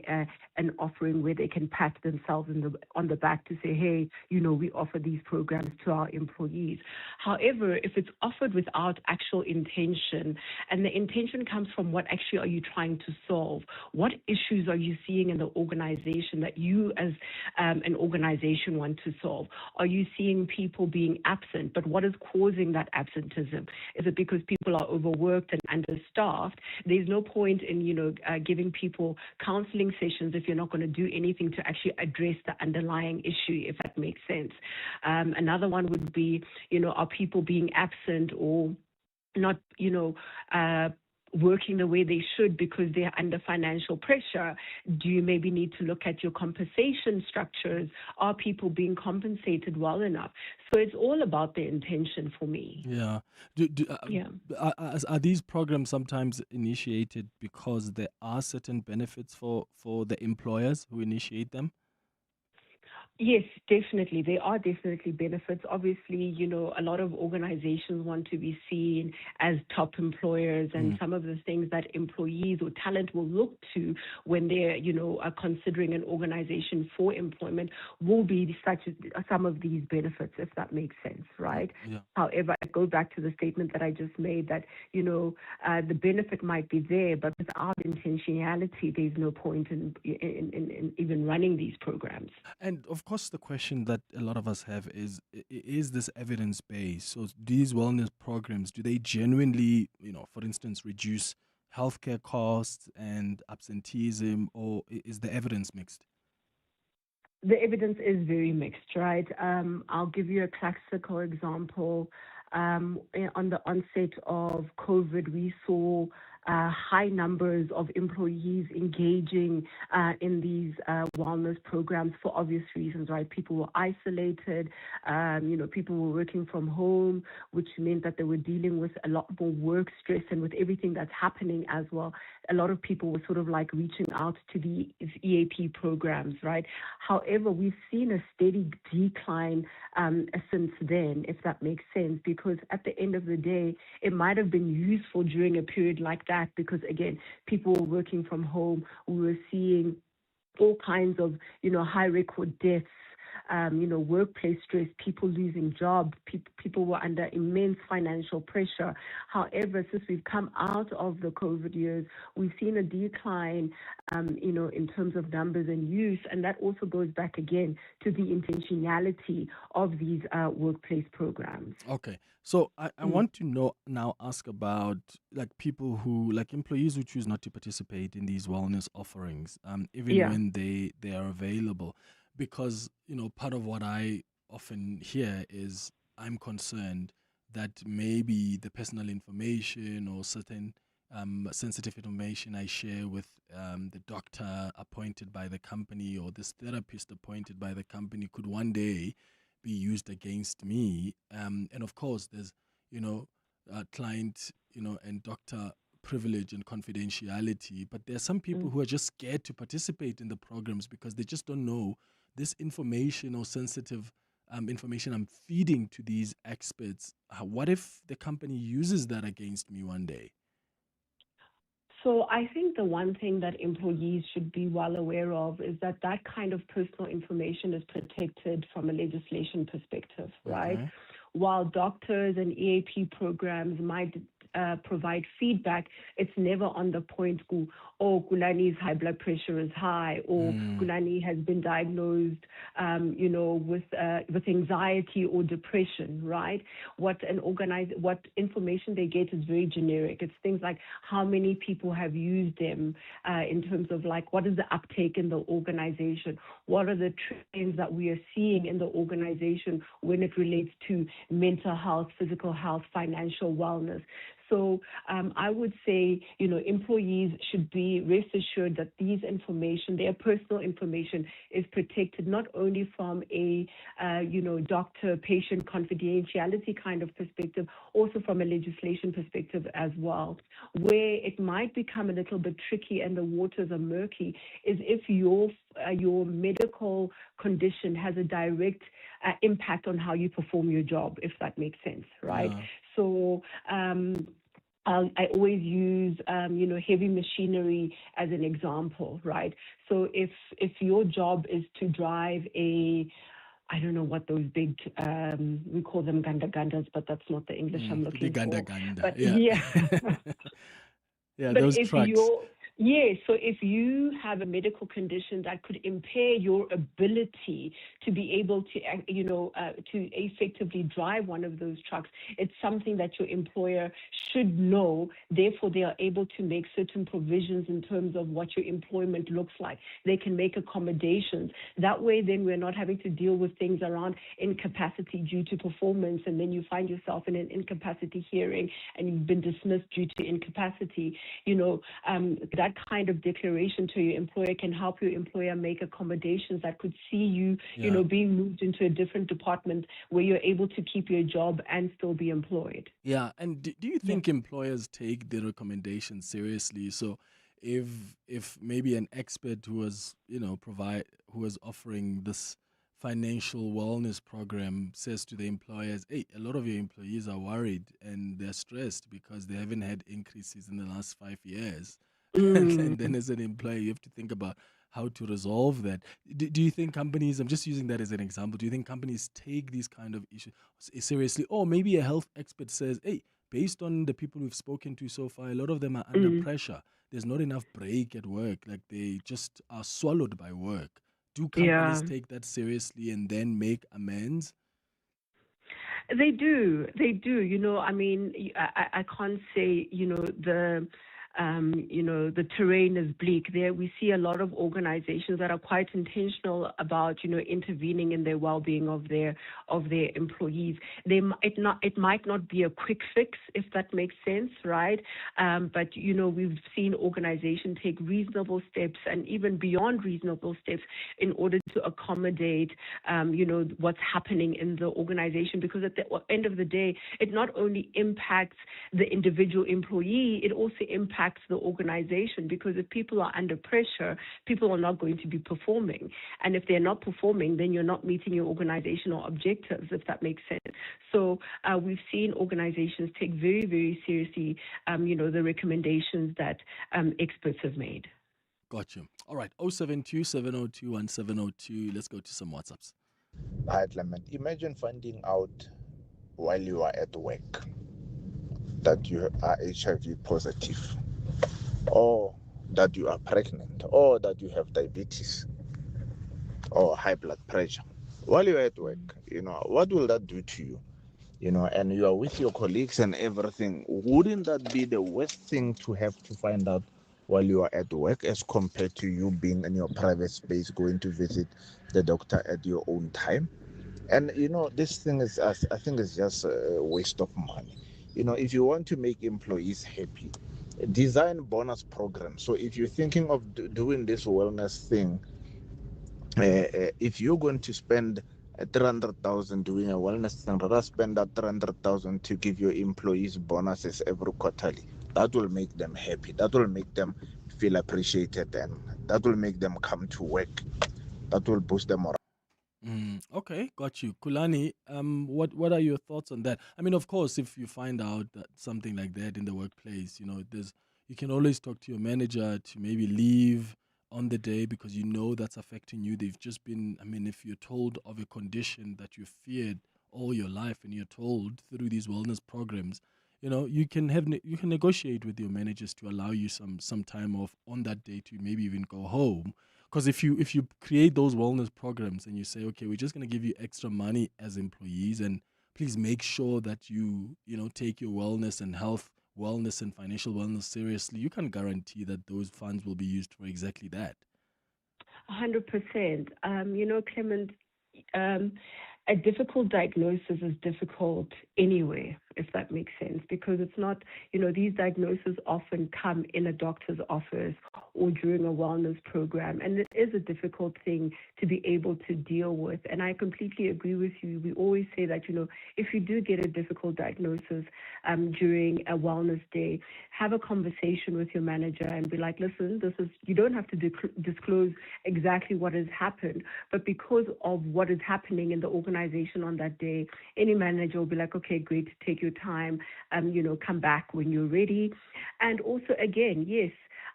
an offering where they can pat themselves on the back to say, hey, we offer these programs to our employees. However, if it's offered without actual intention, and the intention comes from what actually are you trying to solve, what issues are you seeing in the organization that you as an organization want to solve? Are you seeing people being absent? But what is causing that absenteeism? Is it because people are overworked and understaffed? There's no point in, giving people counseling sessions if you're not going to do anything to actually address the underlying issue, if that makes sense. Another one would be, are people being absent or not, working the way they should because they're under financial pressure? Do you maybe need to look at your compensation structures? Are people being compensated well enough? So it's all about the intention for me. Yeah. Are these programs sometimes initiated because there are certain benefits for the employers who initiate them? Yes, definitely. There are definitely benefits. Obviously, a lot of organizations want to be seen as top employers, and some of the things that employees or talent will look to when they're, are considering an organization for employment will be such as some of these benefits, if that makes sense, right? Yeah. However, I go back to the statement that I just made that, the benefit might be there, but without intentionality, there's no point in even running these programs. And of course, the question that a lot of us have is this evidence-based? So these wellness programs, do they genuinely, for instance, reduce healthcare costs and absenteeism, or is the evidence mixed? The evidence is very mixed, right? I'll give you a classical example. On the onset of COVID, we saw high numbers of employees engaging in these wellness programs for obvious reasons, right? People were isolated, people were working from home, which meant that they were dealing with a lot more work stress, and with everything that's happening as well, a lot of people were sort of like reaching out to the EAP programs, right? However, we've seen a steady decline since then, if that makes sense, because at the end of the day, it might have been useful during a period like that because, again, people were working from home. We were seeing all kinds of, high record deaths, workplace stress, people losing jobs, people were under immense financial pressure. However, since we've come out of the COVID years, we've seen a decline, in terms of numbers and use, and that also goes back again to the intentionality of these workplace programs. Okay, so I want to ask about people who, employees who choose not to participate in these wellness offerings, even when they are available. Because, part of what I often hear is I'm concerned that maybe the personal information or certain sensitive information I share with the doctor appointed by the company or this therapist appointed by the company could one day be used against me. And of course, there's, client, and doctor privilege and confidentiality. But there are some people who are just scared to participate in the programs because they just don't know this information or sensitive information I'm feeding to these experts. What if the company uses that against me one day? So I think the one thing that employees should be well aware of is that that kind of personal information is protected from a legislation perspective, right? Okay. While doctors and EAP programs might provide feedback, it's never on the point, Gulani's high blood pressure is high, or Gulani has been diagnosed, with anxiety or depression, right? What information they get is very generic. It's things like how many people have used them, in terms of what is the uptake in the organization, what are the trends that we are seeing in the organization when it relates to mental health, physical health, financial wellness. So I would say, employees should be rest assured that these information, their personal information, is protected not only from a, doctor-patient confidentiality kind of perspective, also from a legislation perspective as well. Where it might become a little bit tricky and the waters are murky is if your medical condition has a direct impact on how you perform your job, if that makes sense, right? Yeah. So I always use, heavy machinery as an example, right? So if your job is to drive I don't know what those big, we call them ganda-gandas, but that's not the English I'm The looking for. ganda-ganda. But Yeah. Yeah, but those if trucks. so if you have a medical condition that could impair your ability to be able to, to effectively drive one of those trucks, it's something that your employer should know. Therefore, they are able to make certain provisions in terms of what your employment looks like. They can make accommodations. That way, then we're not having to deal with things around incapacity due to performance, and then you find yourself in an incapacity hearing and you've been dismissed due to incapacity. That kind of declaration to your employer can help your employer make accommodations that could see you, being moved into a different department where you're able to keep your job and still be employed. Yeah, and do you think employers take the recommendations seriously? So if maybe an expert who was, who was offering this financial wellness program says to the employers, hey, a lot of your employees are worried and they're stressed because they haven't had increases in the last 5 years. And then as an employer, you have to think about how to resolve that. Do you think companies, I'm just using that as an example, do you think companies take these kind of issues seriously? Or maybe a health expert says, hey, based on the people we've spoken to so far, a lot of them are under pressure. There's not enough break at work. Like they just are swallowed by work. Do companies take that seriously and then make amends? They do. They do. I can't say, the terrain is bleak there. We see a lot of organizations that are quite intentional about, intervening in the well-being of their employees. It might not be a quick fix, if that makes sense, right? But we've seen organizations take reasonable steps and even beyond reasonable steps in order to accommodate, what's happening in the organization. Because at the end of the day, it not only impacts the individual employee, it also impacts the organization, because if people are under pressure, people are not going to be performing. And if they're not performing, then you're not meeting your organizational objectives, if that makes sense. So we've seen organizations take very, very seriously, the recommendations that experts have made. Got you. All right. 072-702-1702. Let's go to some WhatsApps. Hi, Clement. Imagine finding out while you are at work that you are HIV positive, or that you are pregnant, or that you have diabetes or high blood pressure. While you're at work, what will that do to you? And you are with your colleagues and everything. Wouldn't that be the worst thing to have to find out while you are at work, as compared to you being in your private space, going to visit the doctor at your own time? And this thing is, I think, is just a waste of money. If you want to make employees happy, design bonus programs. So if you're thinking of doing this wellness thing, if you're going to spend 300,000 doing a wellness thing, rather spend that 300,000 to give your employees bonuses every quarterly. That will make them happy. That will make them feel appreciated, and that will make them come to work. That will boost them morale. Okay, got you. Kulani, what are your thoughts on that? I mean, of course, if you find out that something like that in the workplace, you can always talk to your manager to maybe leave on the day because that's affecting you. They've just been, if you're told of a condition that you feared all your life and you're told through these wellness programs, you can negotiate with your managers to allow you some time off on that day to maybe even go home. Because if you create those wellness programs and you say, okay, we're just going to give you extra money as employees, and please make sure that you take your wellness and health wellness and financial wellness seriously, you can guarantee that those funds will be used for exactly that. 100%. Clement, a difficult diagnosis is difficult anyway, if that makes sense, because it's not, these diagnoses often come in a doctor's office or during a wellness program, and it is a difficult thing to be able to deal with. And I completely agree with you. We always say that, if you do get a difficult diagnosis during a wellness day, have a conversation with your manager and be like, listen, you don't have to disclose exactly what has happened, but because of what is happening in the organization on that day, any manager will be like, okay, great, take your time, come back when you're ready. And also, again, yes,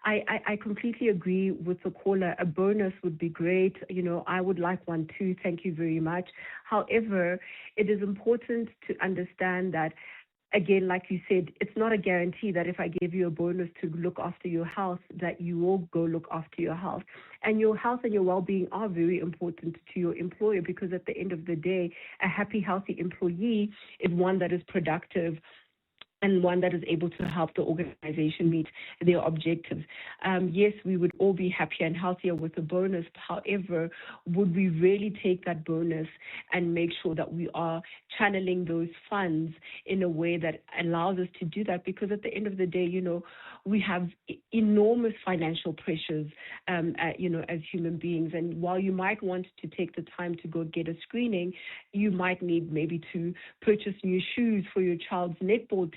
I completely agree with the caller. A bonus would be great. I would like one too. Thank you very much. However, it is important to understand that, again, like you said, it's not a guarantee that if I give you a bonus to look after your health, that you will go look after your health. And your health and your well-being are very important to your employer, because at the end of the day, a happy, healthy employee is one that is productive and one that is able to help the organization meet their objectives. Yes, we would all be happier and healthier with a bonus. However, would we really take that bonus and make sure that we are channeling those funds in a way that allows us to do that? Because at the end of the day, we have enormous financial pressures, as human beings. And while you might want to take the time to go get a screening, you might need maybe to purchase new shoes for your child's netball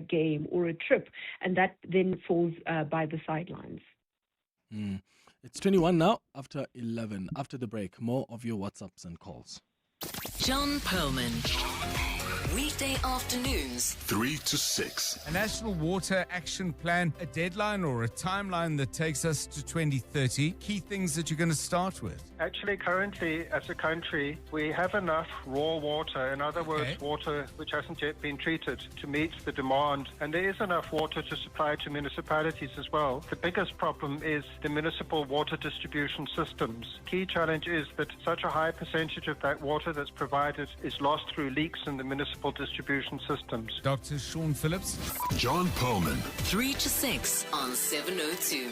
game or a trip, and that then falls by the sidelines. It's 21 now, after 11. After the break, more of your WhatsApps and calls. John Perlman. Weekday afternoons, 3 to 6. A national water action plan, a deadline or a timeline that takes us to 2030. Key things that you're going to start with. Actually, currently, as a country, we have enough raw water, in other words, water which hasn't yet been treated, to meet the demand. And there is enough water to supply to municipalities as well. The biggest problem is the municipal water distribution systems. Key challenge is that such a high percentage of that water that's provided is lost through leaks in the municipal distribution systems. Dr. Sean Phillips. John Perlman. 3 to 6 on 702.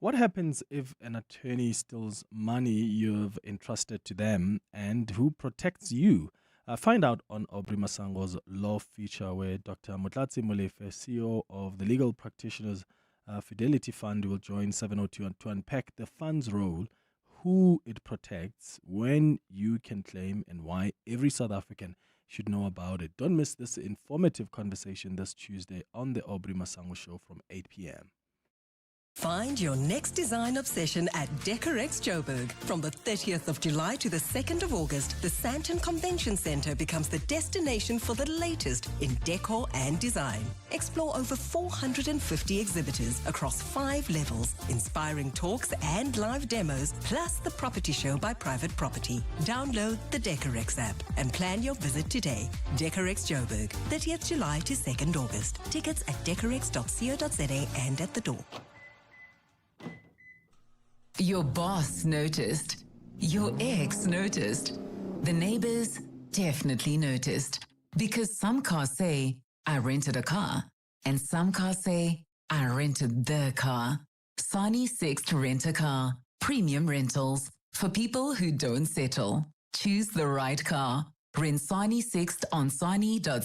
What happens if an attorney steals money you've entrusted to them, and who protects you? Find out on Aubrey Masango's Law Feature, where Dr. Motlatsi Molefe, CEO of the Legal Practitioners Fidelity Fund, will join 702 to unpack the fund's role, who it protects, when you can claim, and why every South African should know about it. Don't miss this informative conversation this Tuesday on the Aubrey Masango Show from 8 p.m. Find your next design obsession at Decorex Joburg. From the 30th of July to the 2nd of August, the Sandton Convention Center becomes the destination for the latest in decor and design. Explore over 450 exhibitors across 5 levels, inspiring talks and live demos, plus the property show by Private Property. Download the Decorex app and plan your visit today. Decorex Joburg, 30th July to 2nd August. Tickets at decorex.co.za and at the door. Your boss noticed. Your ex noticed. The neighbors definitely noticed. Because some cars say, I rented a car. And some cars say, I rented the car. Sani 6 to rent a car. Premium rentals. For people who don't settle. Choose the right car. Rent Sani 6 on sani.co.za.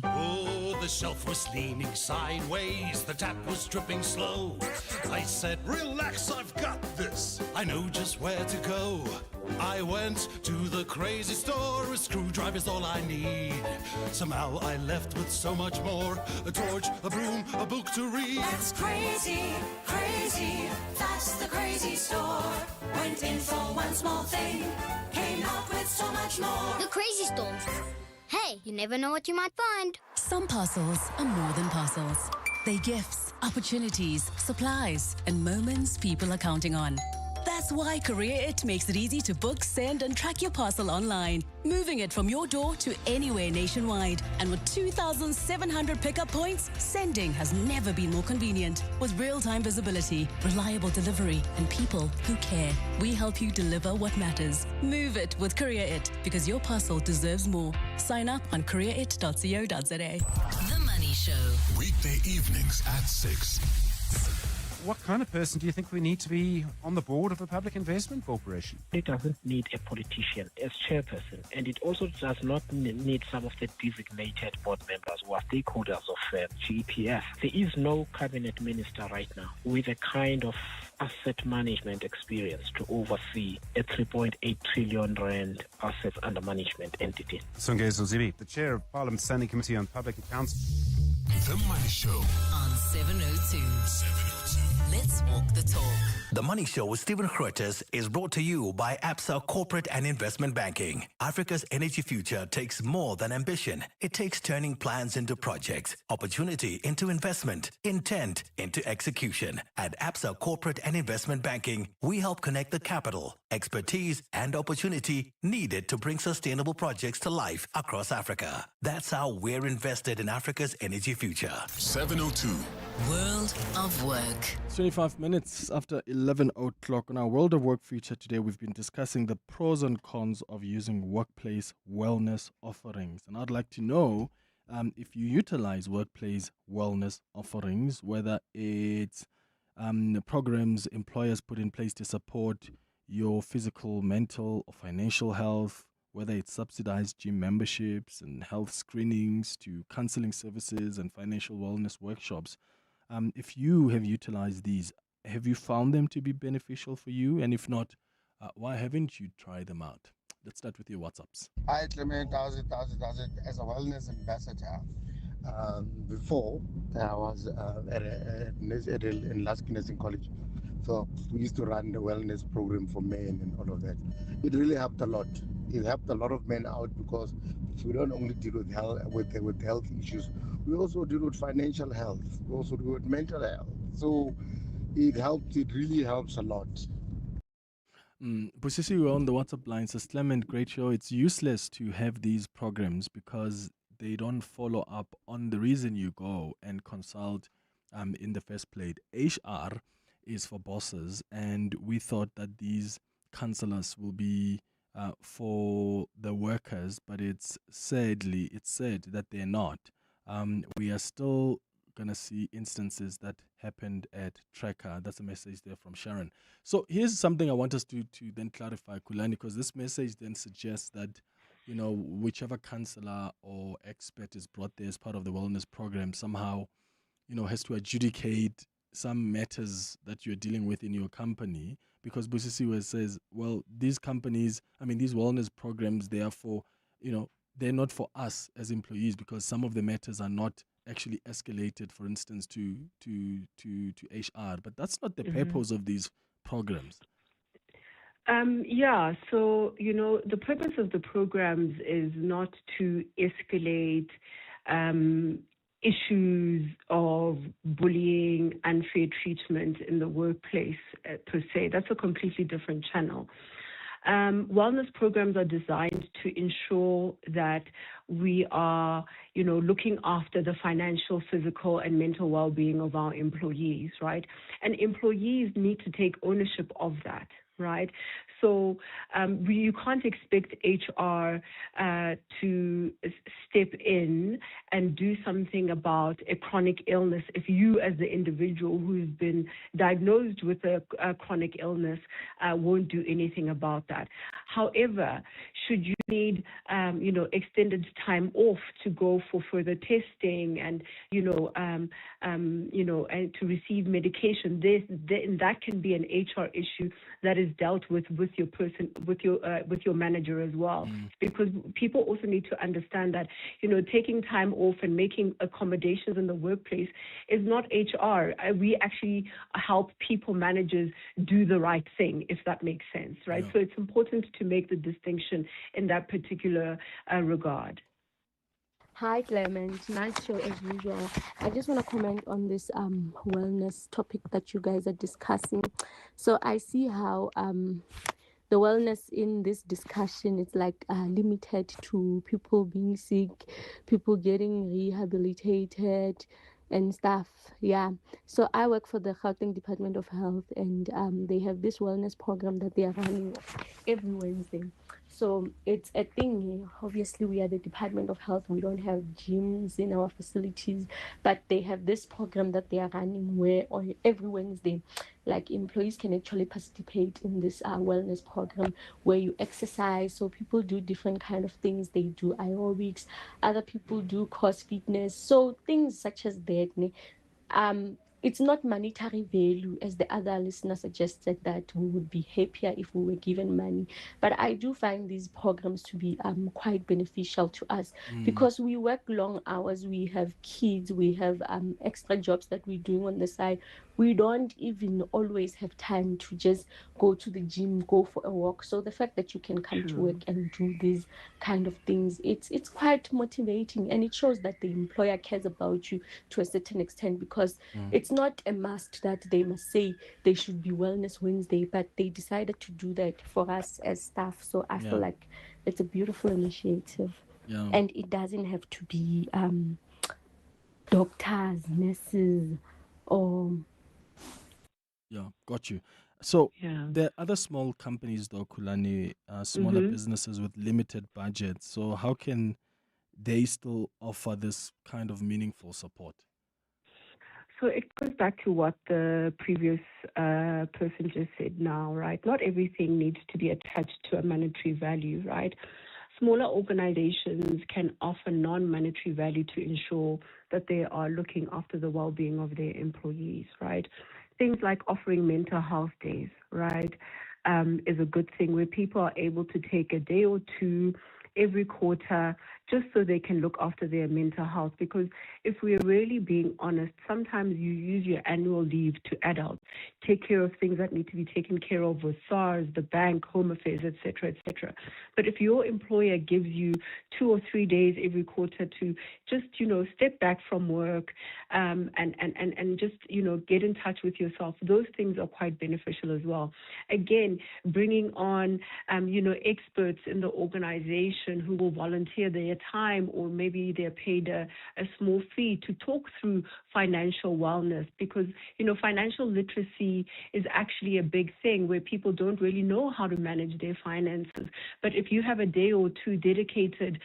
Oh, the shelf was leaning sideways. The tap was dripping slow. I said, relax, I've got this. I know just where to go. I went to the crazy store. A screwdriver's all I need. Somehow I left with so much more. A torch, a broom, a book to read. That's crazy, crazy. That's the crazy store. Went in for one small thing. Came out with so much more. The crazy store. Hey, you never know what you might find. Some parcels are more than parcels. They're gifts, opportunities, supplies, and moments people are counting on. That's why CourierIt makes it easy to book, send, and track your parcel online, moving it from your door to anywhere nationwide. And with 2,700 pickup points, sending has never been more convenient. With real-time visibility, reliable delivery, and people who care, we help you deliver what matters. Move it with CourierIt, because your parcel deserves more. Sign up on courierit.co.za. The Money Show. Weekday evenings at 6. what kind of person do you think we need to be on the board of a public investment corporation? It doesn't need a politician as chairperson, and it also does not need some of the designated board members who are stakeholders of GEPF. There is no cabinet minister right now with a kind of asset management experience to oversee a 3.8 trillion rand assets under management entity. Songezo Zibi, the chair of Parliament's Standing Committee on Public Accounts. The Money Show on 702. Let's walk the talk. The Money Show with Stephen Grootes is brought to you by ABSA Corporate and Investment Banking. Africa's energy future takes more than ambition. It takes turning plans into projects, opportunity into investment, intent into execution. At ABSA Corporate and Investment Banking, we help connect the capital, expertise, and opportunity needed to bring sustainable projects to life across Africa. That's how we're invested in Africa's energy future. 702. World of Work. 25 minutes after 11 o'clock. On our World of Work feature today, we've been discussing the pros and cons of using workplace wellness offerings. And I'd like to know if you utilize workplace wellness offerings, whether it's programs employers put in place to support your physical, mental, or financial health, whether it's subsidized gym memberships and health screenings to counseling services and financial wellness workshops. If you have utilized these, have you found them to be beneficial for you? And if not, why haven't you tried them out? Let's start with your WhatsApps. Hi, Clement. How's it? As a wellness ambassador, before I was in Lasky Nursing College. So we used to run the wellness program for men and all of that. It really helped a lot. It helped a lot of men out because we don't only deal with health issues. We also deal with financial health. We also deal with mental health. So it helps. It really helps a lot. Busisi, we're on the WhatsApp line. Says Clement, great show. It's useless to have these programs because they don't follow up on the reason you go and consult in the first place. HR is for bosses, and we thought that these counselors will be for the workers, but it's said that they're not. We are still going to see instances that happened at Tracker. That's a message there from Sharon. So here's something I want us to then clarify, Kulani, because this message then suggests that, you know, whichever counselor or expert is brought there as part of the wellness program somehow, you know, has to adjudicate some matters that you're dealing with in your company, because Busisiwe says, well, these companies, these wellness programs, they are for, they're not for us as employees because some of the matters are not actually escalated, for instance, to HR. But that's not the purpose of these programs. So, the purpose of the programs is not to escalate issues of bullying, unfair treatment in the workplace per se. That's a completely different channel. Wellness programs are designed to ensure that we are, looking after the financial, physical, and mental well-being of our employees, right? And employees need to take ownership of that, right? So you can't expect HR to step in and do something about a chronic illness if you as the individual who's been diagnosed with a chronic illness won't do anything about that. However, should you need, extended time off to go for further testing and, and to receive medication, that can be an HR issue that is dealt with your person, with your manager as well. Because people also need to understand that, taking time off and making accommodations in the workplace is not HR. We actually help people managers do the right thing, if that makes sense, right? So it's important to make the distinction in that particular regard. Hi, Clement. Nice show as usual. I just want to comment on this wellness topic that you guys are discussing. So I see how the wellness in this discussion is like limited to people being sick, people getting rehabilitated and stuff. Yeah. So I work for the Gauteng Department of Health, and they have this wellness program that they are running every Wednesday. So it's a thing here. Obviously, we are the Department of Health. We don't have gyms in our facilities, but they have this program that they are running where on every Wednesday, like employees can actually participate in this wellness program where you exercise. So people do different kind of things. They do aerobics. Other people do cross fitness. So things such as that. It's not monetary value, as the other listener suggested, that we would be happier if we were given money. But I do find these programs to be quite beneficial to us because we work long hours, we have kids, we have extra jobs that we're doing on the side. We don't even always have time to just go to the gym, go for a walk. So the fact that you can come to work and do these kind of things, it's quite motivating, and it shows that the employer cares about you to a certain extent, because it's not a must that they must say they should be Wellness Wednesday, but they decided to do that for us as staff. So I feel like it's a beautiful initiative, and it doesn't have to be doctors, nurses, or got you. So there are other small companies though, Kulani, smaller businesses with limited budgets. So how can they still offer this kind of meaningful support? So it goes back to what the previous person just said now, right? Not everything needs to be attached to a monetary value, right? Smaller organizations can offer non-monetary value to ensure that they are looking after the well-being of their employees, right? Things like offering mental health days, right, is a good thing where people are able to take a day or two every quarter just so they can look after their mental health. Because if we're really being honest, sometimes you use your annual leave to adults, take care of things that need to be taken care of with SARS, the bank, home affairs, etc., etc. But if your employer gives you 2 or 3 days every quarter to just, step back from work and just, get in touch with yourself, those things are quite beneficial as well. Again, bringing on, experts in the organization who will volunteer their time, or maybe they're paid a small fee to talk through financial wellness, because financial literacy is actually a big thing where people don't really know how to manage their finances. But if you have a day or two dedicated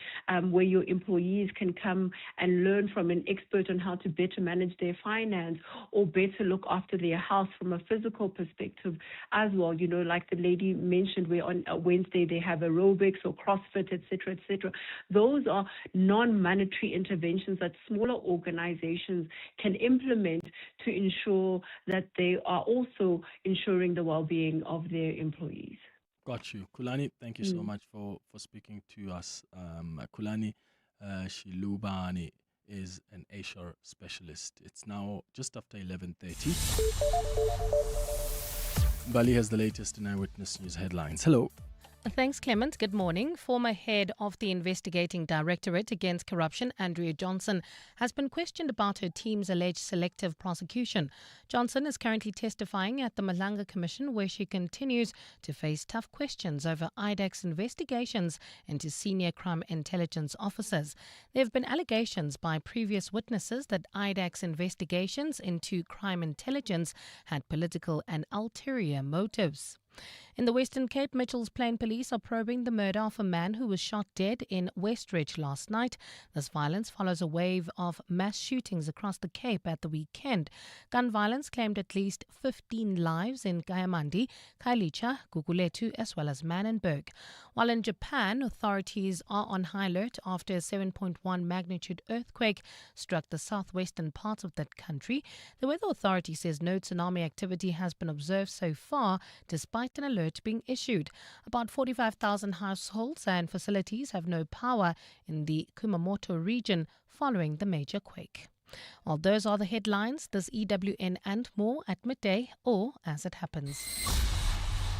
where your employees can come and learn from an expert on how to better manage their finance or better look after their house from a physical perspective as well, like the lady mentioned, where on a Wednesday they have aerobics or CrossFit, etc., etc. Those are non-monetary interventions that smaller organizations can implement to ensure that they are also ensuring the well-being of their employees. Got you. Kulani, thank you so much for speaking to us. Kulani Shilubani is an HR specialist. It's now just after 11:30. Bali has the latest in Eyewitness News headlines. Hello. Thanks, Clement. Good morning. Former head of the Investigating Directorate Against Corruption, Andrea Johnson, has been questioned about her team's alleged selective prosecution. Johnson is currently testifying at the Malanga Commission, where she continues to face tough questions over IDAC's investigations into senior crime intelligence officers. There have been allegations by previous witnesses that IDAC's investigations into crime intelligence had political and ulterior motives. In the Western Cape, Mitchell's Plain Police are probing the murder of a man who was shot dead in Westridge last night. This violence follows a wave of mass shootings across the Cape at the weekend. Gun violence claimed at least 15 lives in Kayamandi, Kailicha, Guguletu, as well as Manenberg. While in Japan, authorities are on high alert after a 7.1 magnitude earthquake struck the southwestern parts of that country. The Weather Authority says no tsunami activity has been observed so far, despite an alert being issued. About 45,000 households and facilities have no power in the Kumamoto region following the major quake. Well, those are the headlines. There's EWN and more at midday or as it happens.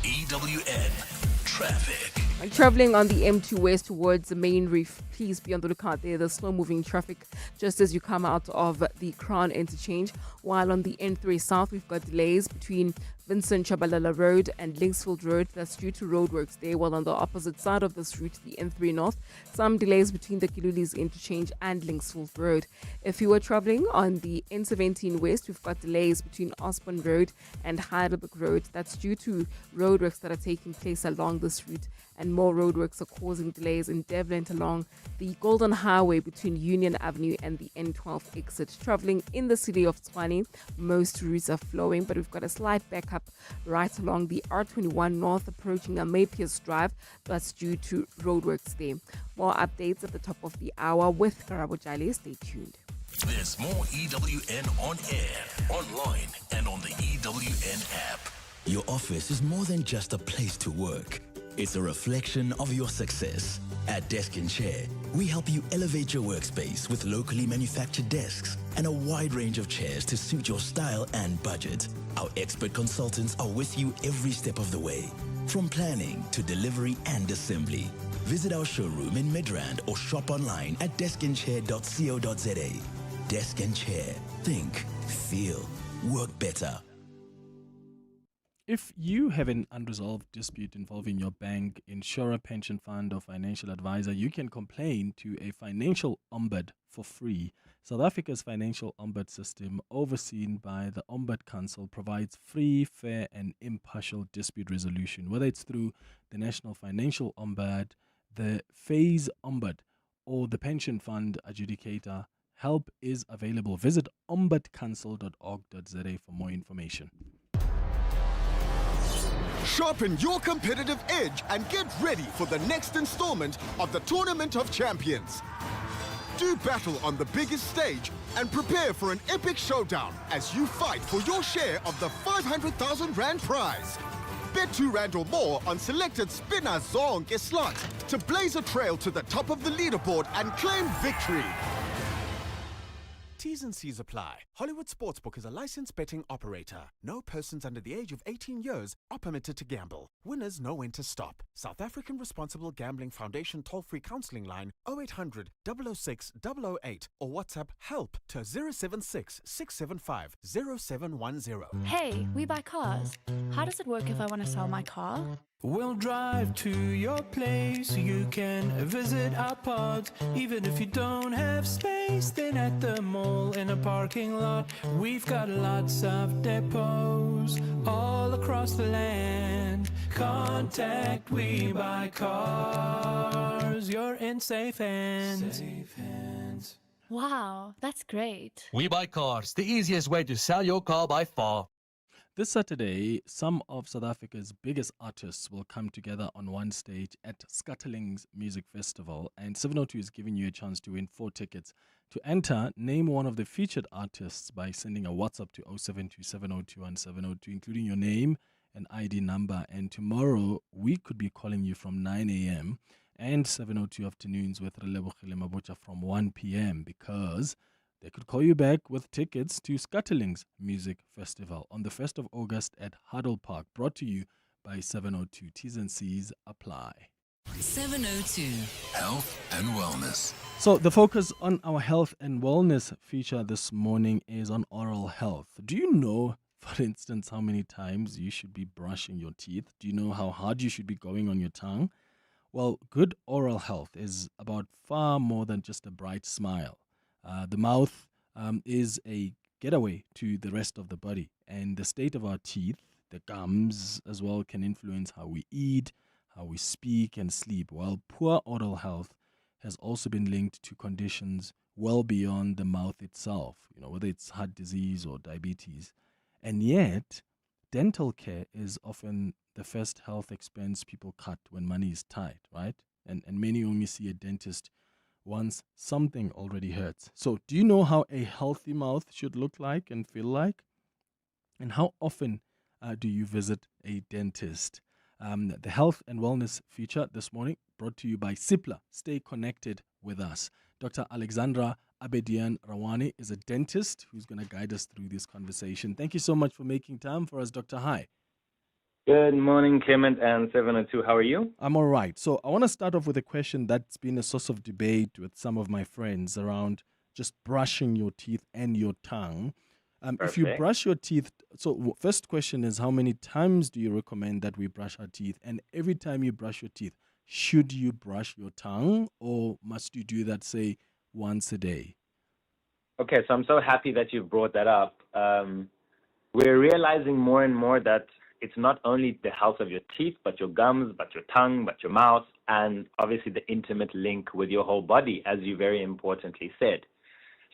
EWN Traffic. Traveling on the M2 West towards the main reef, please be on the lookout there. There's slow-moving traffic just as you come out of the Crown Interchange. While on the N3 South, we've got delays between Vincent Chabalala Road and Linksfield Road. That's due to roadworks there. While on the opposite side of this route, the N3 North, some delays between the Kilulis interchange and Linksfield Road. If you were traveling on the N17 West, we've got delays between Osborne Road and Heidelberg Road. That's due to roadworks that are taking place along this route, and more roadworks are causing delays in Devlin along the Golden Highway between Union Avenue and the N12 exit. Traveling in the city of Tshwane, most routes are flowing, but we've got a slight backup right along the R21 North approaching Mapias Drive. That's due to roadworks there. More updates at the top of the hour with Karabo Jale. Stay tuned. There's more EWN on air, online, and on the EWN app. Your office is more than just a place to work. It's a reflection of your success. At Desk and Chair, we help you elevate your workspace with locally manufactured desks and a wide range of chairs to suit your style and budget. Our expert consultants are with you every step of the way, from planning to delivery and assembly. Visit our showroom in Midrand or shop online at deskandchair.co.za. Desk and Chair. Think, feel, work better. If you have an unresolved dispute involving your bank, insurer, pension fund, or financial advisor, you can complain to a financial ombud for free. South Africa's financial ombud system, overseen by the Ombud Council, provides free, fair, and impartial dispute resolution. Whether it's through the National Financial Ombud, the Phase Ombud, or the Pension Fund Adjudicator, help is available. Visit ombudcouncil.org.za for more information. Sharpen your competitive edge and get ready for the next installment of the Tournament of Champions. Do battle on the biggest stage and prepare for an epic showdown as you fight for your share of the 500,000 Rand prize. Bet 2 Rand or more on selected Spinner Zonke slots to blaze a trail to the top of the leaderboard and claim victory. T's and C's apply. Hollywood Sportsbook is a licensed betting operator. No persons under the age of 18 years are permitted to gamble. Winners know when to stop. South African Responsible Gambling Foundation toll-free counseling line 0800 006 008 or WhatsApp help to 076 675 0710. Hey, we buy cars. How does it work if I want to sell my car? We'll drive to your place. You can visit our pods. Even if you don't have space, then at the mall in a parking lot, we've got lots of depots all across the land. Contact We Buy Cars. You're in safe hands. Wow, that's great. We Buy Cars, the easiest way to sell your car by far. This Saturday, some of South Africa's biggest artists will come together on one stage at Scatterling's Music Festival, and 702 is giving you a chance to win 4 tickets. To enter, name one of the featured artists by sending a WhatsApp to 072-702-1702, including your name and ID number. And tomorrow, we could be calling you from 9 a.m. and 702 afternoons with Relebogile Mabocha from 1 p.m. because they could call you back with tickets to Scatterling's Music Festival on the 1st of August at Huddle Park. Brought to you by 702. T's and C's apply. 702. Health and wellness. So the focus on our health and wellness feature this morning is on oral health. Do you know, for instance, how many times you should be brushing your teeth? Do you know how hard you should be going on your tongue? Well, good oral health is about far more than just a bright smile. The mouth is a getaway to the rest of the body, and the state of our teeth, the gums as well, can influence how we eat, how we speak and sleep, while poor oral health has also been linked to conditions well beyond the mouth itself, whether it's heart disease or diabetes. And yet, dental care is often the first health expense people cut when money is tight, right? And many only see a dentist once something already hurts. So do you know how a healthy mouth should look like and feel like? And how often do you visit a dentist? The health and wellness feature this morning brought to you by Cipla. Stay connected with us. Dr. Alexandra Abedian Rawani is a dentist who's going to guide us through this conversation. Thank you so much for making time for us, Dr. Hi. Good morning, Clement and 702. How are you? I'm all right. So I want to start off with a question that's been a source of debate with some of my friends around just brushing your teeth and your tongue. If you Perfect. brush your teeth, so first question is, how many times do you recommend that we brush our teeth? And every time you brush your teeth, should you brush your tongue, or must you do that, say, once a day? Okay, so I'm so happy that you brought that up. We're realizing more and more that it's not only the health of your teeth, but your gums, but your tongue, but your mouth, and obviously the intimate link with your whole body, as you very importantly said.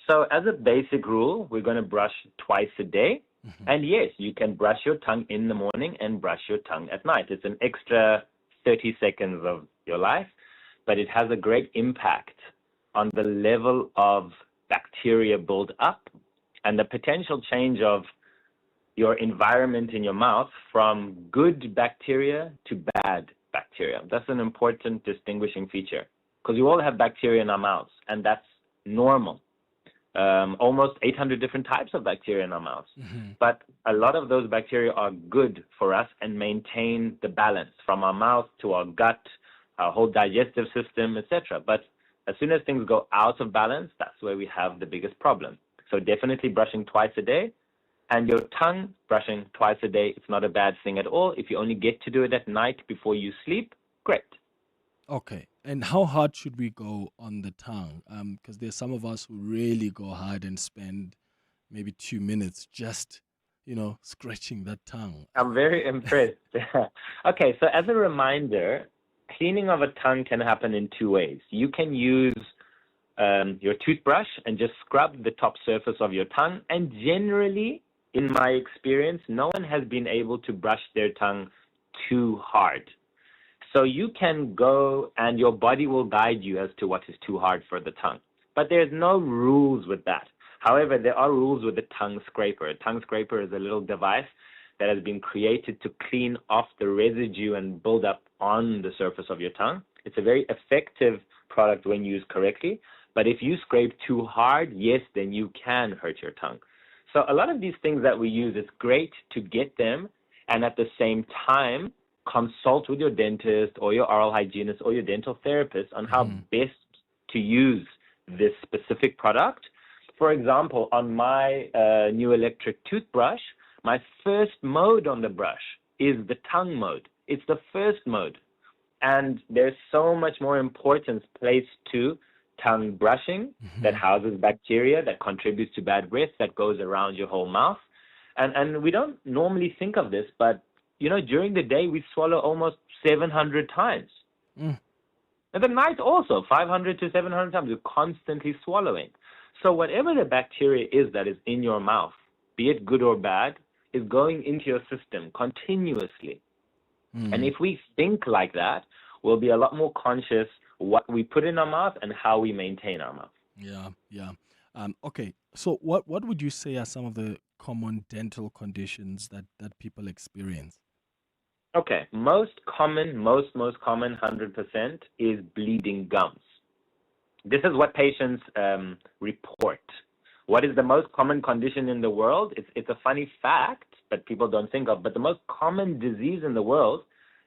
So as a basic rule, we're going to brush twice a day. And yes, you can brush your tongue in the morning and brush your tongue at night. It's an extra 30 seconds of your life, but it has a great impact on the level of bacteria build up and the potential change of your environment in your mouth from good bacteria to bad bacteria. That's an important distinguishing feature because we all have bacteria in our mouths, and that's normal. Almost 800 different types of bacteria in our mouths. But a lot of those bacteria are good for us and maintain the balance from our mouth to our gut, our whole digestive system, etc. But as soon as things go out of balance, that's where we have the biggest problem. So definitely brushing twice a day, and your tongue brushing twice a day. It's not a bad thing at all. If you only get to do it at night before you sleep, great. Okay. And how hard should we go on the tongue? Because there's some of us who really go hard and spend maybe 2 minutes just, scratching that tongue. I'm very impressed. Okay, so as a reminder, cleaning of a tongue can happen in two ways. You can use your toothbrush and just scrub the top surface of your tongue. And generally, in my experience, no one has been able to brush their tongue too hard. So you can go and your body will guide you as to what is too hard for the tongue. But there's no rules with that. However, there are rules with the tongue scraper. A tongue scraper is a little device that has been created to clean off the residue and build up on the surface of your tongue. It's a very effective product when used correctly. But if you scrape too hard, yes, then you can hurt your tongue. So a lot of these things that we use, it's great to get them and at the same time consult with your dentist or your oral hygienist or your dental therapist on how best to use this specific product. For example, on my new electric toothbrush, my first mode on the brush is the tongue mode. It's the first mode. And there's so much more importance placed to tongue brushing that houses bacteria, that contributes to bad breath, that goes around your whole mouth. And we don't normally think of this, but during the day, we swallow almost 700 times. And the night also, 500 to 700 times. You're constantly swallowing. So whatever the bacteria is that is in your mouth, be it good or bad, is going into your system continuously. And if we think like that, we'll be a lot more conscious what we put in our mouth and how we maintain our mouth. Yeah. Okay, so what would you say are some of the common dental conditions that people experience? Okay, most common, 100% is bleeding gums. This is what patients report. What is the most common condition in the world? It's a funny fact that people don't think of, but the most common disease in the world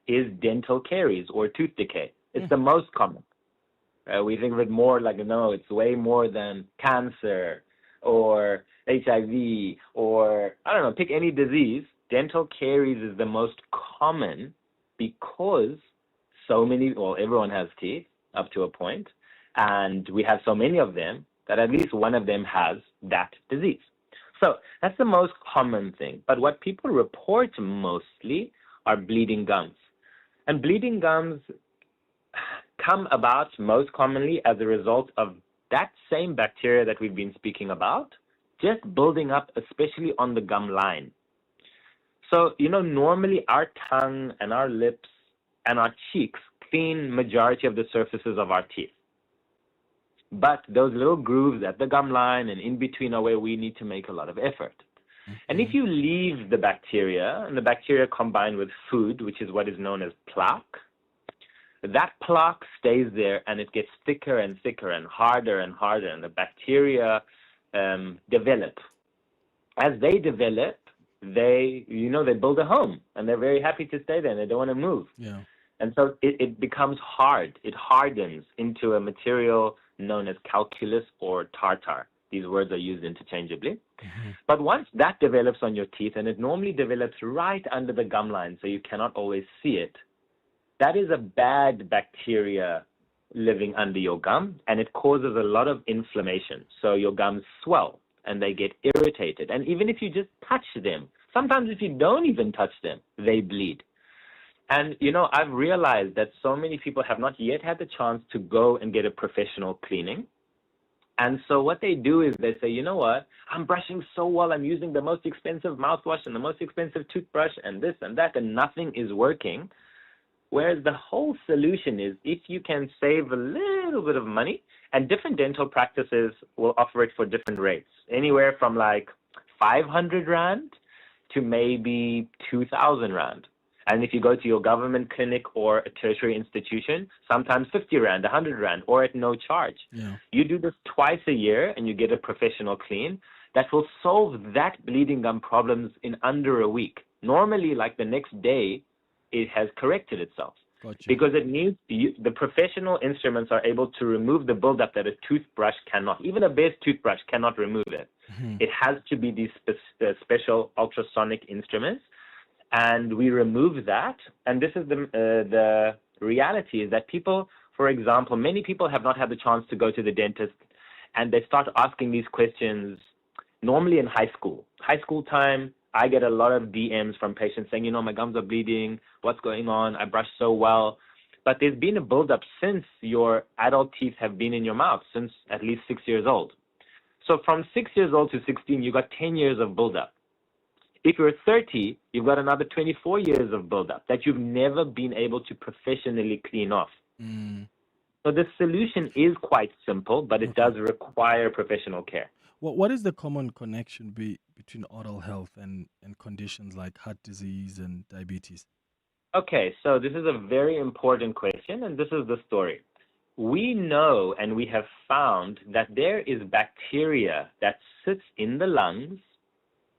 is dental caries or tooth decay. It's the most common. We think of it more like, no, it's way more than cancer or HIV or, I don't know, pick any disease. Dental caries is the most common because everyone has teeth up to a point, and we have so many of them that at least one of them has that disease. So that's the most common thing. But what people report mostly are bleeding gums. And bleeding gums come about most commonly as a result of that same bacteria that we've been speaking about, just building up, especially on the gum line. So, normally our tongue and our lips and our cheeks clean majority of the surfaces of our teeth. But those little grooves at the gum line and in between are where we need to make a lot of effort. And if you leave the bacteria, and the bacteria combine with food, which is what is known as plaque, that plaque stays there and it gets thicker and thicker and harder, and the bacteria develop. As they develop, they build a home, and they're very happy to stay there, and they don't want to move. Yeah. And so it becomes hard. It hardens into a material known as calculus or tartar. These words are used interchangeably. But once that develops on your teeth, and it normally develops right under the gum line, so you cannot always see it, that is a bad bacteria living under your gum, and it causes a lot of inflammation. So your gums swell and they get irritated. And even if you just touch them, sometimes if you don't even touch them, they bleed. And, you know, I've realized that so many people have not yet had the chance to go and get a professional cleaning. And so what they do is they say, you know what, I'm brushing so well, I'm using the most expensive mouthwash and the most expensive toothbrush and this and that, and nothing is working. Whereas the whole solution is if you can save a little bit of money, and different dental practices will offer it for different rates, anywhere from like 500 Rand to maybe 2,000 Rand. And if you go to your government clinic or a tertiary institution, sometimes 50 Rand, 100 Rand, or at no charge. Yeah. You do this twice a year and you get a professional clean that will solve that bleeding gum problems in under a week. Normally, like the next day, it has corrected itself. Gotcha. Because it needs the professional instruments are able to remove the buildup that a toothbrush cannot. Even a best toothbrush cannot remove it. It has to be these special ultrasonic instruments. And we remove that, and this is the reality is that people, for example, many people have not had the chance to go to the dentist, and they start asking these questions normally in high school. High school time, I get a lot of DMs from patients saying, you know, my gums are bleeding, what's going on, I brush so well. But there's been a buildup since your adult teeth have been in your mouth, since at least 6 years old. So from 6 years old to 16, you got 10 years of buildup. If you're 30, you've got another 24 years of buildup that you've never been able to professionally clean off. So the solution is quite simple, but it does require professional care. What is the common connection between oral health and conditions like heart disease and diabetes? Okay, so this is a very important question, and this is the story. We know and we have found that there is bacteria that sits in the lungs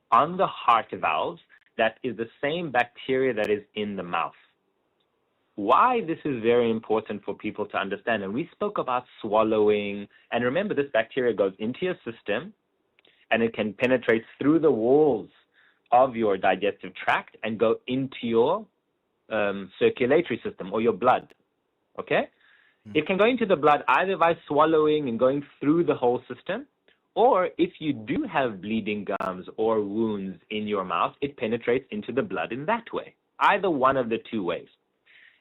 on the heart valves that is the same bacteria that is in the mouth. Why this is very important for people to understand, and we spoke about swallowing, and remember this bacteria goes into your system and it can penetrate through the walls of your digestive tract and go into your circulatory system or your blood, okay? It can go into the blood either by swallowing and going through the whole system, or if you do have bleeding gums or wounds in your mouth, it penetrates into the blood in that way, either one of the two ways.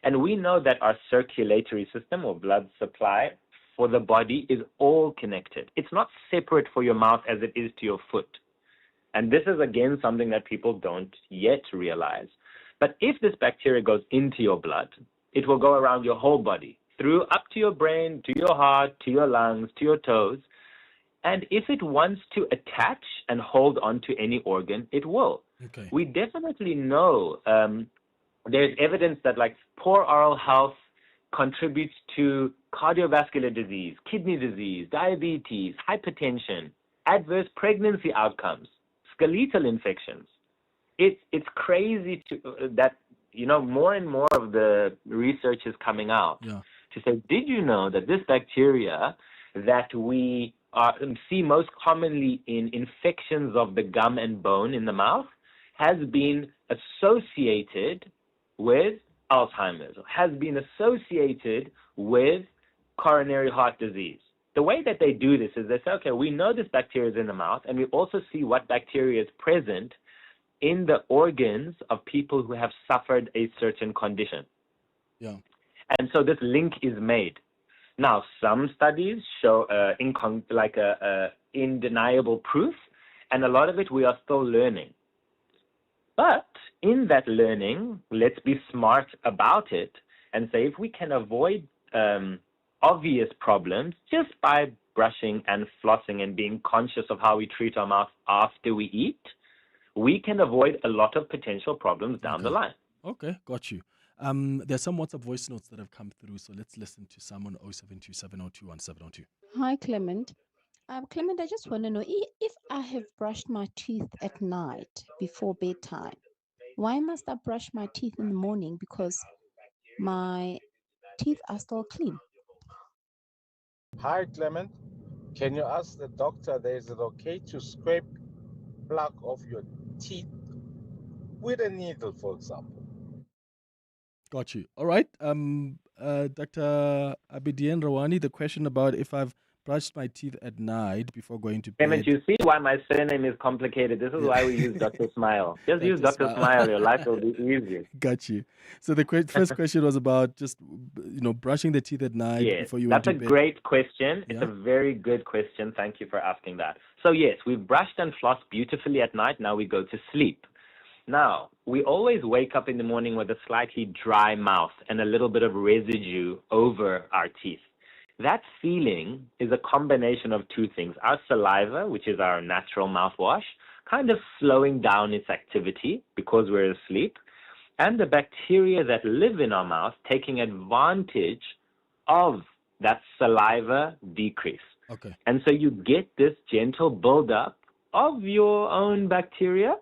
And we know that our circulatory system or blood supply for the body is all connected. It's not separate for your mouth as it is to your foot. And this is, again, something that people don't yet realize. But if this bacteria goes into your blood, it will go around your whole body, through up to your brain, to your heart, to your lungs, to your toes. And if it wants to attach and hold on to any organ, it will. Okay. We definitely know there's evidence that like poor oral health contributes to cardiovascular disease, kidney disease, diabetes, hypertension, adverse pregnancy outcomes, skeletal infections. It's crazy that, you know, more and more of the research is coming out to say, did you know that this bacteria that we see most commonly in infections of the gum and bone in the mouth has been associated with Alzheimer's, has been associated with coronary heart disease. The way that they do this is they say, okay, we know this bacteria is in the mouth, and we also see what bacteria is present in the organs of people who have suffered a certain condition. Yeah. And so this link is made. Now, some studies show undeniable proof, and a lot of it we are still learning. But in that learning, let's be smart about it and say if we can avoid obvious problems just by brushing and flossing and being conscious of how we treat our mouth after we eat, we can avoid a lot of potential problems down the line. Okay, got you. There's some WhatsApp voice notes that have come through, so let's listen to some on 0727021702. Hi, Clement. Clement, I just want to know if I have brushed my teeth at night before bedtime, why must I brush my teeth in the morning? Because my teeth are still clean. Hi, Clement. can you ask the doctor, is it okay to scrape plaque off your teeth with a needle, for example? Got you. All right. Dr. Abidien Rawani, the question about if I've brushed my teeth at night before going to Clement, bed. you see why my surname is complicated. This is why we use Dr. Smile. Just use Dr. Smile. Your life will be easy. Got you. So the first question was about just, brushing the teeth at night Yes, before you went to bed. that's a great question. It's Yeah. a very good question. Thank you for asking that. So yes, we've brushed and flossed beautifully at night. Now we go to sleep. Now, we always wake up in the morning with a slightly dry mouth and a little bit of residue over our teeth. That feeling is a combination of two things. Our saliva, which is our natural mouthwash, kind of slowing down its activity because we're asleep, and the bacteria that live in our mouth taking advantage of that saliva decrease. Okay. And so you get this gentle buildup of your own bacteria,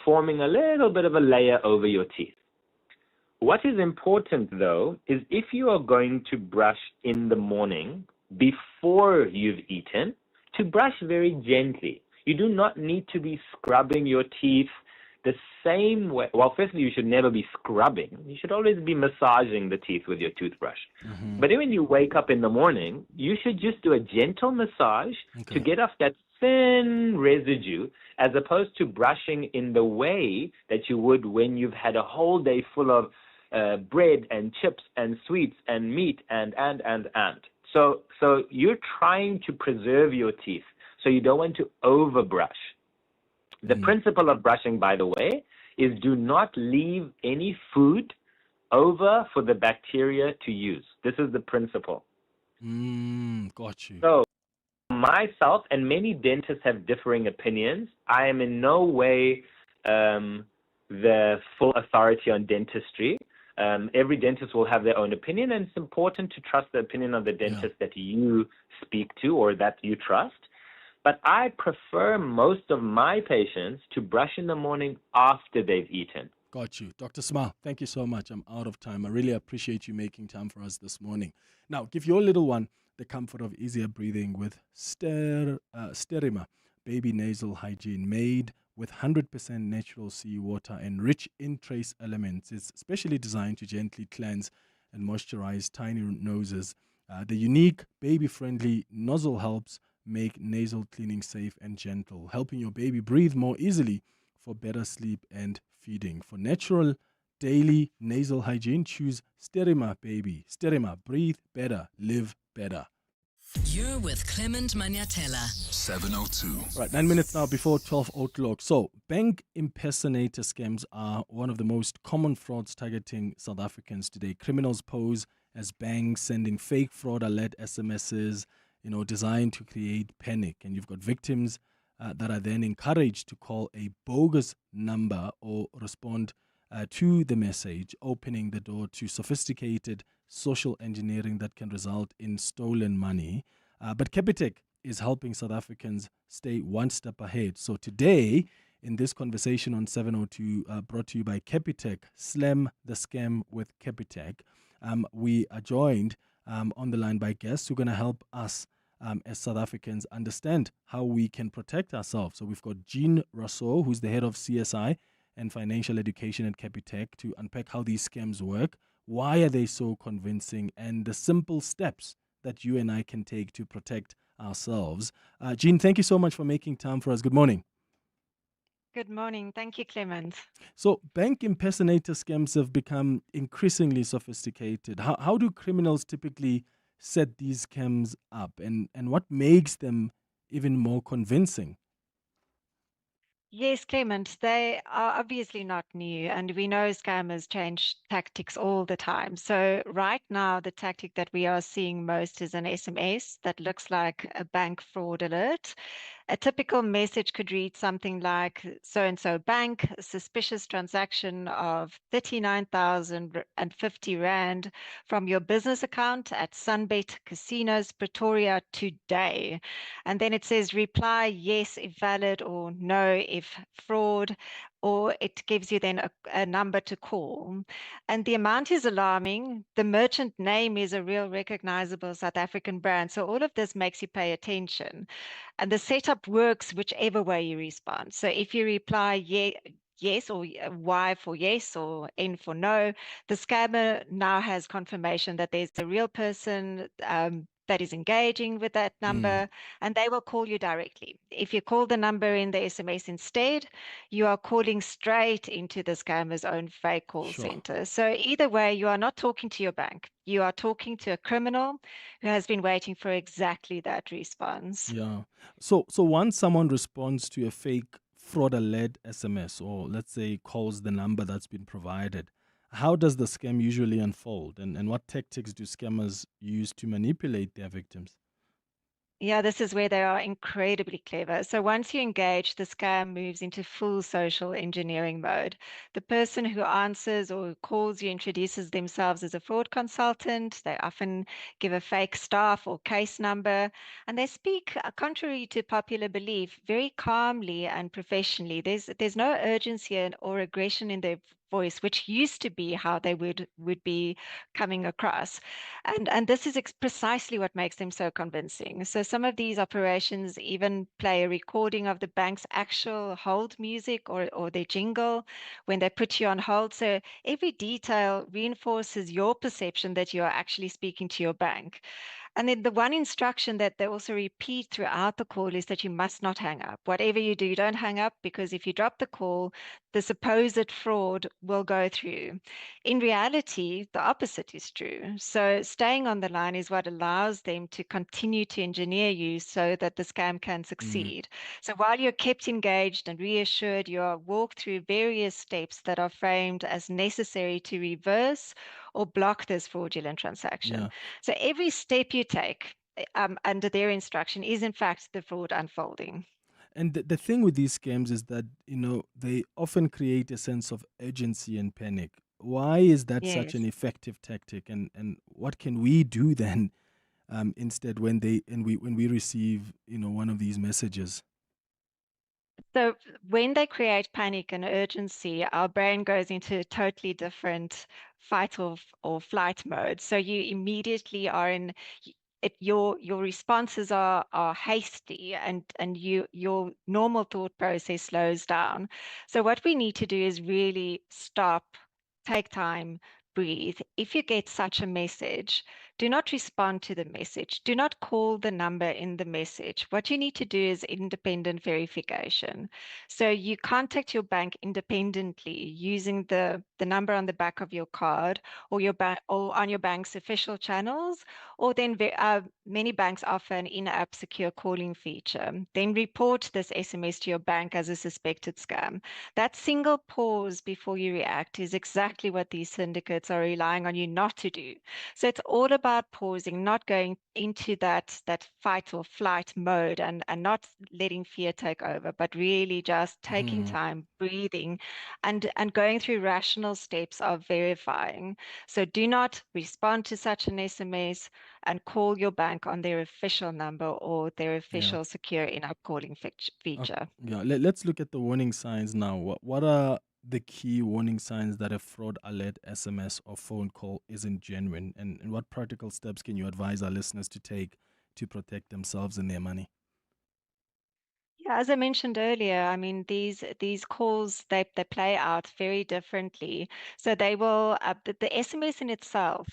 forming a little bit of a layer over your teeth. What is important, though, is if you are going to brush in the morning before you've eaten, to brush very gently. You do not need to be scrubbing your teeth the same way. Well, firstly, you should never be scrubbing. You should always be massaging the teeth with your toothbrush. Mm-hmm. But when you wake up in the morning, you should just do a gentle massage to get off that thin residue, as opposed to brushing in the way that you would when you've had a whole day full of bread and chips and sweets and meat and. So you're trying to preserve your teeth, so you don't want to overbrush. The principle of brushing, by the way, is do not leave any food over for the bacteria to use. This is the principle. Got you. So myself and many dentists have differing opinions. I am in no way the full authority on dentistry. Every dentist will have their own opinion, and it's important to trust the opinion of the dentist that you speak to or that you trust. But I prefer most of my patients to brush in the morning after they've eaten. Got you. Dr. Smile, thank you so much. I'm out of time. I really appreciate you making time for us this morning. Now, give your little one the comfort of easier breathing with Sterima Baby Nasal Hygiene, made with 100% natural seawater and rich in trace elements. It's specially designed to gently cleanse and moisturize tiny noses. The unique baby-friendly nozzle helps make nasal cleaning safe and gentle, helping your baby breathe more easily for better sleep and feeding. For natural daily nasal hygiene, choose Sterima Baby. Sterima, breathe better, live better. You're with Clement Manyathela. 7:02. Right, 9 minutes now before 12 o'clock. So, bank impersonator scams are one of the most common frauds targeting South Africans today. Criminals pose as banks, sending fake fraud alert SMSs, designed to create panic. And you've got victims that are then encouraged to call a bogus number or respond to the message, opening the door to sophisticated social engineering that can result in stolen money. But Capitec is helping South Africans stay one step ahead. So today, in this conversation on 702, brought to you by Capitec, Slam the Scam with Capitec, we are joined on the line by guests who are going to help us as South Africans understand how we can protect ourselves. So we've got Jean Rousseau, who's the head of CSI and financial education at Capitec, to unpack how these scams work, why are they so convincing, and the simple steps that you and I can take to protect ourselves. Jean, thank you so much for making time for us. Good morning. Good morning. Thank you, Clement. So bank impersonator scams have become increasingly sophisticated. How do criminals typically set these scams up, and what makes them even more convincing? Yes, Clement, they are obviously not new, and we know scammers change tactics all the time. So right now, the tactic that we are seeing most is an SMS that looks like a bank fraud alert. A typical message could read something like, so-and-so bank, suspicious transaction of 39,050 Rand from your business account at Sunbet Casinos, Pretoria today. And then it says reply yes if valid or no if fraud. or it gives you then a number to call. And the amount is alarming. The merchant name is a real recognizable South African brand. So all of this makes you pay attention. And the setup works whichever way you respond. So if you reply yes, or Y for yes, or N for no, the scammer now has confirmation that there's a real person that is engaging with that number, and they will call you directly. If you call the number in the SMS instead, you are calling straight into the scammer's own fake call center. So either way, you are not talking to your bank. You are talking to a criminal who has been waiting for exactly that response. Yeah. So once someone responds to a fake fraud-alert SMS, or let's say calls the number that's been provided, how does the scam usually unfold, and what tactics do scammers use to manipulate their victims? Yeah, this is where they are incredibly clever. So once you engage, the scam moves into full social engineering mode. The person who answers or calls you introduces themselves as a fraud consultant. They often give a fake staff or case number, and they speak, contrary to popular belief, very calmly and professionally. There's no urgency or aggression in their voice, which used to be how they would be coming across. And this is precisely what makes them so convincing. So some of these operations even play a recording of the bank's actual hold music or their jingle when they put you on hold. So every detail reinforces your perception that you are actually speaking to your bank. And then the one instruction that they also repeat throughout the call is that you must not hang up. Whatever you do, don't hang up, because if you drop the call, the supposed fraud will go through. In reality, the opposite is true. So staying on the line is what allows them to continue to engineer you so that the scam can succeed. So while you're kept engaged and reassured, you are walked through various steps that are framed as necessary to reverse or block this fraudulent transaction. Yeah. So every step you take under their instruction is in fact the fraud unfolding. And the thing with these scams is that, they often create a sense of urgency and panic. Why is that such Yes. an effective tactic? And what can we do then instead when we receive, one of these messages? So when they create panic and urgency, our brain goes into a totally different fight or flight mode. So you immediately are in your responses are hasty, and your normal thought process slows down. So what we need to do is really stop, take time, breathe. If you get such a message, do not respond to the message. Do not call the number in the message. What you need to do is independent verification. So you contact your bank independently using the number on the back of your card, or or on your bank's official channels, or then many banks offer an in-app secure calling feature. Then report this SMS to your bank as a suspected scam. That single pause before you react is exactly what these syndicates are relying on you not to do. So it's all about pausing, not going into that fight or flight mode, and not letting fear take over, but really just taking time, breathing, and going through rational steps of verifying. So do not respond to such an SMS, and call your bank on their official number or their official secure in-app calling feature. Yeah, let's look at the warning signs now. What are the key warning signs that a fraud alert SMS or phone call isn't genuine? And what practical steps can you advise our listeners to take to protect themselves and their money? Yeah, as I mentioned earlier, I mean, these calls, they play out very differently. So they will the SMS in itself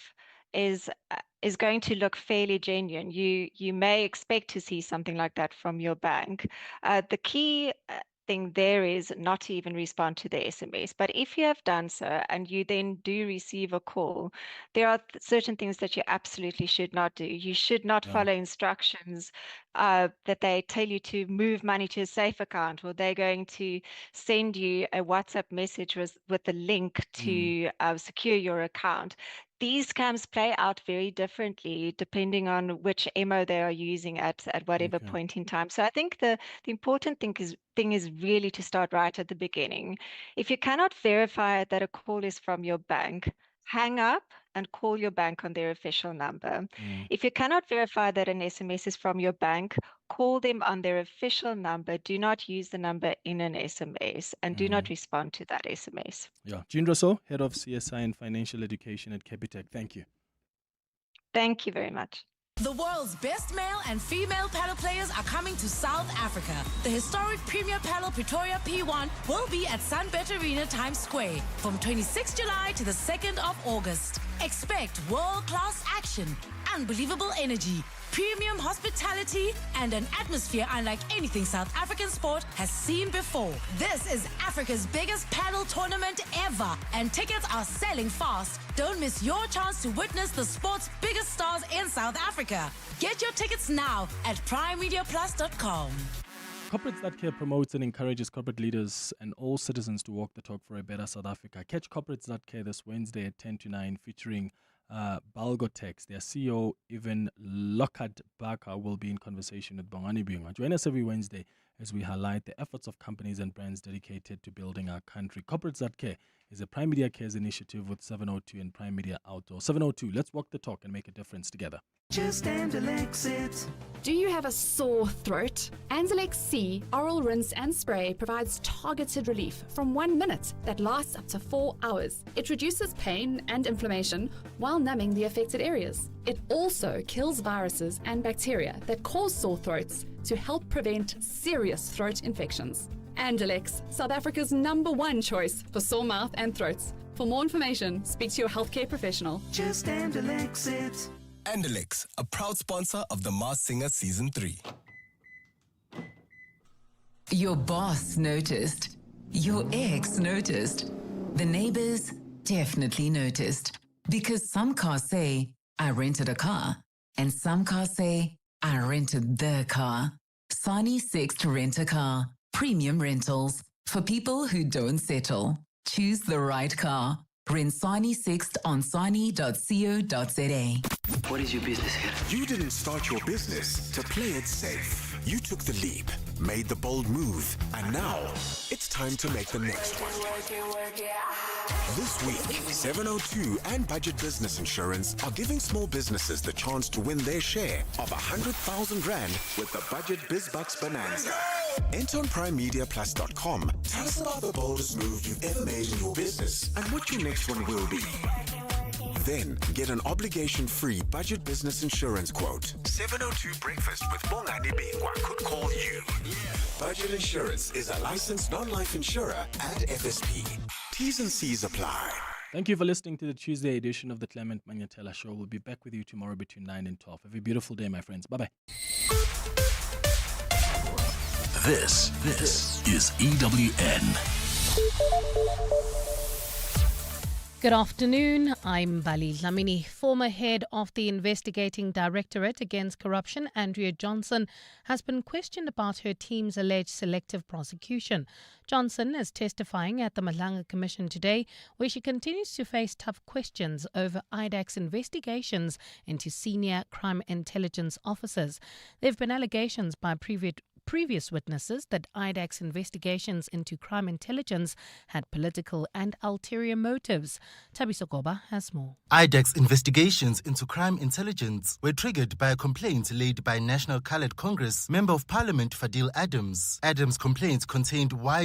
is going to look fairly genuine. You may expect to see something like that from your bank. The key thing there is not to even respond to the SMS. But if you have done so and you then do receive a call, there are certain things that you absolutely should not do. You should not follow instructions that they tell you to move money to a safe account, or they're going to send you a WhatsApp message with a link to secure your account. These scams play out very differently depending on which MO they are using at whatever point in time. So I think the important thing is really to start right at the beginning. If you cannot verify that a call is from your bank, hang up and call your bank on their official number. If you cannot verify that an SMS is from your bank, call them on their official number. Do not use the number in an SMS and do not respond to that SMS. Yeah. Jean Rousseau, Head of CSI and Financial Education at Capitec. Thank you. Thank you very much. The world's best male and female paddle players are coming to South Africa. The historic Premier Paddle Pretoria P1 will be at Sunbet Arena Times Square from 26 July to the 2nd of August. Expect world-class action, unbelievable energy, premium hospitality, and an atmosphere unlike anything South African sport has seen before. This is Africa's biggest paddle tournament ever, and tickets are selling fast. Don't miss your chance to witness the sport's biggest stars in South Africa. Get your tickets now at primemediaplus.com. Corporates.care promotes and encourages corporate leaders and all citizens to walk the talk for a better South Africa. Catch Corporates.care this Wednesday at 10 to 9 featuring Balgotex. Their CEO, Evan Lockhart Barker, will be in conversation with Bongani Byunga. Join us every Wednesday as we highlight the efforts of companies and brands dedicated to building our country. Corporates.care is a Prime Media Cares initiative with 702 and Prime Media Outdoor. 702, let's walk the talk and make a difference together. Just Andalex it. Do you have a sore throat? Andalex C Oral Rinse and Spray provides targeted relief from 1 minute that lasts up to 4 hours. It reduces pain and inflammation while numbing the affected areas. It also kills viruses and bacteria that cause sore throats to help prevent serious throat infections. Andalex, South Africa's #1 choice for sore mouth and throats. For more information, speak to your healthcare professional. Just Andalex it. Andalex, a proud sponsor of The Masked Singer Season 3. Your boss noticed. Your ex noticed. The neighbors definitely noticed. Because some cars say, I rented a car. And some cars say, I rented the car. Sani Sixt Rent a Car. Premium rentals. For people who don't settle. Choose the right car. Rent Sani Sixt on sani.co.za. What is your business here? You didn't start your business to play it safe. You took the leap, made the bold move, and now it's time to make the next one. This week, 702 and Budget Business Insurance are giving small businesses the chance to win their share of 100,000 Rand with the Budget BizBucks Bonanza. Enter on primemediaplus.com. Tell us about the boldest move you've ever made in your business and what your next one will be. Then get an obligation-free Budget Business Insurance quote. 702 Breakfast with Bongani Byunga could call you. Budget Insurance is a licensed non-life insurer at FSP. T's and C's apply. Thank you for listening to the Tuesday edition of the Clement Manyathela Show. We'll be back with you tomorrow between 9 and 12. Have a beautiful day, my friends. Bye-bye. This is EWN. Good afternoon. I'm Bali Dlamini. Former head of the Investigating Directorate Against Corruption, Andrea Johnson, has been questioned about her team's alleged selective prosecution. Johnson is testifying at the Malanga Commission today, where she continues to face tough questions over IDAC's investigations into senior crime intelligence officers. There have been allegations by previous witnesses that IDAC's investigations into crime intelligence had political and ulterior motives. Tabiso Goba has more. IDAC's investigations into crime intelligence were triggered by a complaint laid by National Coloured Congress Member of Parliament Fadil Adams. Adams' complaint contained wide